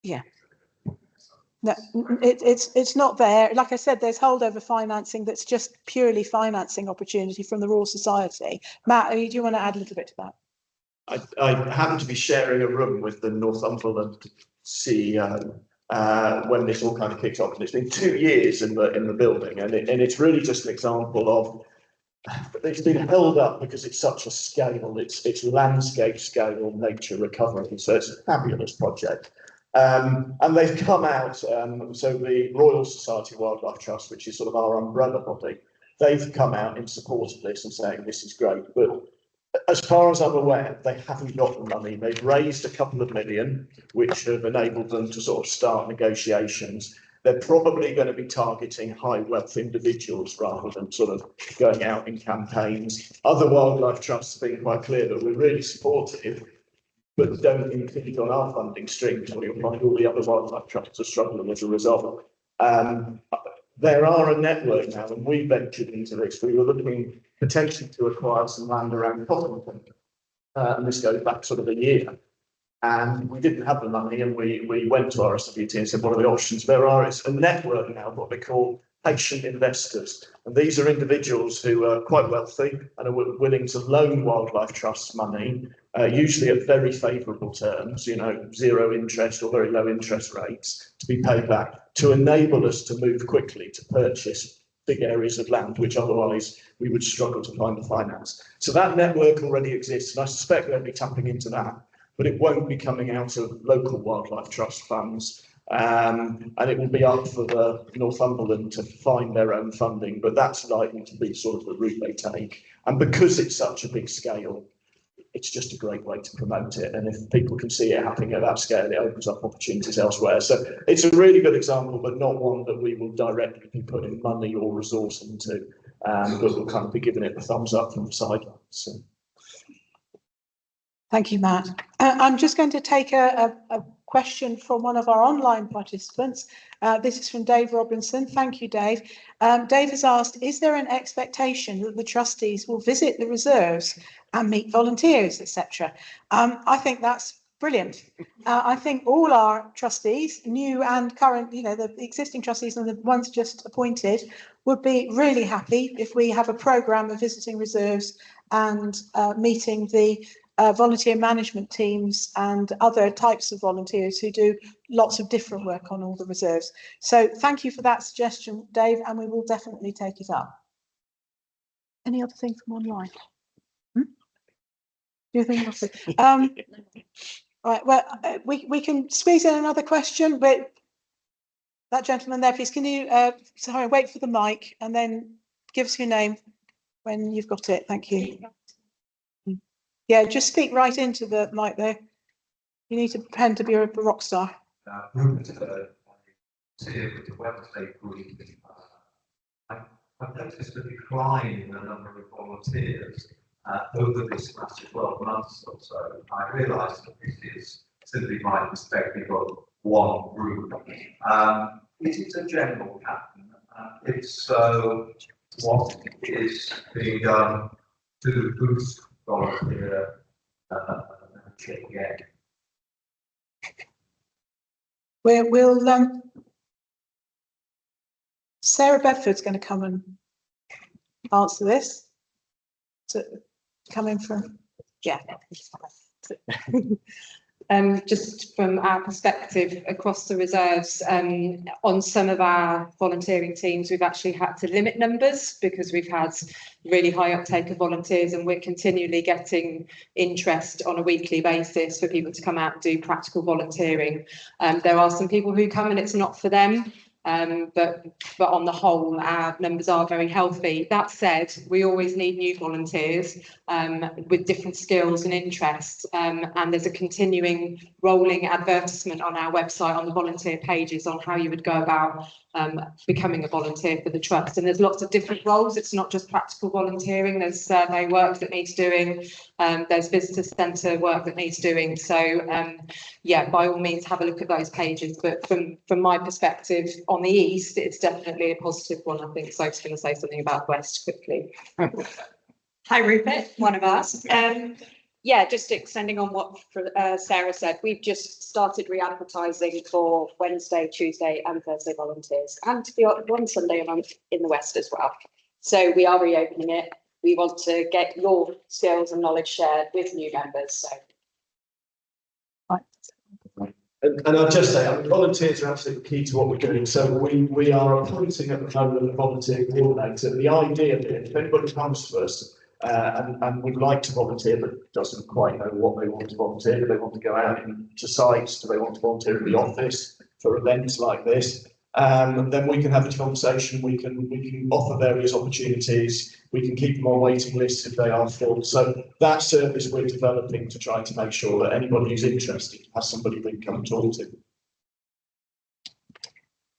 Yeah. No, it's not there. Like I said, there's holdover financing that's just purely financing opportunity from the Royal Society. Matt, do you want to add a little bit to that? I happen to be sharing a room with the Northumberland CEO when this all kind of kicked off, and it's been 2 years in the building, and it's really just an example of it's been held up because it's such a scale. It's landscape scale nature recovery, so it's a fabulous project. And they've come out, so the Royal Society of Wildlife Trust, which is sort of our umbrella body, they've come out in support of this and saying this is great. But as far as I'm aware, they haven't got the money. They've raised a couple of million, which have enabled them to sort of start negotiations. They're probably going to be targeting high wealth individuals rather than sort of going out in campaigns. Other wildlife trusts have been quite clear that we're really supportive, but don't impede on our funding streams, or you'll find all the other wildlife trusts are struggling as a result. There are a network now, and we ventured into this. We were looking potentially to acquire some land around Cottington, and this goes back sort of a year. And we didn't have the money, and we went to RSWT and said, what are the options? There are, it's a network now, what they call patient investors. And these are individuals who are quite wealthy and are willing to loan wildlife trusts money, usually at very favourable terms, you know, zero interest or very low interest rates to be paid back, to enable us to move quickly to purchase big areas of land, which otherwise we would struggle to find the finance. So that network already exists, and I suspect they'll be tapping into that, but it won't be coming out of local wildlife trust funds. And it will be up for the Northumberland to find their own funding, but that's likely to be sort of the route they take. And because it's such a big scale, it's just a great way to promote it. And if people can see it happening at that scale, it opens up opportunities elsewhere. So it's a really good example, but not one that we will directly be putting money or resource into, but we'll kind of be giving it the thumbs up from the sidelines. So. Thank you, Matt. I'm just going to take a question from one of our online participants. This is from Dave Robinson. Thank you, Dave. Dave has asked, is there an expectation that the trustees will visit the reserves and meet volunteers, etc.? I think that's brilliant. I think all our trustees, new and current, you know, the existing trustees and the ones just appointed, would be really happy if we have a programme of visiting reserves and meeting the volunteer management teams and other types of volunteers who do lots of different work on all the reserves. So thank you for that suggestion, Dave, and we will definitely take it up. Any other thing from online? Do you think nothing? Right, well, we can squeeze in another question, but that gentleman there, please, can you sorry, wait for the mic and then give us your name when you've got it. Thank you. Yeah, just speak right into the mic there. You need to pretend to be a rock star. I've noticed a decline in the number of volunteers over this last 12 months or so. I realise that this is simply my perspective of one group. Is it a general pattern? If so, what is being done to boost volunteer again? We'll Sarah Bedford's going to come and answer this. coming from? Yeah. Just from our perspective across the reserves, on some of our volunteering teams, we've actually had to limit numbers because we've had really high uptake of volunteers, and we're continually getting interest on a weekly basis for people to come out and do practical volunteering. There are some people who come and it's not for them. But on the whole, our numbers are very healthy. That said, we always need new volunteers with different skills and interests. And there's a continuing rolling advertisement on our website, on the volunteer pages, on how you would go about becoming a volunteer for the trust. And there's lots of different roles. It's not just practical volunteering. There's survey work that needs doing. There's visitor centre work that needs doing. So yeah, by all means, have a look at those pages. But from my perspective, on the east, it's definitely a positive one. I think Soph's going to say something about west quickly. Hi, Rupert, one of us. Yeah, just extending on what Sarah said, we've just started re-advertising for Wednesday, Tuesday and Thursday volunteers, and to be one Sunday a month in the West as well. So we are reopening it. We want to get your skills and knowledge shared with new members. So. And I'll just say, volunteers are absolutely key to what we're doing. So we are appointing at the moment a volunteer coordinator. The idea being, if anybody comes to us and would like to volunteer but doesn't quite know what they want to volunteer, do they want to go out into sites, do they want to volunteer in the office for events like this, then we can have a conversation, we can offer various opportunities, we can keep them on waiting lists if they are full. So that service we're developing to try to make sure that anybody who's interested has somebody they can come and talk to.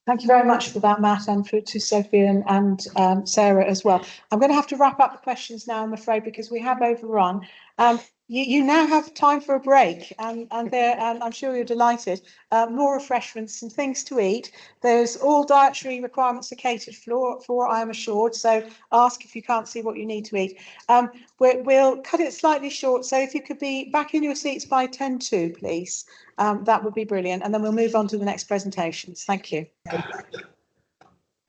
Thank you very much for that, Matt, and to Sophie and Sarah as well. I'm going to have to wrap up the questions now, I'm afraid, because we have overrun. You now have time for a break, and I'm sure you're delighted. More refreshments and things to eat. There's all dietary requirements are catered for, I am assured. So ask if you can't see what you need to eat. We'll cut it slightly short. So if you could be back in your seats by 10:02, please. That would be brilliant. And then we'll move on to the next presentations. Thank you.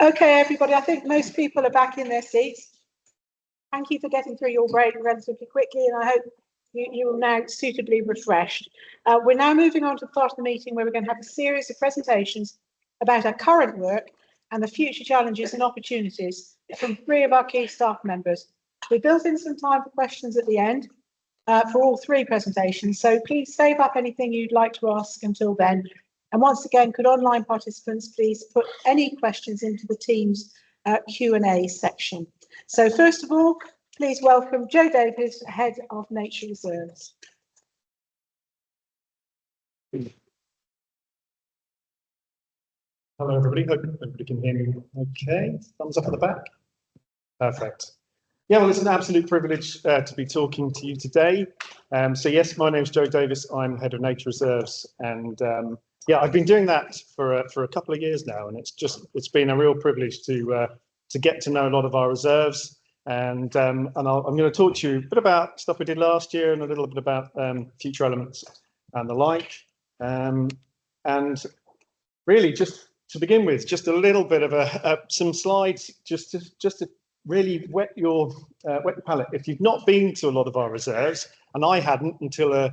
Okay, everybody, I think most people are back in their seats. Thank you for getting through your break relatively quickly, and I hope you are now suitably refreshed. We're now moving on to the part of the meeting where we're going to have a series of presentations about our current work and the future challenges and opportunities from 3 of our key staff members. We built in some time for questions at the end for all 3 presentations, so please save up anything you'd like to ask until then. And once again, could online participants please put any questions into the Teams Q&A section. So first of all, please welcome Joe Davies, Head of Nature Reserves. Hello, everybody. Hope everybody can hear me okay. Thumbs up at the back. Perfect. Yeah, well, it's an absolute privilege to be talking to you today. So yes, my name is Joe Davies. I'm Head of Nature Reserves, and yeah, I've been doing that for a couple of years now, and it's been a real privilege to get to know a lot of our reserves. And I'm going to talk to you a bit about stuff we did last year and a little bit about future elements and the like. And really, just to begin with, just a little bit of some slides just to really wet your palate. If you've not been to a lot of our reserves, and I hadn't until a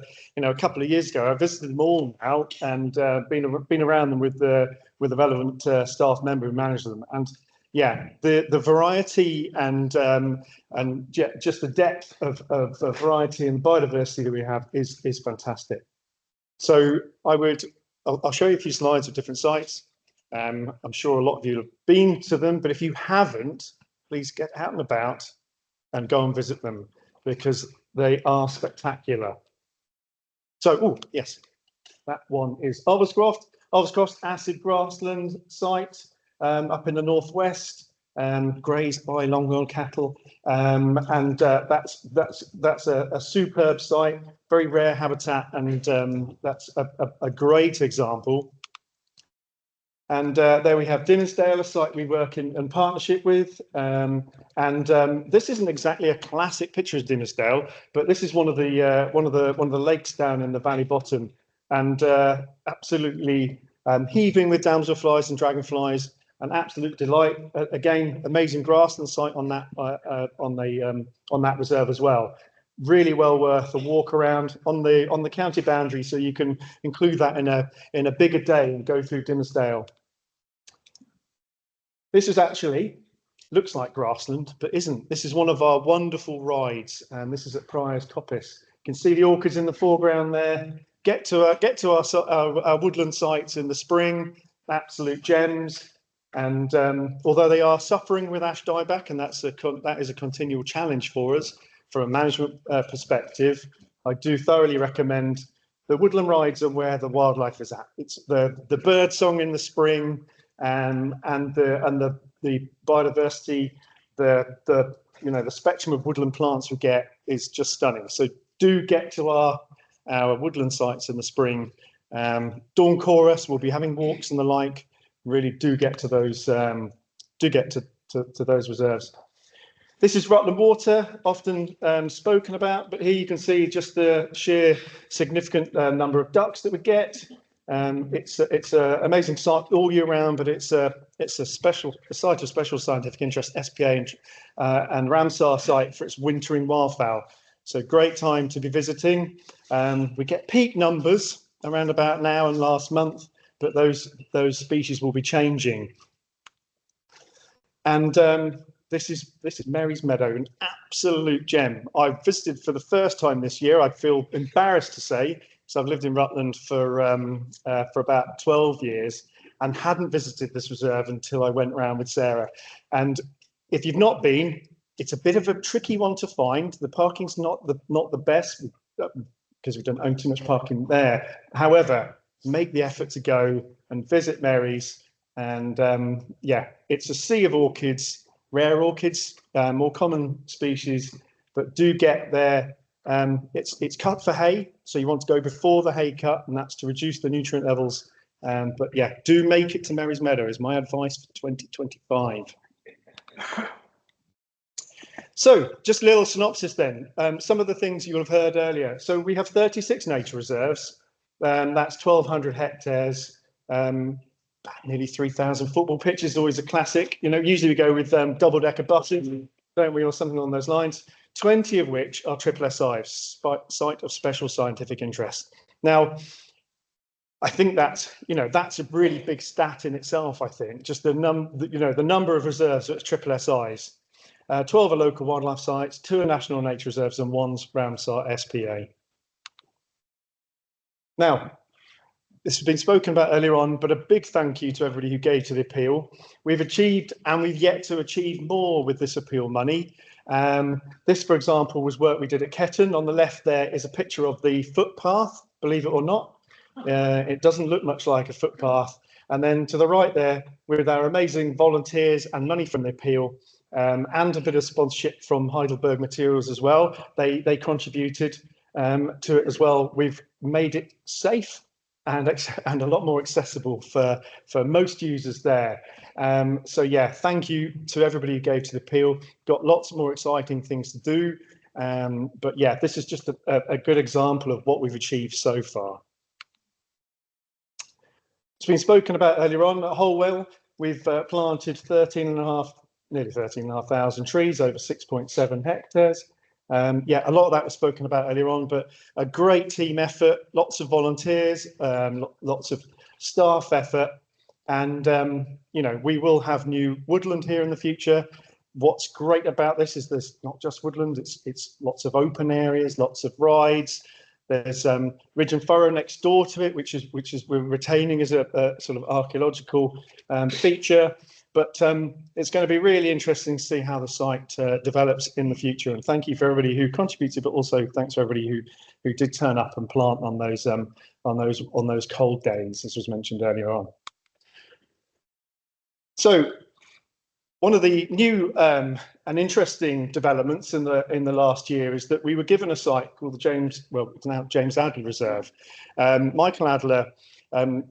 couple of years ago, I visited them all now and been around them with the relevant staff member who manages them. And yeah, the variety and just the depth of variety and biodiversity that we have is fantastic. So I'll show you a few slides of different sites. I'm sure a lot of you have been to them, but if you haven't, please get out and about and go and visit them because they are spectacular. So, oh yes, that one is Ulverscroft Acid Grassland site. Up in the northwest, grazed by longhorn cattle, and that's a superb site, very rare habitat, and that's a great example. And there we have Dimmesdale, a site we work in partnership with, and this isn't exactly a classic picture of Dimmesdale, but this is one of the lakes down in the valley bottom, and absolutely heaving with damselflies and dragonflies. an absolute delight. Again, amazing grassland site on that reserve as well. Really well worth a walk around on the county boundary, so you can include that in a bigger day and go through Dimmersdale. This is actually looks like grassland, but isn't. This is one of our wonderful rides, and this is at Prior's Coppice. You can see the orchids in the foreground there. Get to our woodland sites in the spring, absolute gems. And although they are suffering with ash dieback, and that is a continual challenge for us from a management perspective, I do thoroughly recommend the woodland rides and where the wildlife is at. It's the bird song in the spring, and the biodiversity, the spectrum of woodland plants we get is just stunning. So do get to our woodland sites in the spring. Dawn chorus, we'll be having walks and the like. Really do get to those to those reserves. This is Rutland Water, often spoken about, but here you can see just the sheer significant number of ducks that we get. It's an amazing site all year round, but it's a site of special scientific interest, SPA and Ramsar site for its wintering wildfowl. So great time to be visiting. We get peak numbers around about now and last month, but those species will be changing. And this is Mary's Meadow, an absolute gem. I've visited for the first time this year. I feel embarrassed to say, so I've lived in Rutland for about 12 years and hadn't visited this reserve until I went round with Sarah. And if you've not been, it's a bit of a tricky one to find. The parking's not the best because we don't own too much parking there. However, make the effort to go and visit Mary's. And yeah, it's a sea of orchids, rare orchids, more common species, but do get there. It's cut for hay, so you want to go before the hay cut, and that's to reduce the nutrient levels. But yeah, do make it to Mary's Meadow is my advice for 2025. So just a little synopsis then. Some of the things you'll have heard earlier. So we have 36 nature reserves. That's 1,200 hectares. Nearly 3,000 football pitches, always a classic. You know, usually we go with double-decker buses, don't we, or something along those lines. 20 of which are triple SI, site of special scientific interest. Now, I think that's a really big stat in itself. I think just the number of reserves that's triple SIs. 12 are local wildlife sites, 2 are national nature reserves, and 1's Ramsar SPA. Now, this has been spoken about earlier on, but a big thank you to everybody who gave to the appeal. We've achieved, and we've yet to achieve more with this appeal money. This, for example, was work we did at Ketton. On the left there is a picture of the footpath, believe it or not. It doesn't look much like a footpath. And then to the right there, with our amazing volunteers and money from the appeal, and a bit of sponsorship from Heidelberg Materials as well. They contributed to it as well. We've made it safe and a lot more accessible for most users there. So yeah, thank you to everybody who gave to the appeal. Got lots more exciting things to do. But yeah, this is just a good example of what we've achieved so far. It's been spoken about earlier on at Holwell. We've planted nearly 13,500 trees over 6.7 hectares. Yeah, a lot of that was spoken about earlier on, but a great team effort, lots of volunteers, lots of staff effort. And, we will have new woodland here in the future. What's great about this is there's not just woodland, it's lots of open areas, lots of rides. There's ridge and furrow next door to it, which is we're retaining as a sort of archaeological feature. But it's going to be really interesting to see how the site develops in the future. And thank you for everybody who contributed, but also thanks for everybody who did turn up and plant on those cold days, as was mentioned earlier on. So one of the new and interesting developments in the last year is that we were given a site called it's now James Adler Reserve. Michael Adler,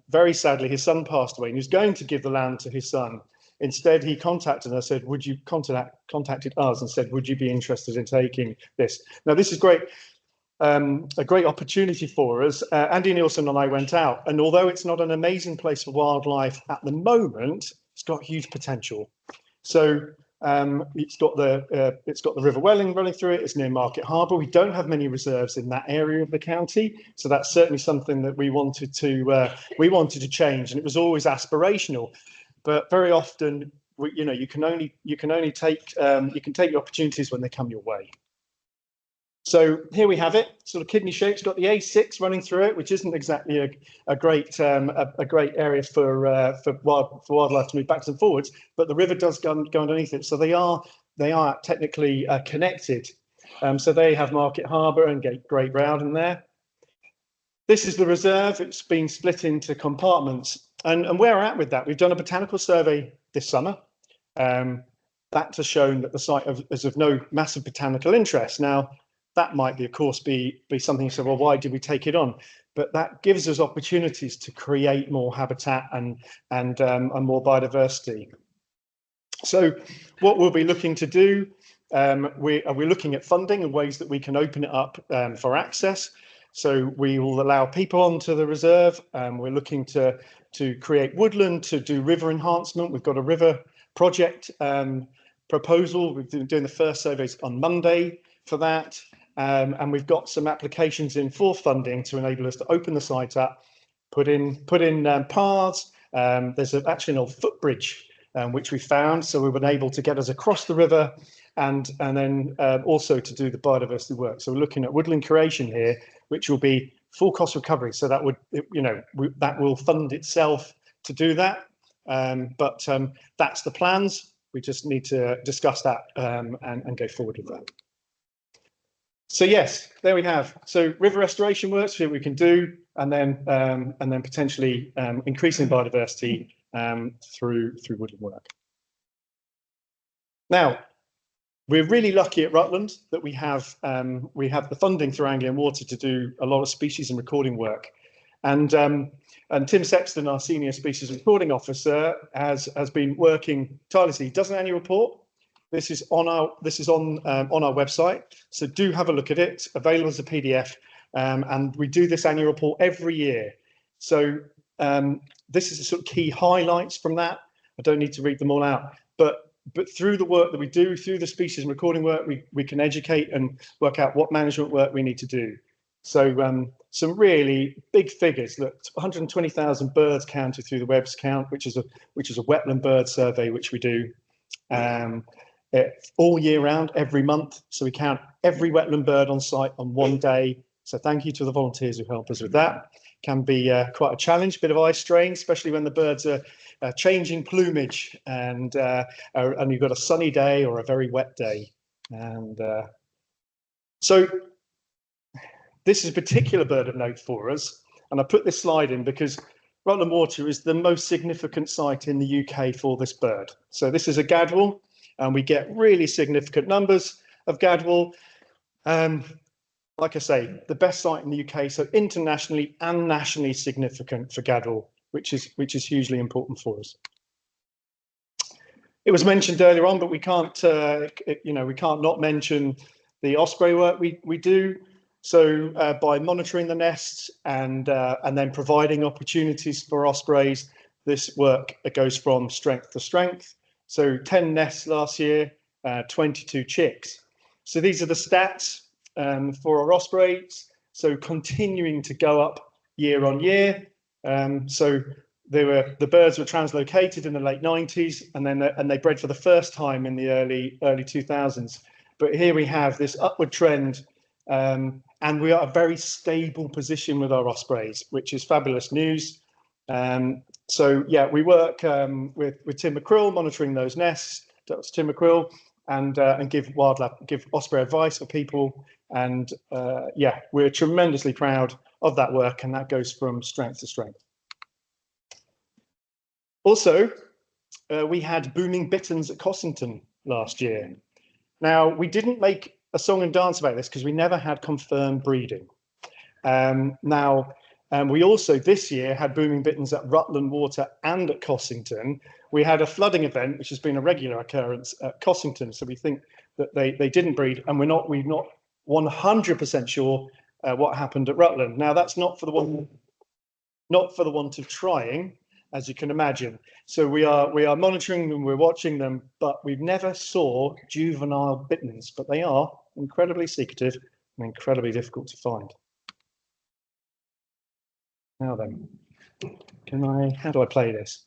very sadly, his son passed away, and he was going to give the land to his son. Instead, he contacted us, said, "Would you contacted us and said, would you be interested in taking this?" Now, this is great, a great opportunity for us. Andy Nielsen and I went out, and although it's not an amazing place for wildlife at the moment, It's got huge potential. So it's got the River Welling running through it. It's near Market Harbour. We don't have many reserves in that area of the county, so that's certainly something that we wanted to change. And it was always aspirational, but very often, you can only take your opportunities when they come your way. So here we have it, sort of kidney shaped. It's got the A6 running through it, which isn't exactly a great area for wildlife to move backwards and forwards, but the river does go underneath it. So they are technically connected. So they have Market Harbour and Great Rowden there. This is the reserve. It's been split into compartments, and where we're at with that, we've done a botanical survey this summer. That has shown that the site is of no massive botanical interest. Now, that might of course be something you say, well, why did we take it on? But that gives us opportunities to create more habitat and more biodiversity. So what we'll be looking to do, we're looking at funding and ways that we can open it up for access. So we will allow people onto the reserve. We're looking to create woodland, to do river enhancement. We've got a river project proposal. We've been doing the first surveys on Monday for that. And we've got some applications in for funding to enable us to open the site up, put in paths. There's actually an old footbridge which we found, so we've been able to get us across the river and then also to do the biodiversity work. So we're looking at woodland creation here, which will be full cost recovery. So that would, that will fund itself to do that. But that's the plans. We just need to discuss that and go forward with that. So yes, there we have. So river restoration works here we can do, and then potentially increasing biodiversity through woodland work. Now, we're really lucky at Rutland that we have the funding through Anglian Water to do a lot of species and recording work, and Tim Sexton, our senior species recording officer, has been working tirelessly. He does an annual report. This is on our website, so do have a look at it. Available as a PDF, and we do this annual report every year. So this is the sort of key highlights from that. I don't need to read them all out, but through the work that we do, through the species and recording work, we can educate and work out what management work we need to do. So some really big figures. Look, 120,000 birds counted through the Webb's count, which is a wetland bird survey which we do. All year round, every month. So we count every wetland bird on site on one day. So thank you to the volunteers who help us with that. Can be quite a challenge, bit of eye strain, especially when the birds are changing plumage and you've got a sunny day or a very wet day. And so this is a particular bird of note for us. And I put this slide in because Rutland Water is the most significant site in the UK for this bird. So this is a gadwall, and we get really significant numbers of gadwall. Like I say, the best site in the UK, so internationally and nationally significant for gadwall, which is hugely important for us. It was mentioned earlier on, but we can't not mention the osprey work we do. So by monitoring the nests and then providing opportunities for ospreys, this work goes from strength to strength. So 10 nests last year, 22 chicks. So these are the stats for our ospreys. So continuing to go up year on year. So the birds were translocated in the late 90s, and they bred for the first time in the early 2000s. But here we have this upward trend, and we are a very stable position with our ospreys, which is fabulous news. So yeah, we work with Tim McCrill monitoring those nests. That's Tim McCrill, and give osprey advice for people. And yeah, we're tremendously proud of that work, and that goes from strength to strength. Also, we had booming bittern at Cossington last year. Now, we didn't make a song and dance about this because we never had confirmed breeding. We also this year had booming bitterns at Rutland Water and at Cossington. We had a flooding event, which has been a regular occurrence at Cossington, so we think that they didn't breed, and we're not 100% sure what happened at Rutland. Now, that's not for the want of trying, as you can imagine. So we are monitoring them, we're watching them, but we've never saw juvenile bitterns, but they are incredibly secretive and incredibly difficult to find. Now then, how do I play this?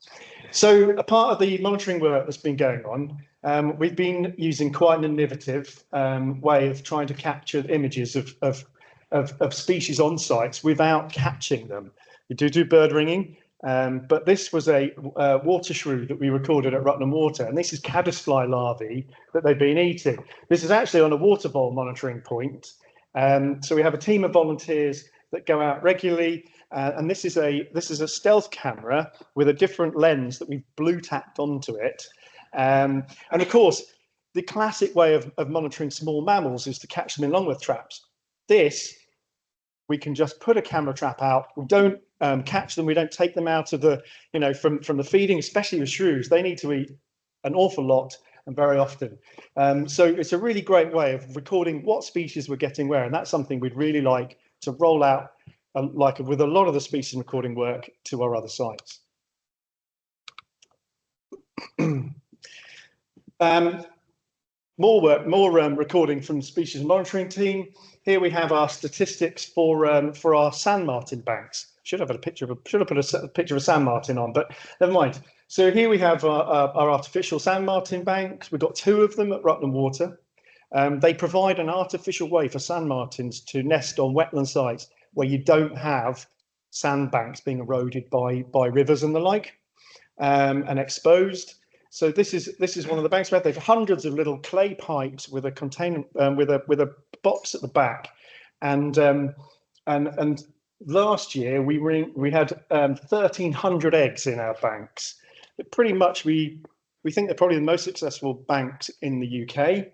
So a part of the monitoring work that's been going on, we've been using quite an innovative way of trying to capture images of species on sites without catching them. We do bird ringing, but this was a water shrew that we recorded at Rutland Water, and this is caddisfly larvae that they've been eating. This is actually on a water vole monitoring point. So we have a team of volunteers that go out regularly, and this is a stealth camera with a different lens that we've blue tacked onto it. And of course, the classic way of monitoring small mammals is to catch them in longworth traps. This, we can just put a camera trap out. We don't catch them. We don't take them out of the, from the feeding, especially with shrews. They need to eat an awful lot and very often. So it's a really great way of recording what species we're getting where, and that's something we'd really like to roll out, like with a lot of the species recording work, to our other sites. More recording from the species monitoring team. Here we have our statistics for our sand martin banks. Should have put a picture of a sand martin on, but never mind. So here we have our artificial sand martin banks. We've got 2 of them at Rutland Water. They provide an artificial way for sand martins to nest on wetland sites where you don't have sandbanks being eroded by rivers and the like, and exposed. So this is one of the banks where they've hundreds of little clay pipes with a container with a box at the back, and last year we had 1,300 eggs in our banks. But pretty much we think they're probably the most successful banks in the UK.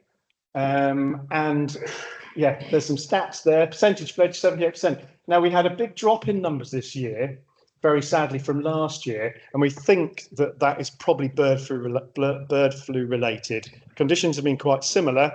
And yeah, there's some stats there. Percentage fledged 78%. Now we had a big drop in numbers this year, very sadly, from last year, and we think that is probably bird flu related. Conditions have been quite similar,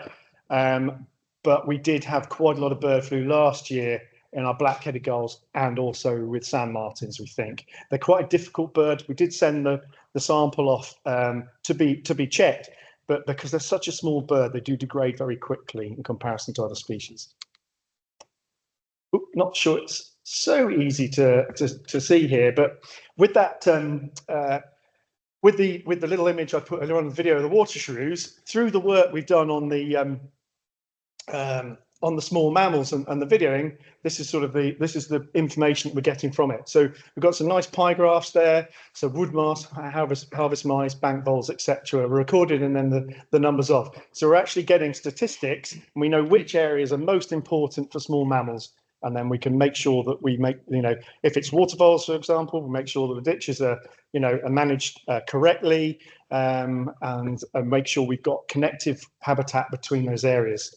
but we did have quite a lot of bird flu last year in our black-headed gulls and also with sand martins. We think they're quite a difficult bird. We did send the sample off to be checked, but because they're such a small bird, they do degrade very quickly in comparison to other species. Ooh, not sure it's so easy to see here, but with that, with the little image I put earlier on the video of the water shrews, through the work we've done on the small mammals and the videoing, this is the information that we're getting from it. So we've got some nice pie graphs there. So wood mouse, harvest mice, bank voles, etc. We're recorded and then the numbers off. So we're actually getting statistics, and we know which areas are most important for small mammals. And then we can make sure that we make, if it's water voles, for example, we make sure that the ditches are, are managed correctly, and make sure we've got connective habitat between those areas.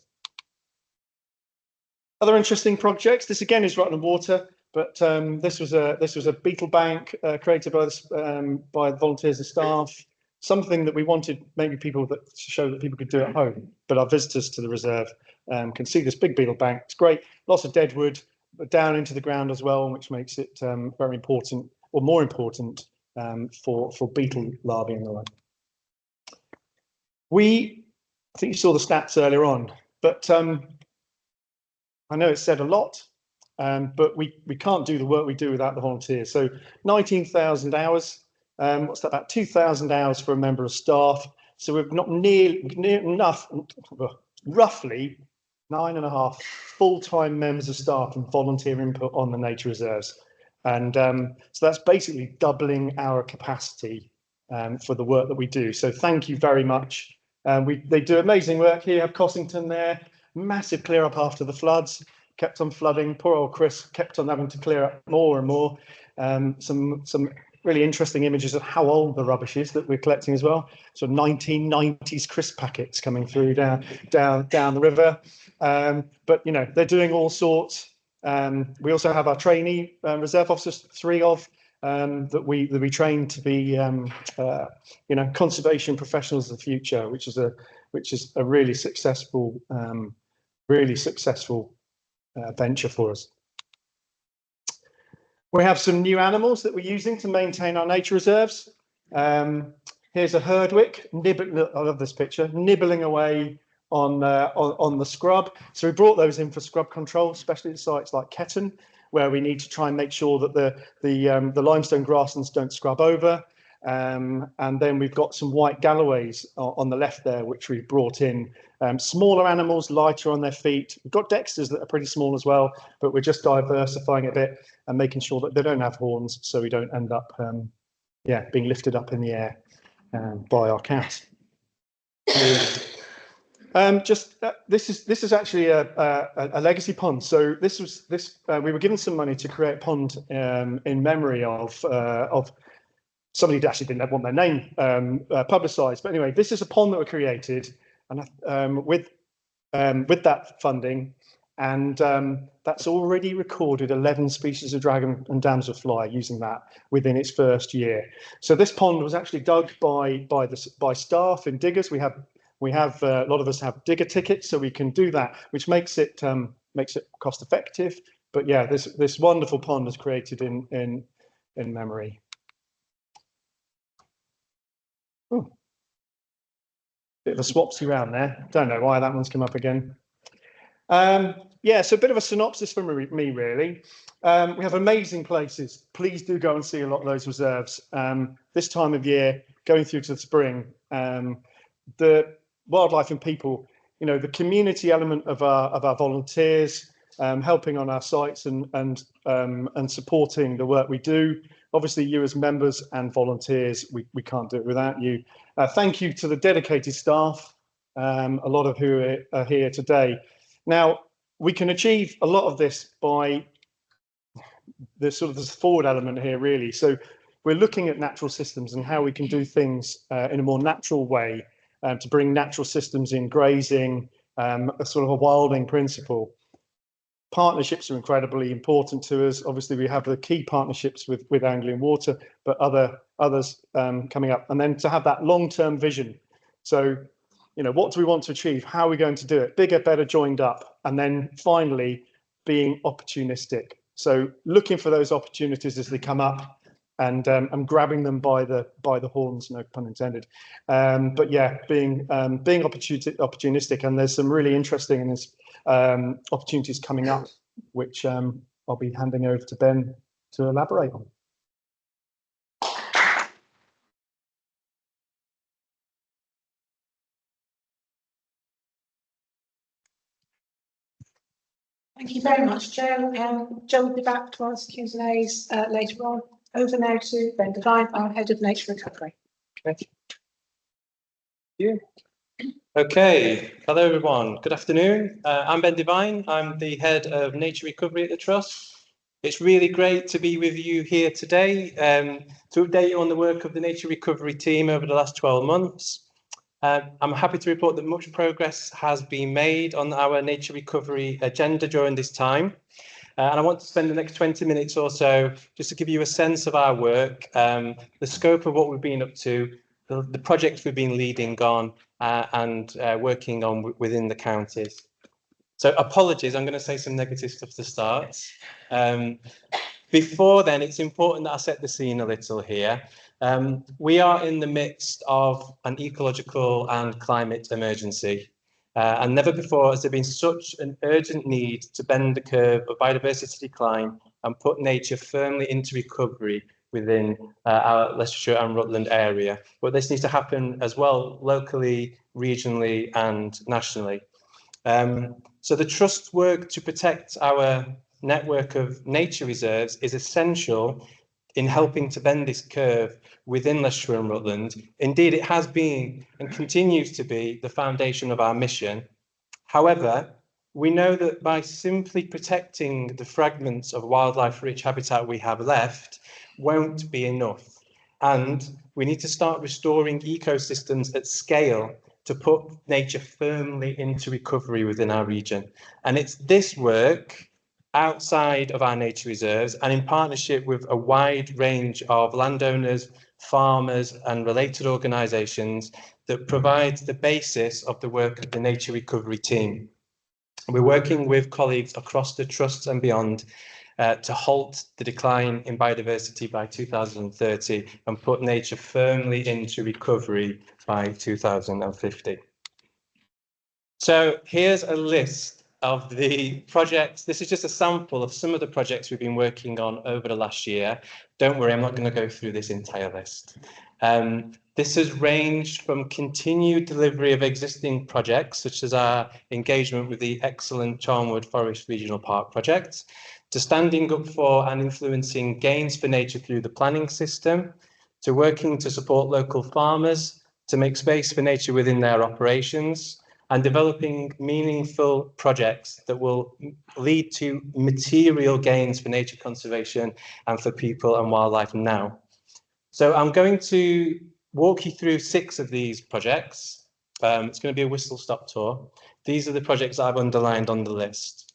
Other interesting projects. This again is Rutland Water, but this was a beetle bank created by the volunteers and staff. Something that we wanted maybe to show that people could do at home, but our visitors to the reserve can see this big beetle bank. It's great, lots of dead wood, but down into the ground as well, which makes it very important, or more important, for beetle larvae and the like. I think you saw the stats earlier on, but I know it's said a lot, but we can't do the work we do without the volunteers. So 19,000 hours. What's that, about 2,000 hours for a member of staff? So we've not near enough, roughly 9.5 full-time members of staff and volunteer input on the nature reserves. And so that's basically doubling our capacity for the work that we do. So thank you very much. They do amazing work here. You have Cossington there, massive clear up after the floods, kept on flooding. Poor old Chris kept on having to clear up more and more. Some really interesting images of how old the rubbish is that we're collecting as well. So 1990s crisp packets coming through down the river. But they're doing all sorts. We also have our trainee reserve officers, 3 of that we train to be conservation professionals of the future, which is a really successful venture for us. We have some new animals that we're using to maintain our nature reserves. Here's a herdwick, I love this picture, nibbling away on the scrub. So we brought those in for scrub control, especially at sites like Ketton, where we need to try and make sure that the limestone grasslands don't scrub over. And then we've got some white Galloways on the left there, which we've brought in. Smaller animals, lighter on their feet. We've got Dexters that are pretty small as well, but we're just diversifying a bit and making sure that they don't have horns, so we don't end up being lifted up in the air by our cat. This is actually a legacy pond. So we were given some money to create a pond in memory of somebody that actually didn't want their name publicised. But anyway, this is a pond that we created, and with that funding, and that's already recorded 11 species of dragon and damselfly using that within its first year. So this pond was actually dug by staff and diggers. We have a lot of us have digger tickets, so we can do that, which makes it cost effective. But yeah, this wonderful pond is created in memory. Ooh. Bit of a swapsy round there. Don't know why that one's come up again. Yeah, so a bit of a synopsis from me, really. We have amazing places. Please do go and see a lot of those reserves. This time of year, going through to the spring, the wildlife and people, the community element of our volunteers, helping on our sites and supporting the work we do. Obviously, you as members and volunteers, we can't do it without you. Thank you to the dedicated staff, a lot of who are here today. Now, we can achieve a lot of this by this forward element here, really. So we're looking at natural systems and how we can do things in a more natural way to bring natural systems in, grazing, a sort of a wilding principle. Partnerships are incredibly important to us. Obviously, we have the key partnerships with Anglian Water, but others coming up. And then to have that long-term vision. So, what do we want to achieve? How are we going to do it? Bigger, better, joined up. And then finally, being opportunistic. So looking for those opportunities as they come up, and I'm grabbing them by the horns, no pun intended. But yeah, being opportunistic, and there's some really interesting opportunities coming up, which I'll be handing over to Ben to elaborate on. Thank you very much, Joe. Joe will be back to answer Q&As later on. Over now to Ben Devine, our Head of Nature Recovery. Okay. Thank you. Okay, hello everyone. Good afternoon. I'm Ben Devine. I'm the Head of Nature Recovery at the Trust. It's really great to be with you here today to update you on the work of the Nature Recovery team over the last 12 months. I'm happy to report that much progress has been made on our nature recovery agenda during this time. And I want to spend the next 20 minutes or so just to give you a sense of our work, the scope of what we've been up to, the projects we've been leading on and working on within the counties. So apologies, I'm going to say some negative stuff to start. Before then, it's important that I set the scene a little here. We are in the midst of an ecological and climate emergency, and never before has there been such an urgent need to bend the curve of biodiversity decline and put nature firmly into recovery within our Leicestershire and Rutland area. But this needs to happen as well, locally, regionally and nationally. So the Trust's work to protect our network of nature reserves is essential in helping to bend this curve within Leicestershire and Rutland. Indeed, it has been and continues to be the foundation of our mission. However, we know that by simply protecting the fragments of wildlife-rich habitat we have left won't be enough. And we need to start restoring ecosystems at scale to put nature firmly into recovery within our region. And it's this work outside of our nature reserves and in partnership with a wide range of landowners, farmers and related organisations that provides the basis of the work of the nature recovery team. We're working with colleagues across the trusts and beyond to halt the decline in biodiversity by 2030 and put nature firmly into recovery by 2050. So here's a list of the projects. This is just a sample of some of the projects we've been working on over the last year. Don't worry, I'm not going to go through this entire list. This has ranged from continued delivery of existing projects, such as our engagement with the excellent Charnwood Forest Regional Park project, to standing up for and influencing gains for nature through the planning system, to working to support local farmers, to make space for nature within their operations, and developing meaningful projects that will lead to material gains for nature conservation and for people and wildlife now. So I'm going to walk you through 6 of these projects. It's going to be a whistle-stop tour. These are the projects I've underlined on the list.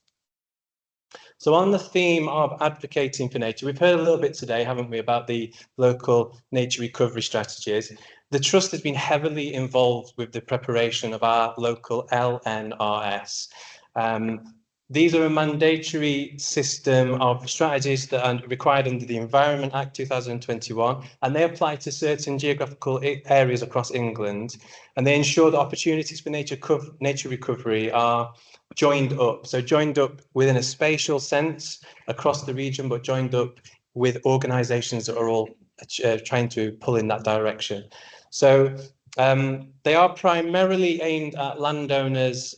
So on the theme of advocating for nature, we've heard a little bit today, haven't we, about the local nature recovery strategies. The Trust has been heavily involved with the preparation of our local LNRS. These are a mandatory system of strategies that are required under the Environment Act 2021, and they apply to certain geographical areas across England, and they ensure that opportunities for nature recovery are joined up. So joined up within a spatial sense across the region, but joined up with organisations that are all trying to pull in that direction. So they are primarily aimed at landowners,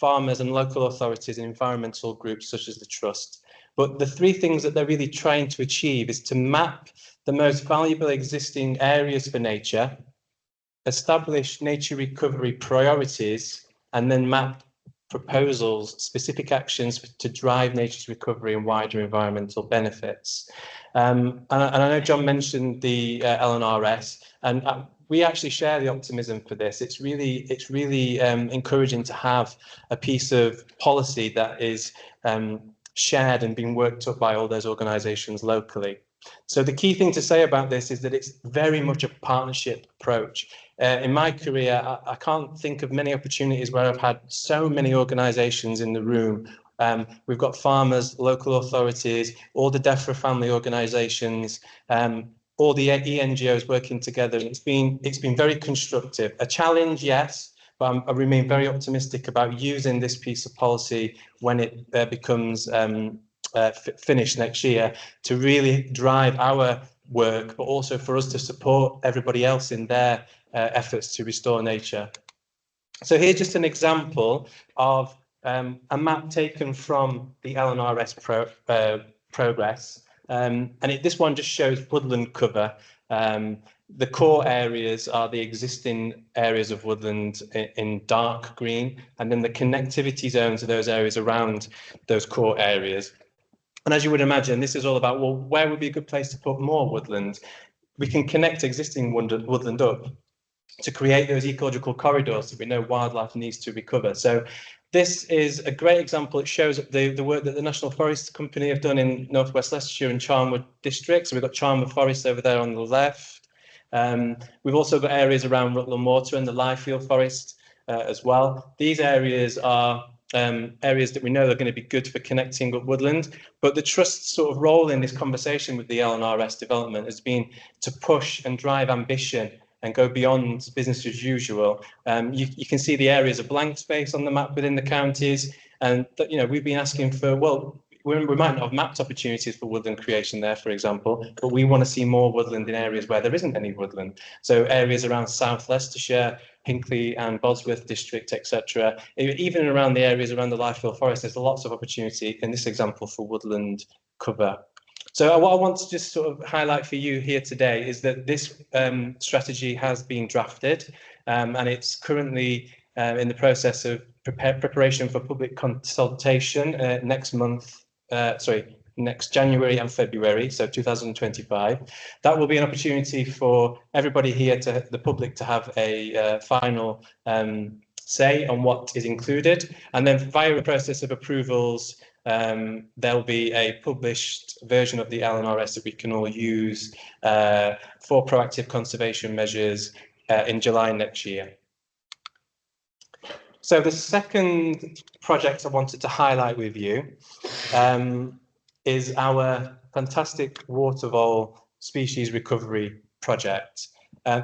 farmers and local authorities and environmental groups such as the Trust. But the 3 things that they're really trying to achieve is to map the most valuable existing areas for nature, establish nature recovery priorities, and then map proposals, specific actions to drive nature's recovery and wider environmental benefits. And I know John mentioned the LNRS, and we actually share the optimism for this. It's really encouraging to have a piece of policy that is shared and being worked up by all those organisations locally. So the key thing to say about this is that it's very much a partnership approach. In my career, I can't think of many opportunities where I've had so many organisations in the room. We've got farmers, local authorities, all the DEFRA family organisations, all the ENGOs working together. It's been very constructive. A challenge, yes, but I remain very optimistic about using this piece of policy when it becomes finished next year to really drive our work, but also for us to support everybody else in their efforts to restore nature. So here's just an example of a map taken from the LNRS progress. This one just shows woodland cover. The core areas are the existing areas of woodland in dark green, and then the connectivity zones are those areas around those core areas. And as you would imagine, this is all about, well, where would be a good place to put more woodland? We can connect existing woodland up to create those ecological corridors that we know wildlife needs to recover. So this is a great example. It shows the work that the National Forest Company have done in North West Leicestershire and Charnwood districts. So we've got Charnwood Forest over there on the left. We've also got areas around Rutland Water and the Liefield Forest as well. These areas are areas that we know are going to be good for connecting up woodland, but the Trust's sort of role in this conversation with the LNRS development has been to push and drive ambition and go beyond business as usual. You can see the areas of blank space on the map within the counties, and we've been asking for, well, we might not have mapped opportunities for woodland creation there, for example, but we want to see more woodland in areas where there isn't any woodland. So areas around South Leicestershire, Hinckley and Bosworth district, etc. Even around the areas around the Liefield Forest, there's lots of opportunity in this example for woodland cover. So what I want to just sort of highlight for you here today is that this strategy has been drafted and it's currently in the process of preparation for public consultation next January and February, so 2025. That will be an opportunity for everybody here, the public, to have a final say on what is included. And then via a process of approvals, there'll be a published version of the LNRS that we can all use for proactive conservation measures in July next year. So the second project I wanted to highlight with you is our fantastic water vole species recovery project.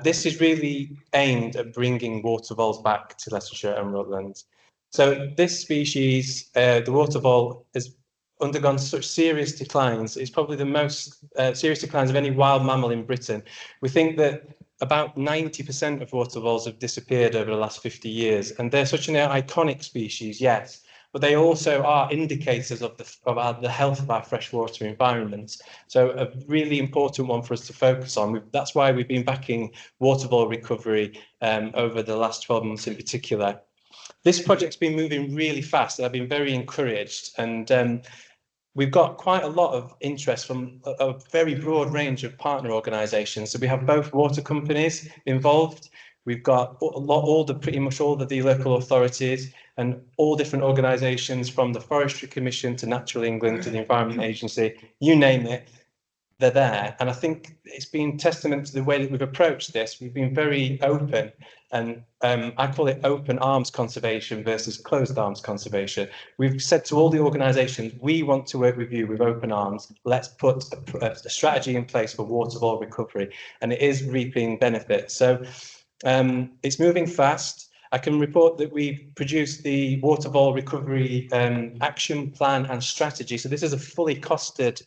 This is really aimed at bringing water voles back to Leicestershire and Rutland. So this species, the water vole, has undergone such serious declines. It's probably the most serious declines of any wild mammal in Britain. We think that about 90% of water voles have disappeared over the last 50 years, and they're such an iconic species, yes, but they also are indicators of the health of our freshwater environments. So a really important one for us to focus on. That's why we've been backing water vole recovery over the last 12 months in particular. This project's been moving really fast, and I've been very encouraged, and we've got quite a lot of interest from a very broad range of partner organisations. So we have both water companies involved. We've got pretty much all of the local authorities and all different organisations, from the Forestry Commission to Natural England to the Environment Agency, you name it, they're there. And I think it's been testament to the way that we've approached this. We've been very open, and I call it open arms conservation versus closed arms conservation. We've said to all the organisations, we want to work with you with open arms. Let's put a strategy in place for water vole recovery, and it is reaping benefits. So it's moving fast. I can report that we've produced the water vole recovery action plan and strategy. So this is a fully costed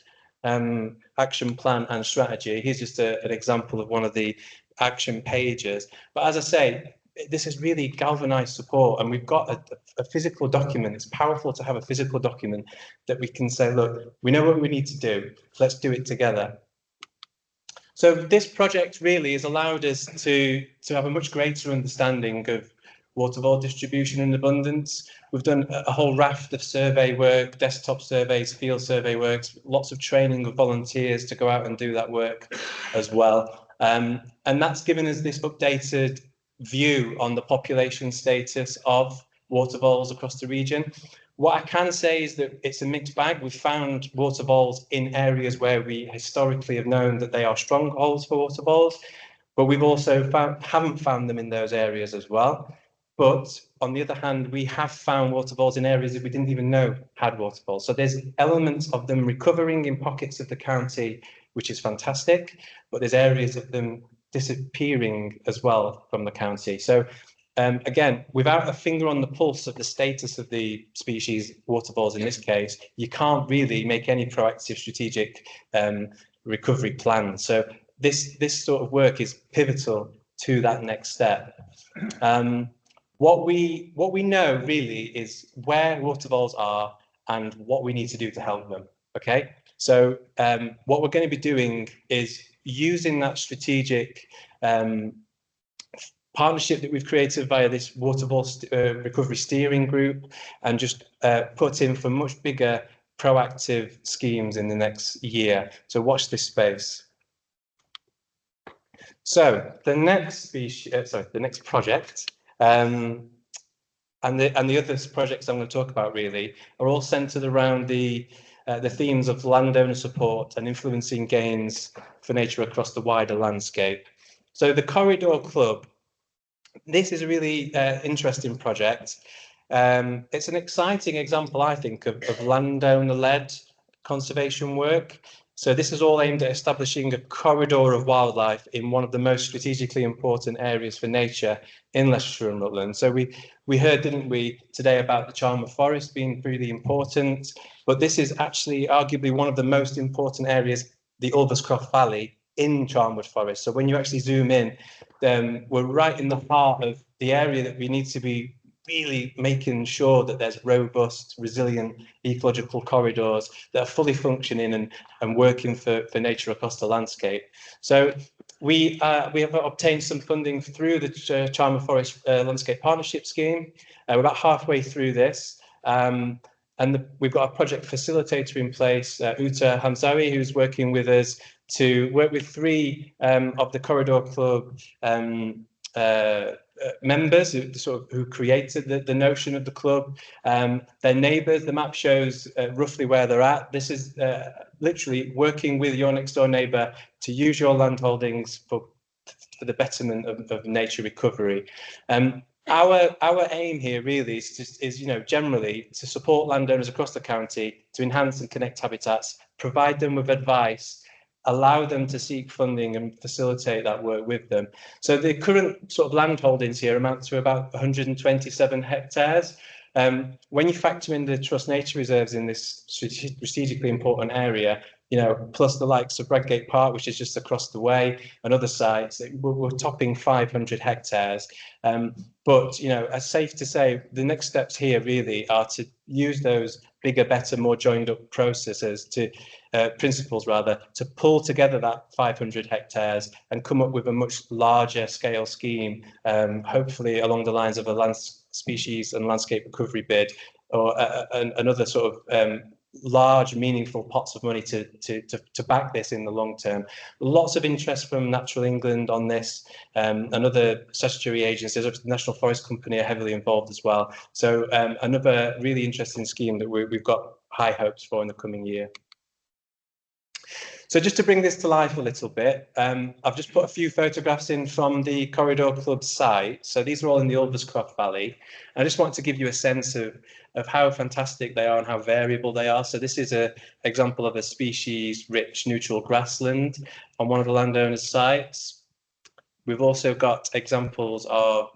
action plan and strategy. Here's just an example of one of the action pages. But as I say, this is really galvanized support, and we've got a physical document. It's powerful to have a physical document that we can say, look, we know what we need to do. Let's do it together. So this project really has allowed us to have a much greater understanding of water vole distribution and abundance. We've done a whole raft of survey work, desktop surveys, field survey works, lots of training of volunteers to go out and do that work as well. And that's given us this updated view on the population status of water voles across the region. What I can say is that it's a mixed bag. We've found water voles in areas where we historically have known that they are strongholds for water voles, but we've also haven't found them in those areas as well. But on the other hand, we have found water voles in areas that we didn't even know had water voles. So there's elements of them recovering in pockets of the county, which is fantastic, but there's areas of them disappearing as well from the county. So again, without a finger on the pulse of the status of the species, water voles in this case, you can't really make any proactive strategic recovery plan. So this sort of work is pivotal to that next step. What we know really is where water voles are and what we need to do to help them. Okay, so what we're going to be doing is using that strategic partnership that we've created via this water vole recovery steering group, and just put in for much bigger proactive schemes in the next year. So watch this space. So the next the next project, and the other projects I'm going to talk about really are all centered around the themes of landowner support and influencing gains for nature across the wider landscape. So the Corridor Club, this is a really interesting project. It's an exciting example, I think, of landowner-led conservation work. So this is all aimed at establishing a corridor of wildlife in one of the most strategically important areas for nature in Leicestershire and Rutland. So we heard, didn't we, today about the Charnwood Forest being really important, but this is actually arguably one of the most important areas, the Ulverscroft Valley in Charnwood Forest. So when you actually zoom in, then we're right in the heart of the area that we need to be really making sure that there's robust, resilient ecological corridors that are fully functioning and working for nature across the landscape. So we have obtained some funding through the Charnwood Forest Landscape Partnership Scheme. We're about halfway through this. And we've got a project facilitator in place, Uta Hamzawi, who's working with us to work with 3 of the Corridor Club members who created the notion of the club. Their neighbours, the map shows roughly where they're at. This is literally working with your next door neighbour to use your land holdings for the betterment of nature recovery. Our aim here really is generally to support landowners across the county to enhance and connect habitats, provide them with advice, allow them to seek funding and facilitate that work with them. So the current sort of land holdings here amount to about 127 hectares. When you factor in the trust nature reserves in this strategically important area, plus the likes of Bradgate Park, which is just across the way, and other sites, we're topping 500 hectares. But it's safe to say the next steps here really are to use those bigger, better, more joined up processes principles rather, to pull together that 500 hectares and come up with a much larger scale scheme, hopefully along the lines of a land species and landscape recovery bid, or another sort of large meaningful pots of money to back this in the long term. Lots of interest from Natural England on this, and other statutory agencies. The National Forest Company are heavily involved as well. So another really interesting scheme that we've got high hopes for in the coming year. So just to bring this to life a little bit, I've just put a few photographs in from the Corridor Club site. So these are all in the Ulverscroft Valley. I just want to give you a sense of how fantastic they are and how variable they are. So this is an example of a species-rich neutral grassland on one of the landowners' sites. We've also got examples of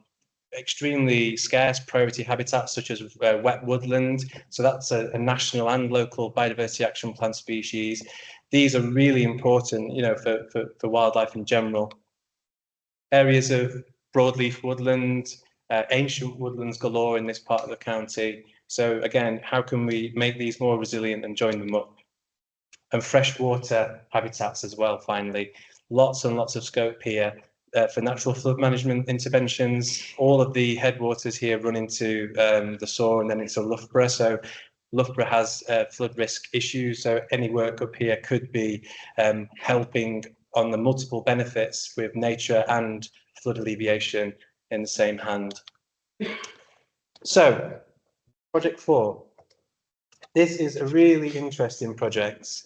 extremely scarce priority habitats such as wet woodland. So that's a national and local biodiversity action plan species. These are really important, for wildlife in general. Areas of broadleaf woodland, ancient woodlands galore in this part of the county. So again, how can we make these more resilient and join them up? And freshwater habitats as well, finally. Lots and lots of scope here for natural flood management interventions. All of the headwaters here run into the Soar and then into Loughborough. So Loughborough has flood risk issues, so any work up here could be helping on the multiple benefits with nature and flood alleviation in the same hand. So, Project 4. This is a really interesting project.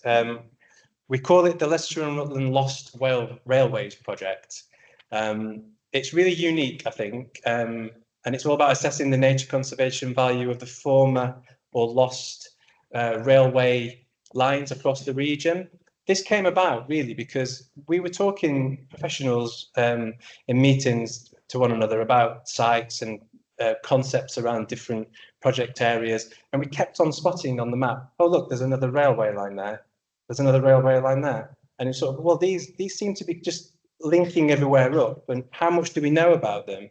We call it the Leicestershire and Rutland Lost Railways Project. It's really unique, I think, and it's all about assessing the nature conservation value of the former or lost railway lines across the region. This came about really because we were talking professionals in meetings to one another about sites and concepts around different project areas, and we kept on spotting on the map, oh look, there's another railway line there, there's another railway line there, and it's sort of, well, these seem to be just linking everywhere up, and how much do we know about them?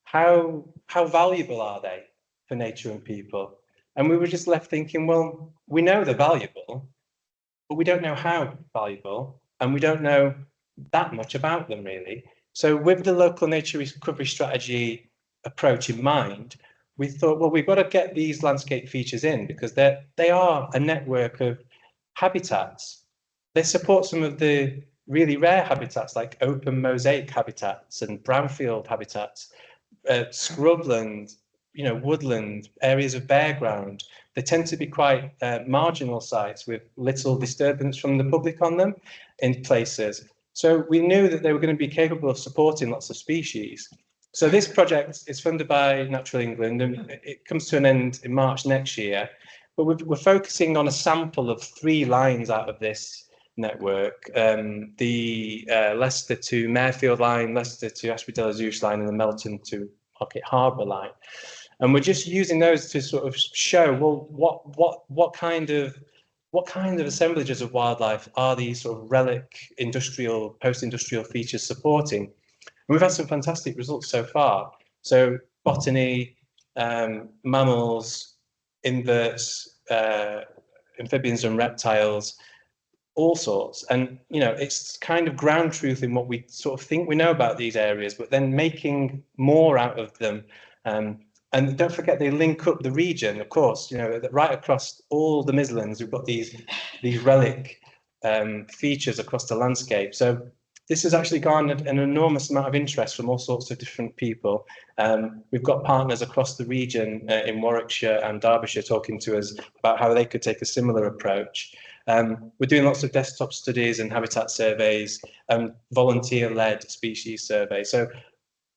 How valuable are they for nature and people? And we were just left thinking, well, we know they're valuable, but we don't know how valuable, and we don't know that much about them really. So with the local nature recovery strategy approach in mind, we thought, well, we've got to get these landscape features in because they are a network of habitats. They support some of the really rare habitats like open mosaic habitats and brownfield habitats, scrubland, woodland, areas of bare ground. They tend to be quite marginal sites with little disturbance from the public on them in places. So we knew that they were going to be capable of supporting lots of species. So this project is funded by Natural England and it comes to an end in March next year. But we're focusing on a sample of 3 lines out of this network, the Leicester to Marefield line, Leicester to Ashby de la Zouch line, and the Melton to Pocket Harbour line. And we're just using those to sort of show, well, what kind of assemblages of wildlife are these sort of relic industrial, post-industrial features supporting? And we've had some fantastic results so far. So botany, mammals, inverts, amphibians and reptiles, all sorts. And it's kind of ground truth in what we sort of think we know about these areas, but then making more out of them. And don't forget, they link up the region, of course, right across all the Midlands, we've got these relic features across the landscape. So this has actually garnered an enormous amount of interest from all sorts of different people. We've got partners across the region in Warwickshire and Derbyshire talking to us about how they could take a similar approach. We're doing lots of desktop studies and habitat surveys and volunteer-led species surveys. So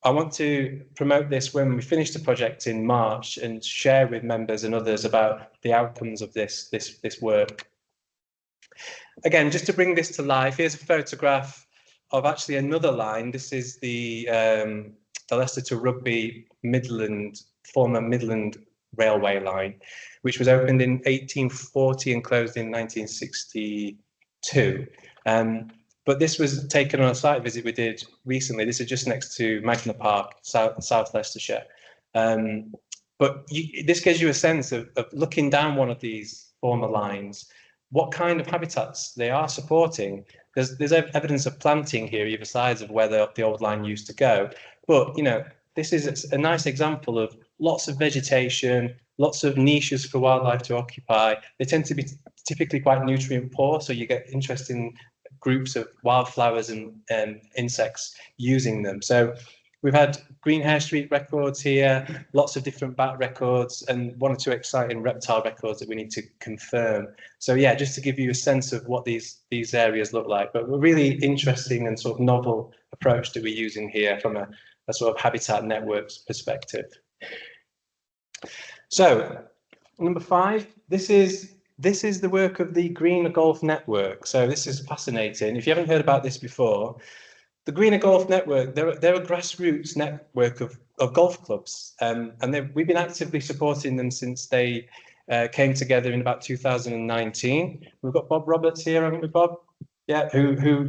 I want to promote this when we finish the project in March and share with members and others about the outcomes of this work. Again, just to bring this to life, here's a photograph of actually another line. This is the Leicester to Rugby former Midland railway line, which was opened in 1840 and closed in 1962. But this was taken on a site visit we did recently. This is just next to Magna Park, South Leicestershire. But this gives you a sense of looking down one of these former lines, what kind of habitats they are supporting. There's evidence of planting here, either sides of where the old line used to go. But, you know, this is a nice example of lots of vegetation, lots of niches for wildlife to occupy. They tend to be typically quite nutrient poor, so you get interesting groups of wildflowers and insects using them. So we've had Green Hare Street records here, lots of different bat records, and one or two exciting reptile records that we need to confirm. So yeah, just to give you a sense of what these areas look like, but a really interesting and sort of novel approach that we're using here from a sort of habitat networks perspective. So number 5, this is the work of the Greener Golf Network. So this is fascinating. If you haven't heard about this before, the Greener Golf Network, they're a grassroots network of golf clubs, and we've been actively supporting them since they came together in about 2019. We've got Bob Roberts here, haven't we, Bob? Yeah, who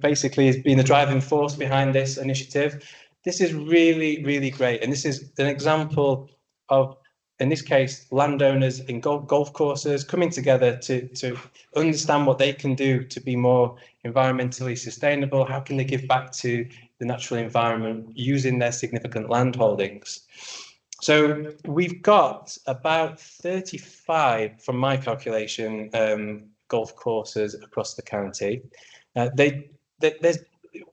basically has been the driving force behind this initiative. This is really, really great, and this is an example of, in this case, landowners in golf courses coming together to understand what they can do to be more environmentally sustainable. How can they give back to the natural environment using their significant land holdings? So we've got about 35, from my calculation, golf courses across the county. There's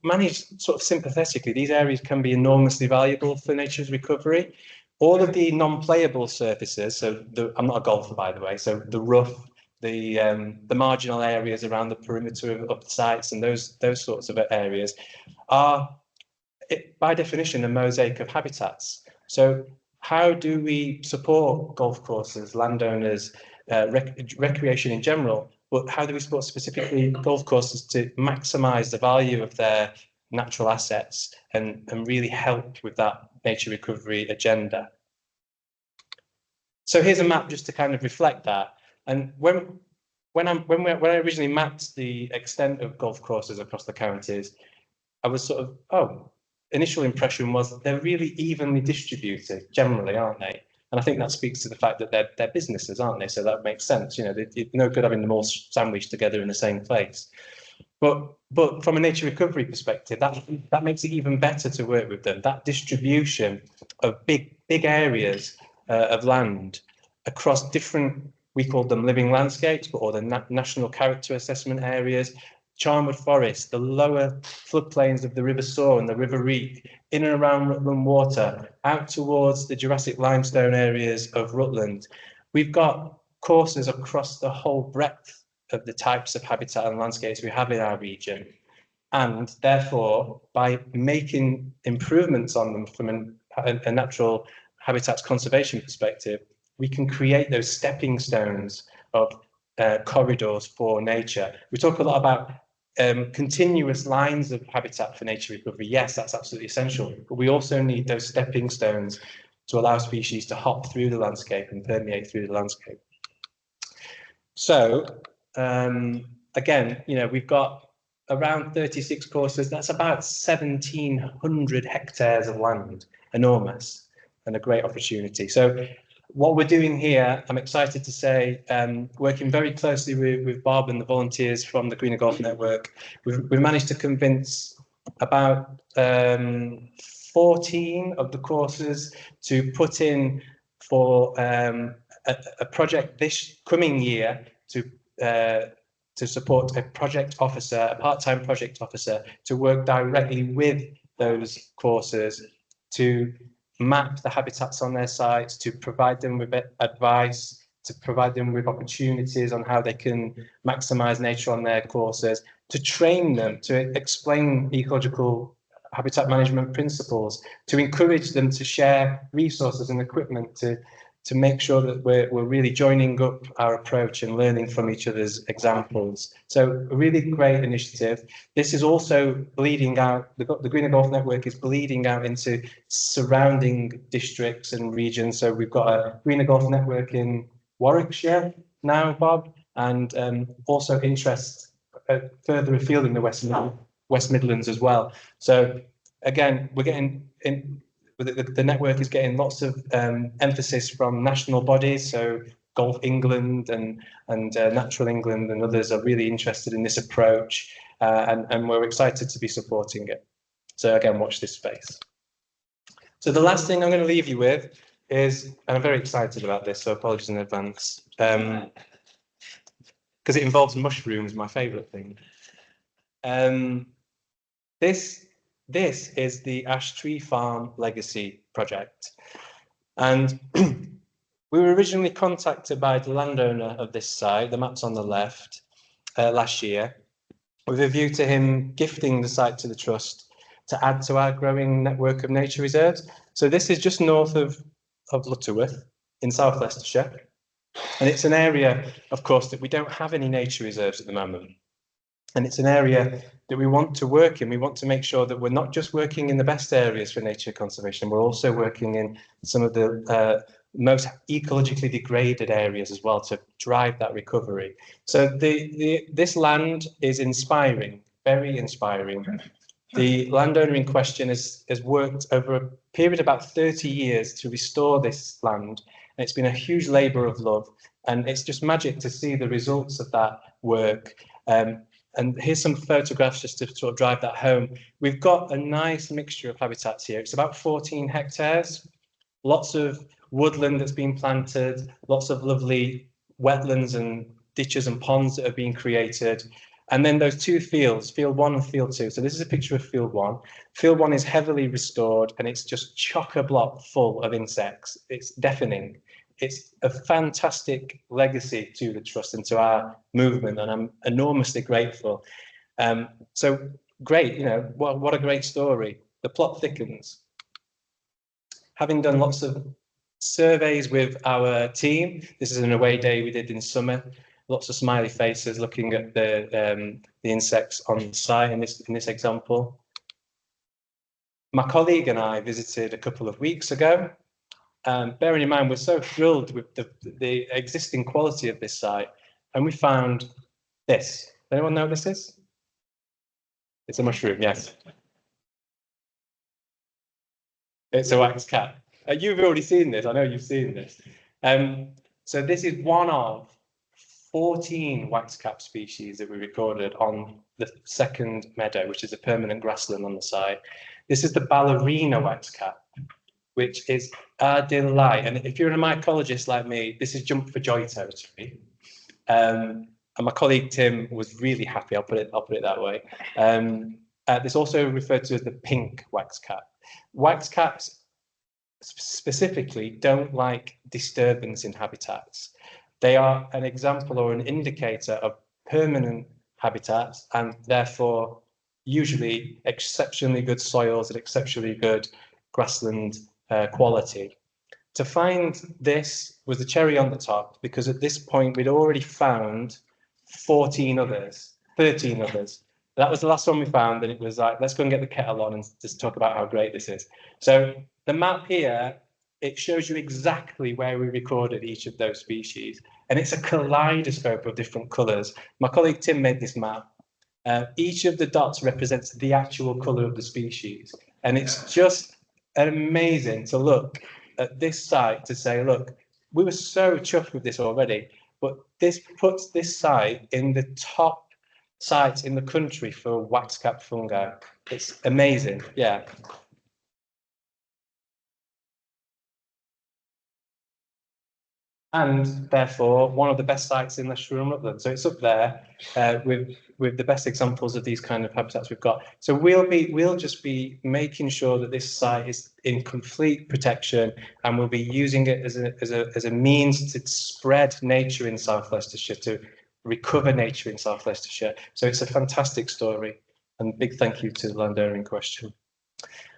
managed sort of sympathetically. These areas can be enormously valuable for nature's recovery. All of the non-playable surfaces, so I'm not a golfer, by the way, so the rough, the marginal areas around the perimeter of the sites and those sorts of areas are, by definition, a mosaic of habitats. So how do we support golf courses, landowners, recreation in general, but how do we support specifically golf courses to maximise the value of their natural assets and really help with that nature recovery agenda? So here's a map just to kind of reflect that. And when I originally mapped the extent of golf courses across the counties, I was sort of, initial impression was they're really evenly distributed generally, aren't they? And I think that speaks to the fact that they're businesses, aren't they? So that makes sense. You know, it's no good having them all sandwiched together in the same place. But from a nature recovery perspective, that makes it even better to work with them. That distribution of big areas of land across different, we call them living landscapes, or the national character assessment areas, Charnwood Forest, the lower floodplains of the River Soar and the River Reek, in and around Rutland Water, out towards the Jurassic limestone areas of Rutland. We've got courses across the whole breadth of the types of habitat and landscapes we have in our region. And therefore, by making improvements on them from a natural habitats conservation perspective, we can create those stepping stones of corridors for nature. We talk a lot about continuous lines of habitat for nature recovery. Yes, that's absolutely essential, but we also need those stepping stones to allow species to hop through the landscape and permeate through the landscape. So again, you know, we've got around 36 courses. That's about 1,700 hectares of land, enormous, and a great opportunity. So what we're doing here, I'm excited to say, working very closely with Bob and the volunteers from the Greener Golf Network, we've managed to convince about 14 of the courses to put in for a project this coming year to support a project officer, a part-time project officer, to work directly with those courses to map the habitats on their sites, to provide them with advice, to provide them with opportunities on how they can maximize nature on their courses, to train them, to explain ecological habitat management principles, to encourage them to share resources and equipment to make sure that we're really joining up our approach and learning from each other's examples. So a really great initiative. This is also bleeding out, the Greener Golf Network is bleeding out into surrounding districts and regions. So we've got a Greener Golf Network in Warwickshire now, Bob, and also interest further afield in the West Midlands as well. So again, we're getting in. The network is getting lots of emphasis from national bodies, so Golf England and Natural England and others are really interested in this approach, and we're excited to be supporting it. So again, watch this space. So the last thing I'm going to leave you with is, and I'm very excited about this, so apologies in advance, because it involves mushrooms, my favourite thing. This is the Ash Tree Farm Legacy Project. And we were originally contacted by the landowner of this site, the map's on the left, last year, with a view to him gifting the site to the Trust to add to our growing network of nature reserves. So this is just north of Lutterworth in South Leicestershire. And it's an area, of course, that we don't have any nature reserves at the moment. And it's an area that we want to work in. We want to make sure that we're not just working in the best areas for nature conservation, we're also working in some of the most ecologically degraded areas as well to drive that recovery. So this land is inspiring, very inspiring. The landowner in question has worked over a period of about 30 years to restore this land. And it's been a huge labour of love. And it's just magic to see the results of that work. And here's some photographs just to sort of drive that home. We've got a nice mixture of habitats here. It's about 14 hectares, lots of woodland that's been planted, lots of lovely wetlands and ditches and ponds that have been created. And then those two fields, field 1 and field 2. So this is a picture of field 1. Field 1 is heavily restored and it's just chock-a-block full of insects. It's deafening. It's a fantastic legacy to the Trust and to our movement, and I'm enormously grateful. So great, you know, what a great story. The plot thickens. Having done lots of surveys with our team, this is an away day we did in summer, lots of smiley faces looking at the insects on the site in this example. My colleague and I visited a couple of weeks ago. Bearing in mind, we're so thrilled with the existing quality of this site, and we found this. Anyone know what this is? It's a mushroom, yes. It's a wax cap. You've already seen this. I know you've seen this. So this is one of 14 wax cap species that we recorded on the second meadow, which is a permanent grassland on the site. This is the ballerina wax cap, which is a delight. And if you're a mycologist like me, this is jump for joy territory. And my colleague Tim was really happy. I'll put it that way. This also referred to as the pink wax cap. Wax caps specifically don't like disturbance in habitats. They are an example or an indicator of permanent habitats and therefore usually exceptionally good soils and exceptionally good grassland quality. To find this was the cherry on the top, because at this point we'd already found 13 others. That was the last one we found, and it was like, let's go and get the kettle on and just talk about how great this is. So the map here, it shows you exactly where we recorded each of those species, and it's a kaleidoscope of different colours. My colleague Tim made this map. Each of the dots represents the actual colour of the species, and it's just amazing to look at this site to say, look, we were so chuffed with this already, but this puts this site in the top sites in the country for wax cap fungi. It's amazing, yeah. And therefore one of the best sites in Leicestershire and Rutland. So it's up there with the best examples of these kind of habitats we've got. So we'll just be making sure that this site is in complete protection, and we'll be using it as a means to spread nature in South Leicestershire, to recover nature in South Leicestershire. So it's a fantastic story, and big thank you to the landowner in question.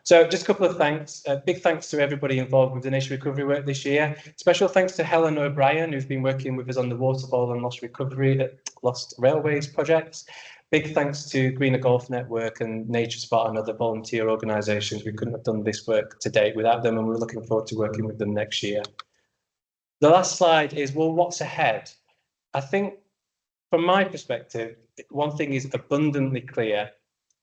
So just a couple of thanks. Big thanks to everybody involved with the nature recovery work this year. Special thanks to Helen O'Brien, who's been working with us on the waterfall and lost railways projects. Big thanks to Greener Golf Network and Nature Spot and other volunteer organisations. We couldn't have done this work to date without them, and we're looking forward to working with them next year. The last slide is, well, what's ahead? I think from my perspective, one thing is abundantly clear.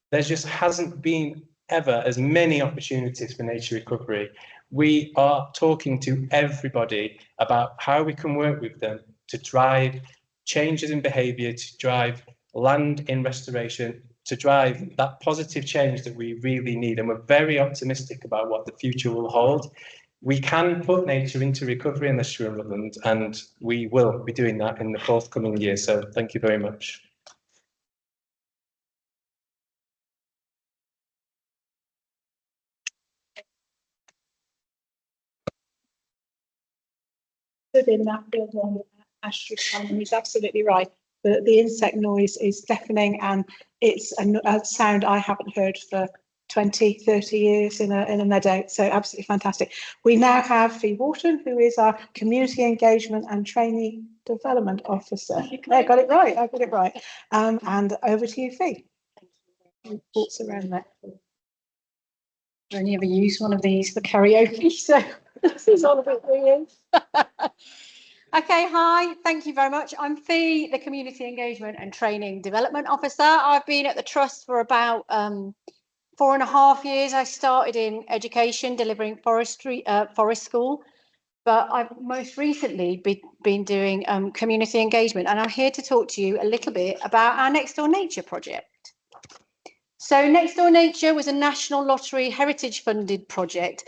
There just hasn't been ever as many opportunities for nature recovery. We are talking to everybody about how we can work with them to drive changes in behaviour, to drive land in restoration, to drive that positive change that we really need. And we're very optimistic about what the future will hold. We can put nature into recovery in Leicestershire and Rutland, and we will be doing that in the forthcoming year. So thank you very much. In that build on Ash's comment, he's absolutely right. The insect noise is deafening, and it's a sound I haven't heard for 20, 30 years in a meadow. So absolutely fantastic. We now have Fee Wharton, who is our Community Engagement and Training Development Officer. I got it right. I got it right. And over to you, Fee. Thoughts around that? I've only ever used one of these for karaoke, so this is all a bit weird. Okay, hi, thank you very much. I'm Fee, the Community Engagement and Training Development Officer. I've been at the Trust for about 4.5 years. I started in education, delivering forest school, but I've most recently been doing community engagement, and I'm here to talk to you a little bit about our Next Door Nature project. So Next Door Nature was a National Lottery Heritage funded project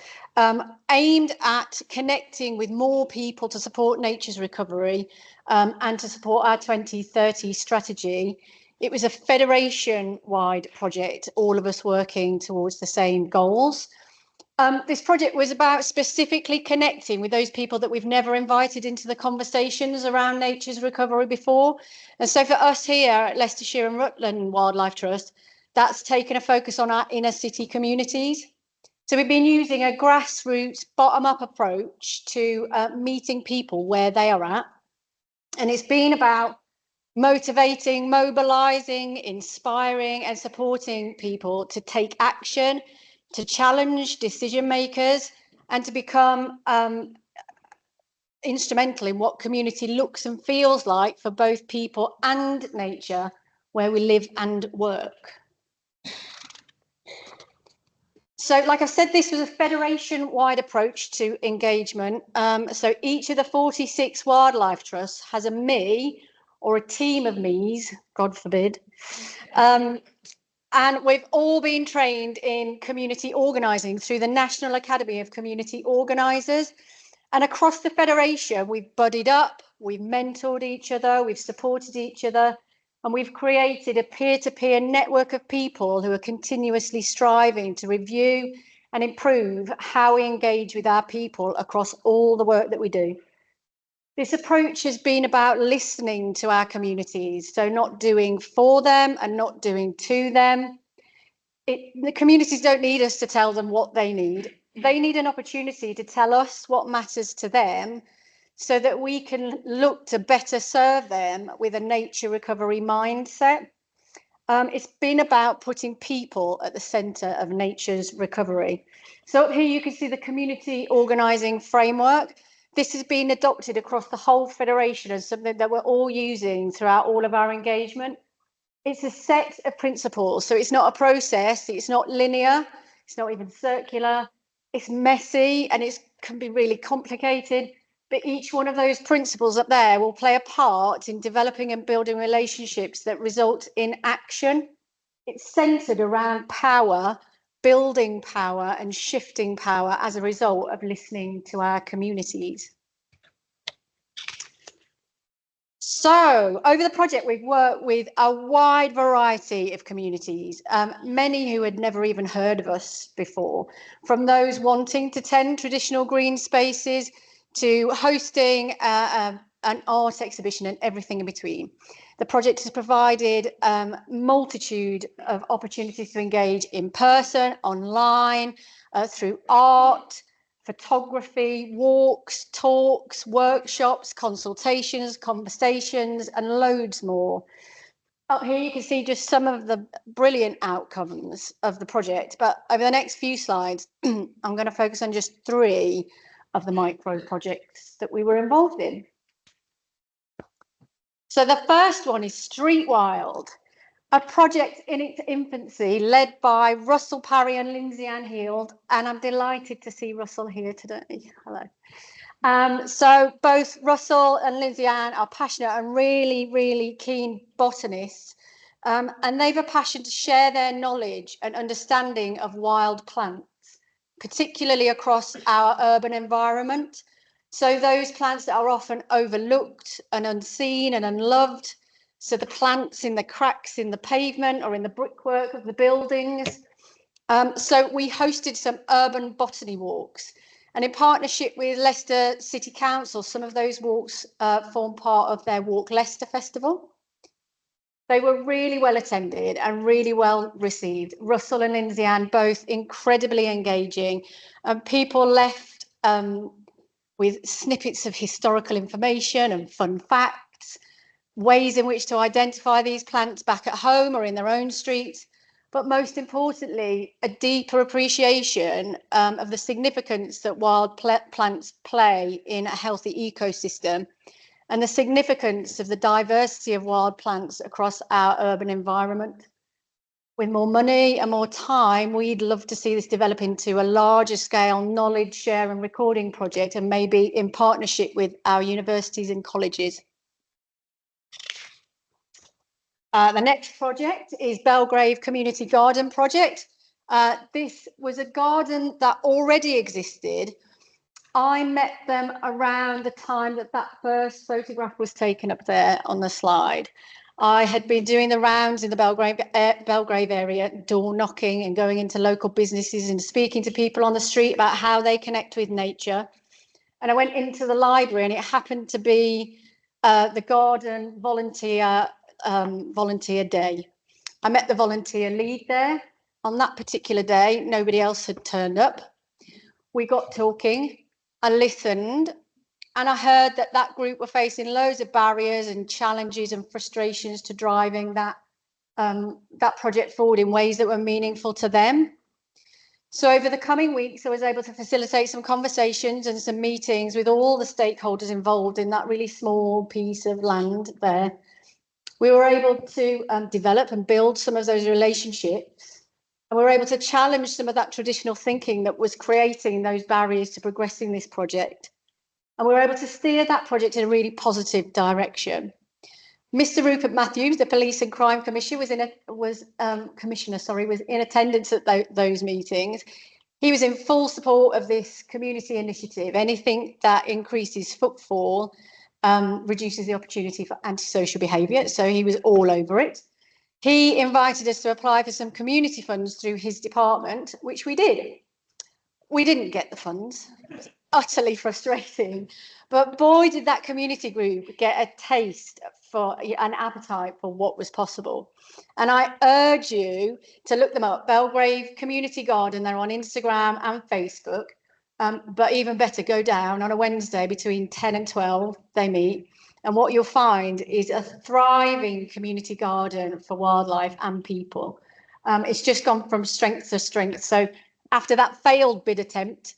aimed at connecting with more people to support nature's recovery and to support our 2030 strategy. It was a federation-wide project, all of us working towards the same goals. This project was about specifically connecting with those people that we've never invited into the conversations around nature's recovery before. And so for us here at Leicestershire and Rutland Wildlife Trust, that's taken a focus on our inner city communities. So we've been using a grassroots bottom-up approach to meeting people where they are at. And it's been about motivating, mobilising, inspiring and supporting people to take action, to challenge decision makers and to become instrumental in what community looks and feels like for both people and nature where we live and work. So, like I said, this was a federation-wide approach to engagement. So each of the 46 wildlife trusts has a me or a team of me's, God forbid. And we've all been trained in community organising through the National Academy of Community Organisers. And across the federation, we've buddied up, we've mentored each other, we've supported each other, and we've created a peer-to-peer network of people who are continuously striving to review and improve how we engage with our people across all the work that we do. This approach has been about listening to our communities, so not doing for them and not doing to them. The communities don't need us to tell them what they need. They need an opportunity to tell us what matters to them so that we can look to better serve them with a nature recovery mindset. It's been about putting people at the centre of nature's recovery. So up here you can see the community organising framework. This has been adopted across the whole federation as something that we're all using throughout all of our engagement. It's a set of principles, so it's not a process, it's not linear, it's not even circular, it's messy and it can be really complicated. But each one of those principles up there will play a part in developing and building relationships that result in action. It's centred around power, building power and shifting power as a result of listening to our communities. So over the project, we've worked with a wide variety of communities, many who had never even heard of us before, from those wanting to tend traditional green spaces to hosting an art exhibition and everything in between. The project has provided multitude of opportunities to engage in person, online, through art, photography, walks, talks, workshops, consultations, conversations, and loads more. Up here you can see just some of the brilliant outcomes of the project, but over the next few slides, I'm going to focus on just 3 of the micro projects that we were involved in. So the first one is Street Wild, a project in its infancy led by Russell Parry and Lindsay Ann Heald, and I'm delighted to see Russell here today. Hello. So both Russell and Lindsay Ann are passionate and really keen botanists, and they've a passion to share their knowledge and understanding of wild plants, particularly across our urban environment. So those plants that are often overlooked and unseen and unloved. So the plants in the cracks in the pavement or in the brickwork of the buildings. So we hosted some urban botany walks, and in partnership with Leicester City Council, some of those walks form part of their Walk Leicester Festival. They were really well attended and really well received. Russell and Lindsay Ann both incredibly engaging, and people left with snippets of historical information and fun facts, ways in which to identify these plants back at home or in their own streets, but most importantly, a deeper appreciation of the significance that wild plants play in a healthy ecosystem, and the significance of the diversity of wild plants across our urban environment. With more money and more time, we'd love to see this develop into a larger scale knowledge share and recording project, and maybe in partnership with our universities and colleges. The next project is Belgrave Community Garden Project. This was a garden that already existed. I met them around the time that that first photograph was taken up there on the slide. I had been doing the rounds in the Belgrave area, door knocking and going into local businesses and speaking to people on the street about how they connect with nature. And I went into the library, and it happened to be the garden volunteer day. I met the volunteer lead there. On that particular day, nobody else had turned up. We got talking, I listened, and I heard that that group were facing loads of barriers and challenges and frustrations to driving that project forward in ways that were meaningful to them. So over the coming weeks, I was able to facilitate some conversations and some meetings with all the stakeholders involved in that really small piece of land there. We were able to develop and build some of those relationships, and we were able to challenge some of that traditional thinking that was creating those barriers to progressing this project. And we were able to steer that project in a really positive direction. Mr. Rupert Matthews, the Police and Crime Commissioner, was in attendance at those meetings. He was in full support of this community initiative. Anything that increases footfall reduces the opportunity for antisocial behaviour, so he was all over it. He invited us to apply for some community funds through his department, which we did. We didn't get the funds. It was utterly frustrating, but boy, did that community group get a taste for an appetite for what was possible. And I urge you to look them up. Belgrave Community Garden, they're on Instagram and Facebook. But even better, go down on a Wednesday between 10 and 12, they meet. And what you'll find is a thriving community garden for wildlife and people. It's just gone from strength to strength. So after that failed bid attempt,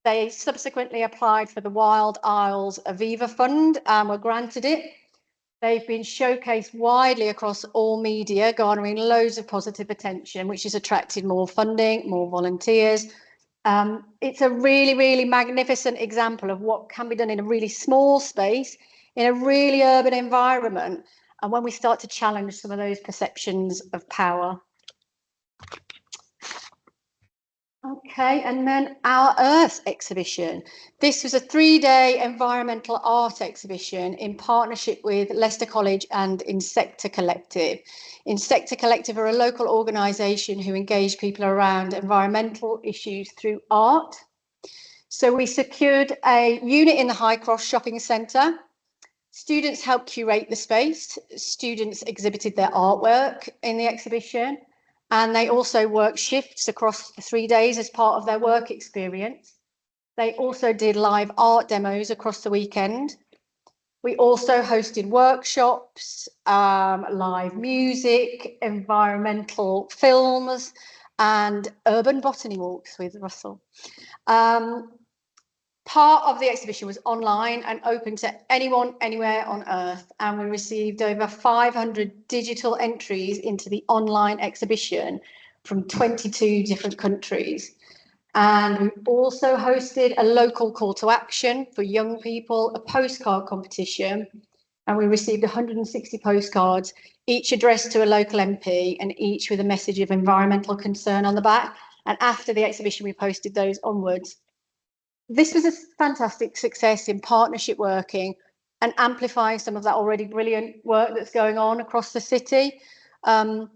they subsequently applied for the Wild Isles Aviva Fund and were granted it. They've been showcased widely across all media, garnering loads of positive attention, which has attracted more funding, more volunteers. It's a really magnificent example of what can be done in a really small space, in a really urban environment, and when we start to challenge some of those perceptions of power. Okay, and then our Earth exhibition. This was a 3-day environmental art exhibition in partnership with Leicester College and Insecta Collective. Insecta Collective are a local organisation who engage people around environmental issues through art. So we secured a unit in the High Cross shopping centre, Students helped curate the space. Students exhibited their artwork in the exhibition, and they also worked shifts across the 3 days as part of their work experience. They also did live art demos across the weekend. We also hosted workshops, live music, environmental films, and urban botany walks with Russell. Part of the exhibition was online and open to anyone, anywhere on Earth, and we received over 500 digital entries into the online exhibition from 22 different countries. And we also hosted a local call to action for young people, a postcard competition, and we received 160 postcards, each addressed to a local MP and each with a message of environmental concern on the back. And after the exhibition, we posted those onwards. This was a fantastic success in partnership working and amplifying some of that already brilliant work that's going on across the city. And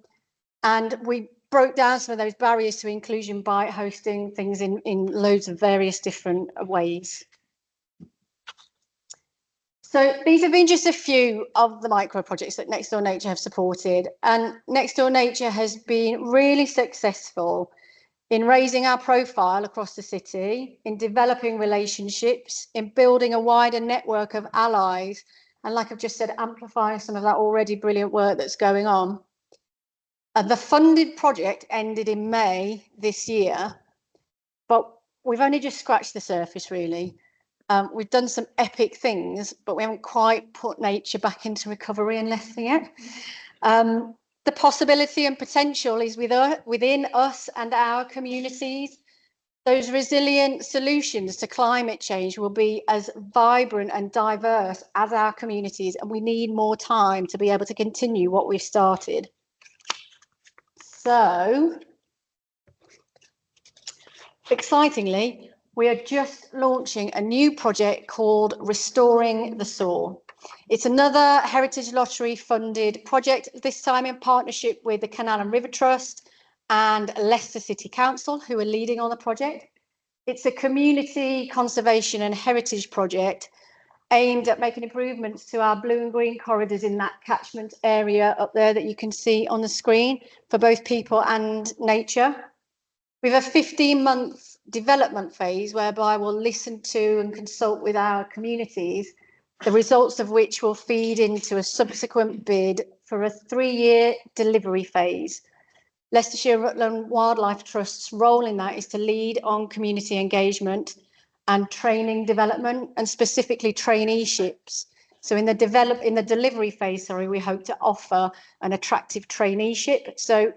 we broke down some of those barriers to inclusion by hosting things in loads of various different ways. So these have been just a few of the micro projects that Next Door Nature have supported, and Next Door Nature has been really successful in raising our profile across the city, in developing relationships, in building a wider network of allies, and like I've just said, amplifying some of that already brilliant work that's going on. The funded project ended in May this year, but we've only just scratched the surface, really. We've done some epic things, but we haven't quite put nature back into recovery and lesson yet. The possibility and potential is within us and our communities. Those resilient solutions to climate change will be as vibrant and diverse as our communities, and we need more time to be able to continue what we've started. So, excitingly, we are just launching a new project called Restoring the Soar. It's another Heritage Lottery funded project, this time in partnership with the Canal and River Trust and Leicester City Council, who are leading on the project. It's a community conservation and heritage project aimed at making improvements to our blue and green corridors in that catchment area up there that you can see on the screen for both people and nature. We have a 15-month development phase whereby we'll listen to and consult with our communities, the results of which will feed into a subsequent bid for a 3-year delivery phase. Leicestershire Rutland Wildlife Trust's role in that is to lead on community engagement and training development, and specifically traineeships. So in the delivery phase, we hope to offer an attractive traineeship. So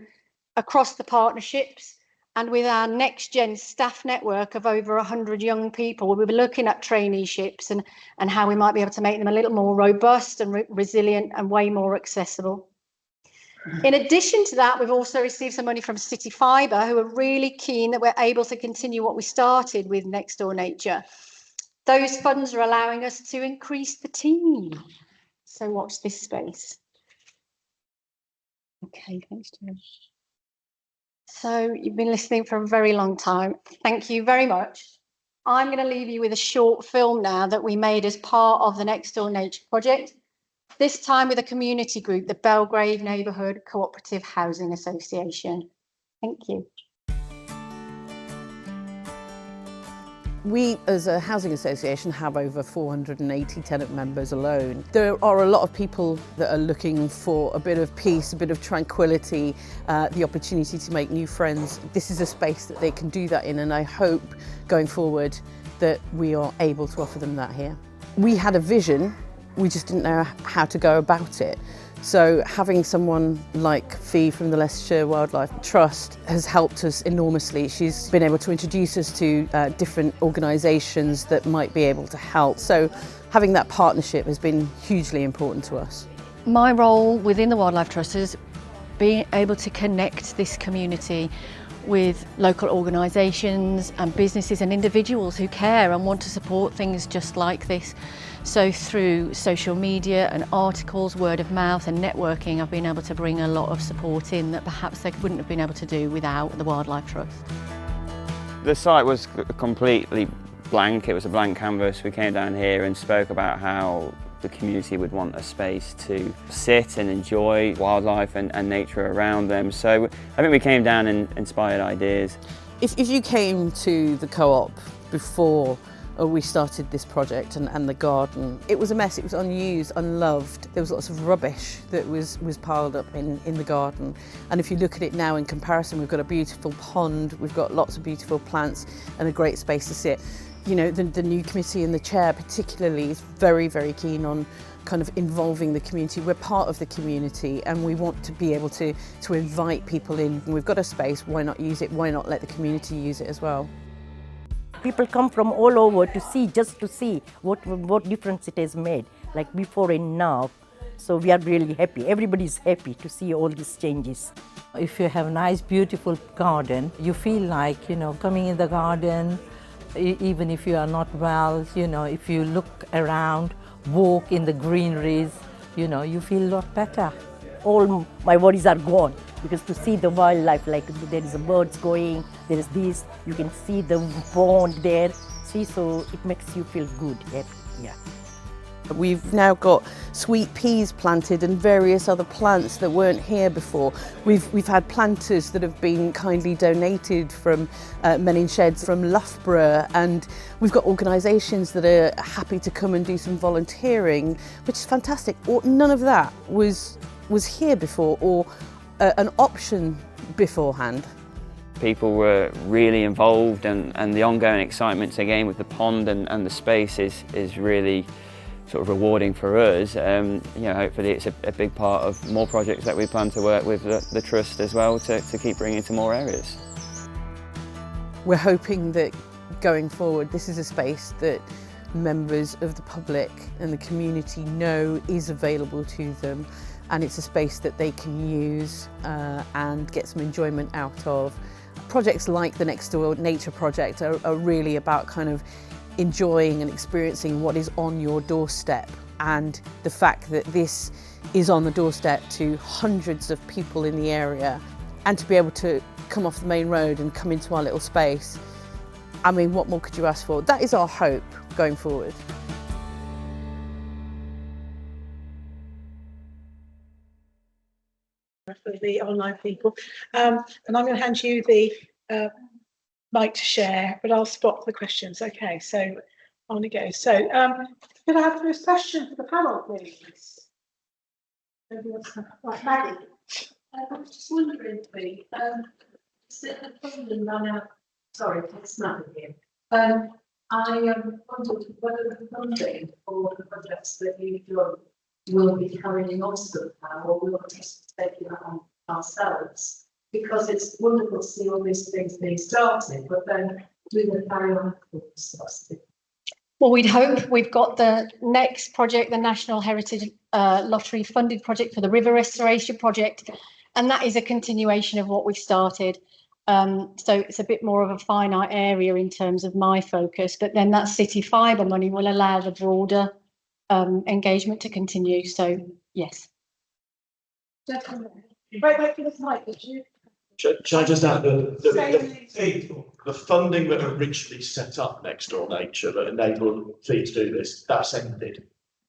across the partnerships, and with our next gen staff network of over 100 young people, we'll be looking at traineeships and how we might be able to make them a little more robust and resilient and way more accessible. In addition to that, we've also received some money from City Fibre, who are really keen that we're able to continue what we started with Next Door Nature. Those funds are allowing us to increase the team. So watch this space. Okay, thanks, Joe. So you've been listening for a very long time. Thank you very much. I'm going to leave you with a short film now that we made as part of the Next Door Nature project, this time with a community group, the Belgrave Neighbourhood Cooperative Housing Association. Thank you. We, as a housing association, have over 480 tenant members alone. There are a lot of people that are looking for a bit of peace, a bit of tranquility, the opportunity to make new friends. This is a space that they can do that in, and I hope going forward that we are able to offer them that here. We had a vision, we just didn't know how to go about it. So having someone like Fee from the Leicestershire Wildlife Trust has helped us enormously. She's been able to introduce us to different organisations that might be able to help. So having that partnership has been hugely important to us. My role within the Wildlife Trust is being able to connect this community with local organisations and businesses and individuals who care and want to support things just like this. So through social media and articles, word of mouth and networking, I've been able to bring a lot of support in that perhaps they wouldn't have been able to do without the Wildlife Trust. The site was completely blank, it was a blank canvas. We came down here and spoke about how the community would want a space to sit and enjoy wildlife and nature around them. So I think we came down and inspired ideas. If you came to the co-op before we started this project and the garden, it was a mess. It was unused, unloved. There was lots of rubbish that was piled up in the garden. And if you look at it now in comparison, we've got a beautiful pond, we've got lots of beautiful plants and a great space to sit. You know, the new committee and the chair particularly is very, very keen on kind of involving the community. We're part of the community and we want to be able to invite people in. We've got a space, why not use it? Why not let the community use it as well? People come from all over to see, just to see what difference it has made, like before and now. So we are really happy. Everybody's happy to see all these changes. If you have a nice, beautiful garden, you feel like, you know, coming in the garden, even if you are not well, you know, if you look around, walk in the greeneries, you know, you feel a lot better. All my worries are gone because to see the wildlife, like there is a birds going, there is this, you can see the pond there, see, so it makes you feel good, happy, yeah. We've now got sweet peas planted and various other plants that weren't here before. We've had planters that have been kindly donated from Men in Sheds from Loughborough, and we've got organisations that are happy to come and do some volunteering, which is fantastic. None of that was here before or an option beforehand. People were really involved and the ongoing excitement again with the pond and the space is really sort of rewarding for us. You know, hopefully it's a big part of more projects that we plan to work with the Trust as well to keep bringing to more areas. We're hoping that going forward this is a space that members of the public and the community know is available to them, and it's a space that they can use and get some enjoyment out of. Projects like the Next Door Nature Project are really about kind of enjoying and experiencing what is on your doorstep, and the fact that this is on the doorstep to hundreds of people in the area, and to be able to come off the main road and come into our little space. I mean, what more could you ask for? That is our hope going forward. For the online people, and I'm going to hand you the mic to share, but I'll spot the questions. Okay, so on we go. So could I have the first question for the panel, please? Right, Maggie. I was just wondering, please, is it the funding run out? Sorry, it's not here. I wondered whether the funding for the projects that you've done will be carrying on somehow, or will we just take it on ourselves? Because it's wonderful to see all these things being started, but then do they carry on? Well, we'd hope. We've got the next project, the National Heritage Lottery funded project for the River Restoration Project, and that is a continuation of what we started. So it's a bit more of a finite area in terms of my focus, but then that city fibre money will allow the broader engagement to continue. So yes. Wait for the mic, would you? Should I just add the funding that originally set up Next Door Nature that enabled Fleet to do this, that's ended.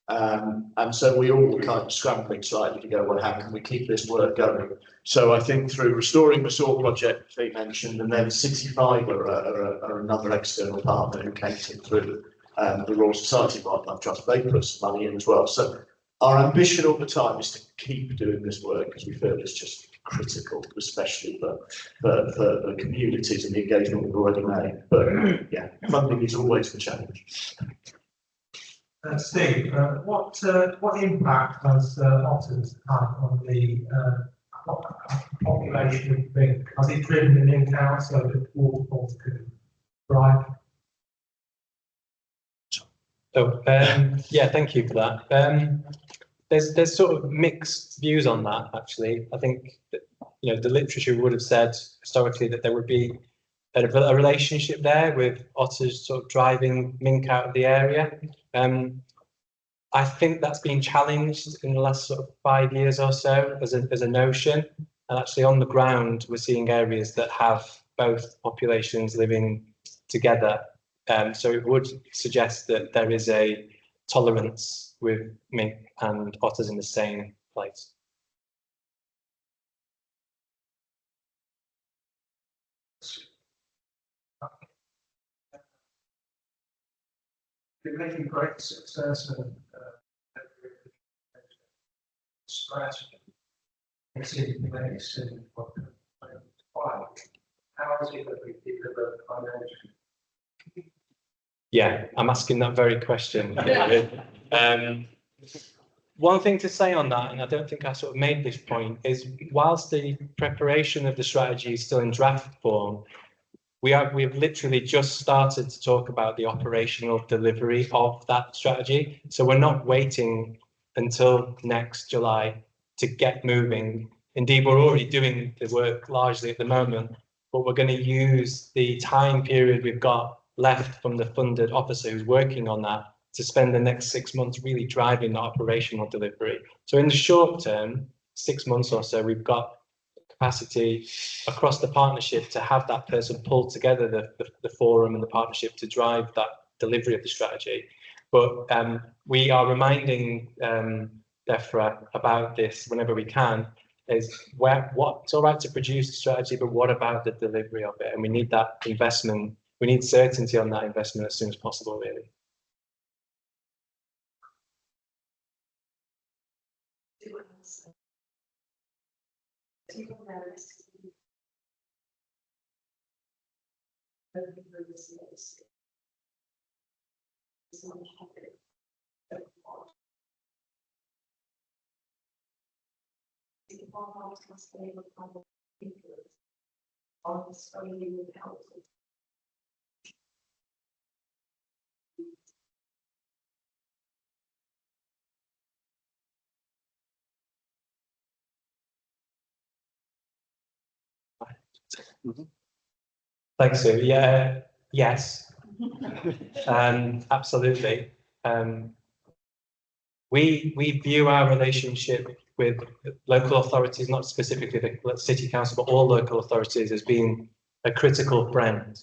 And so we all were kind of scrambling slightly to go, well, how can we keep this work going? So I think through Restoring the Soil project, Fleet mentioned, and then City Fibre are another external partner who came through the Royal Society of Wildlife Trust. They put some money in as well. So our ambition all the time is to keep doing this work because we feel it's just critical, especially for the communities and the engagement we've already made. But yeah, funding is always the challenge. Steve, what impact has otters had on the population of Bink? Has it driven an in-out so that waterfalls could thrive? Oh, yeah, thank you for that. There's sort of mixed views on that, actually. I think that, you know, the literature would have said historically that there would be a relationship there with otters sort of driving mink out of the area. I think that's been challenged in the last sort of 5 years or so as a notion. And actually on the ground, we're seeing areas that have both populations living together. So it would suggest that there is a tolerance with mink and otters in the same place. You're making great success of strategy. It's in place in what how is it that we deliver financially? Yeah, I'm asking that very question. One thing to say on that, and I don't think I sort of made this point, is whilst the preparation of the strategy is still in draft form, we've literally just started to talk about the operational delivery of that strategy. So we're not waiting until next July to get moving. Indeed, we're already doing the work largely at the moment, but we're going to use the time period we've got left from the funded officer who's working on that to spend the next 6 months really driving the operational delivery. So in the short term, 6 months or so, we've got capacity across the partnership to have that person pull together the forum and the partnership to drive that delivery of the strategy. But we are reminding DEFRA about this whenever we can, is what's all right to produce the strategy, but what about the delivery of it? And we need that investment. We need certainty on that investment as soon as possible, really. Thanks, Sue. Yeah, yes, absolutely. We view our relationship with local authorities, not specifically the city council, but all local authorities, as being a critical friend.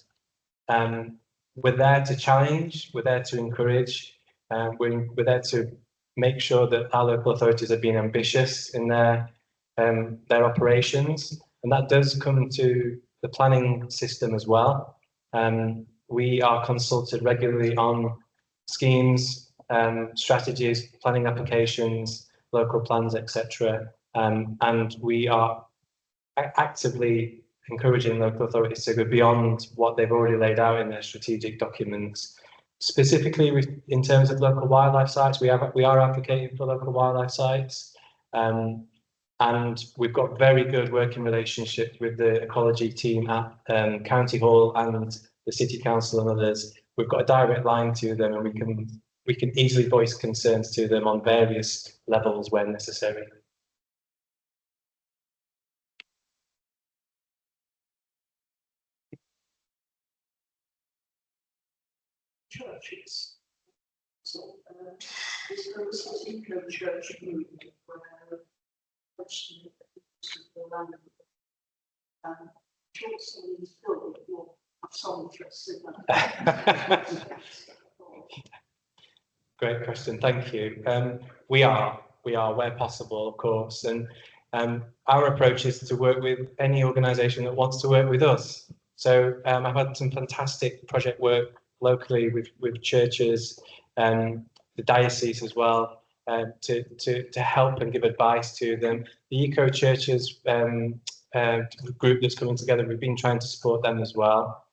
We're there to challenge, we're there to encourage, we're there to make sure that our local authorities are being ambitious in their operations, and that does come to the planning system as well. We are consulted regularly on schemes, strategies, planning applications, local plans, etc. And we are actively encouraging local authorities to go beyond what they've already laid out in their strategic documents. Specifically in terms of local wildlife sites, we are advocating for local wildlife sites. And we've got very good working relationship with the ecology team at County Hall and the City Council and others. We've got a direct line to them, and we can easily voice concerns to them on various levels when necessary. Churches. So, is there a particular church movement where question the land church is filled with optometrists in that? Great question, thank you. We are where possible, of course, and our approach is to work with any organisation that wants to work with us. So I've had some fantastic project work locally with churches and the diocese as well, to help and give advice to them. The Eco Churches group that's coming together, we've been trying to support them as well.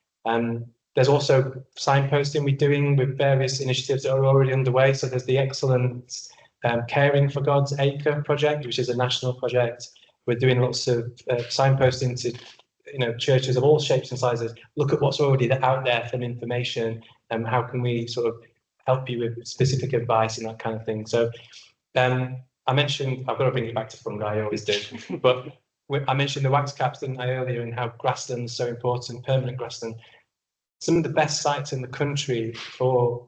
There's also signposting we're doing with various initiatives that are already underway. So there's the excellent Caring for God's Acre project, which is a national project. We're doing lots of signposting to churches of all shapes and sizes. Look at what's already out there from information, and how can we sort of help you with specific advice and that kind of thing. So I mentioned, I've got to bring it back to fungi, I always do, but I mentioned the wax caps, didn't I, earlier, and how grassland is so important, permanent grassland. Some of the best sites in the country for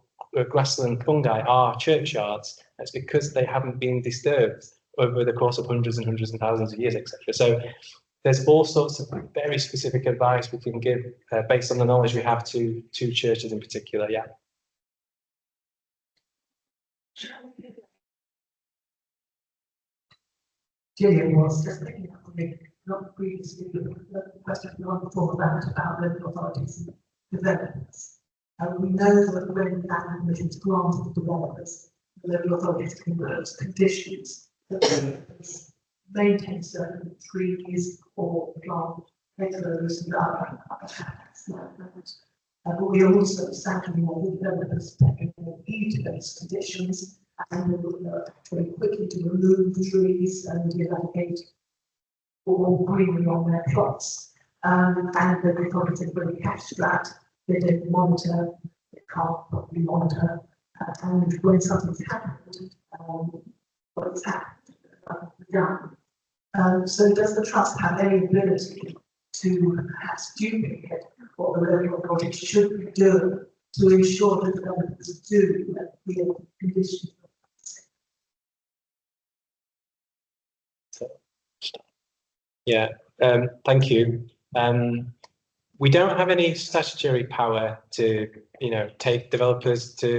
grassland fungi are churchyards. That's because they haven't been disturbed over the course of hundreds and hundreds and thousands of years, etc. So there's all sorts of very specific advice we can give based on the knowledge we have to churches in particular, yeah. Gillian was just picking up on the not previously the question before about local authorities and developers. We know that when planning permission is granted to developers, the local authorities can impose conditions that developers maintain certain trees or plant hedgerows and other habitats like that. But we also sadly know that developers take heed to those conditions and will very quickly to remove trees and eradicate all greenery on their plots. And the authorities really catch that. They don't monitor, they can't properly monitor, and when something's happened, what's happened, done. So does the trust have any ability to perhaps duplicate what the local authorities should be doing to ensure that developers do the conditions? Yeah, thank you. We don't have any statutory power to, take developers to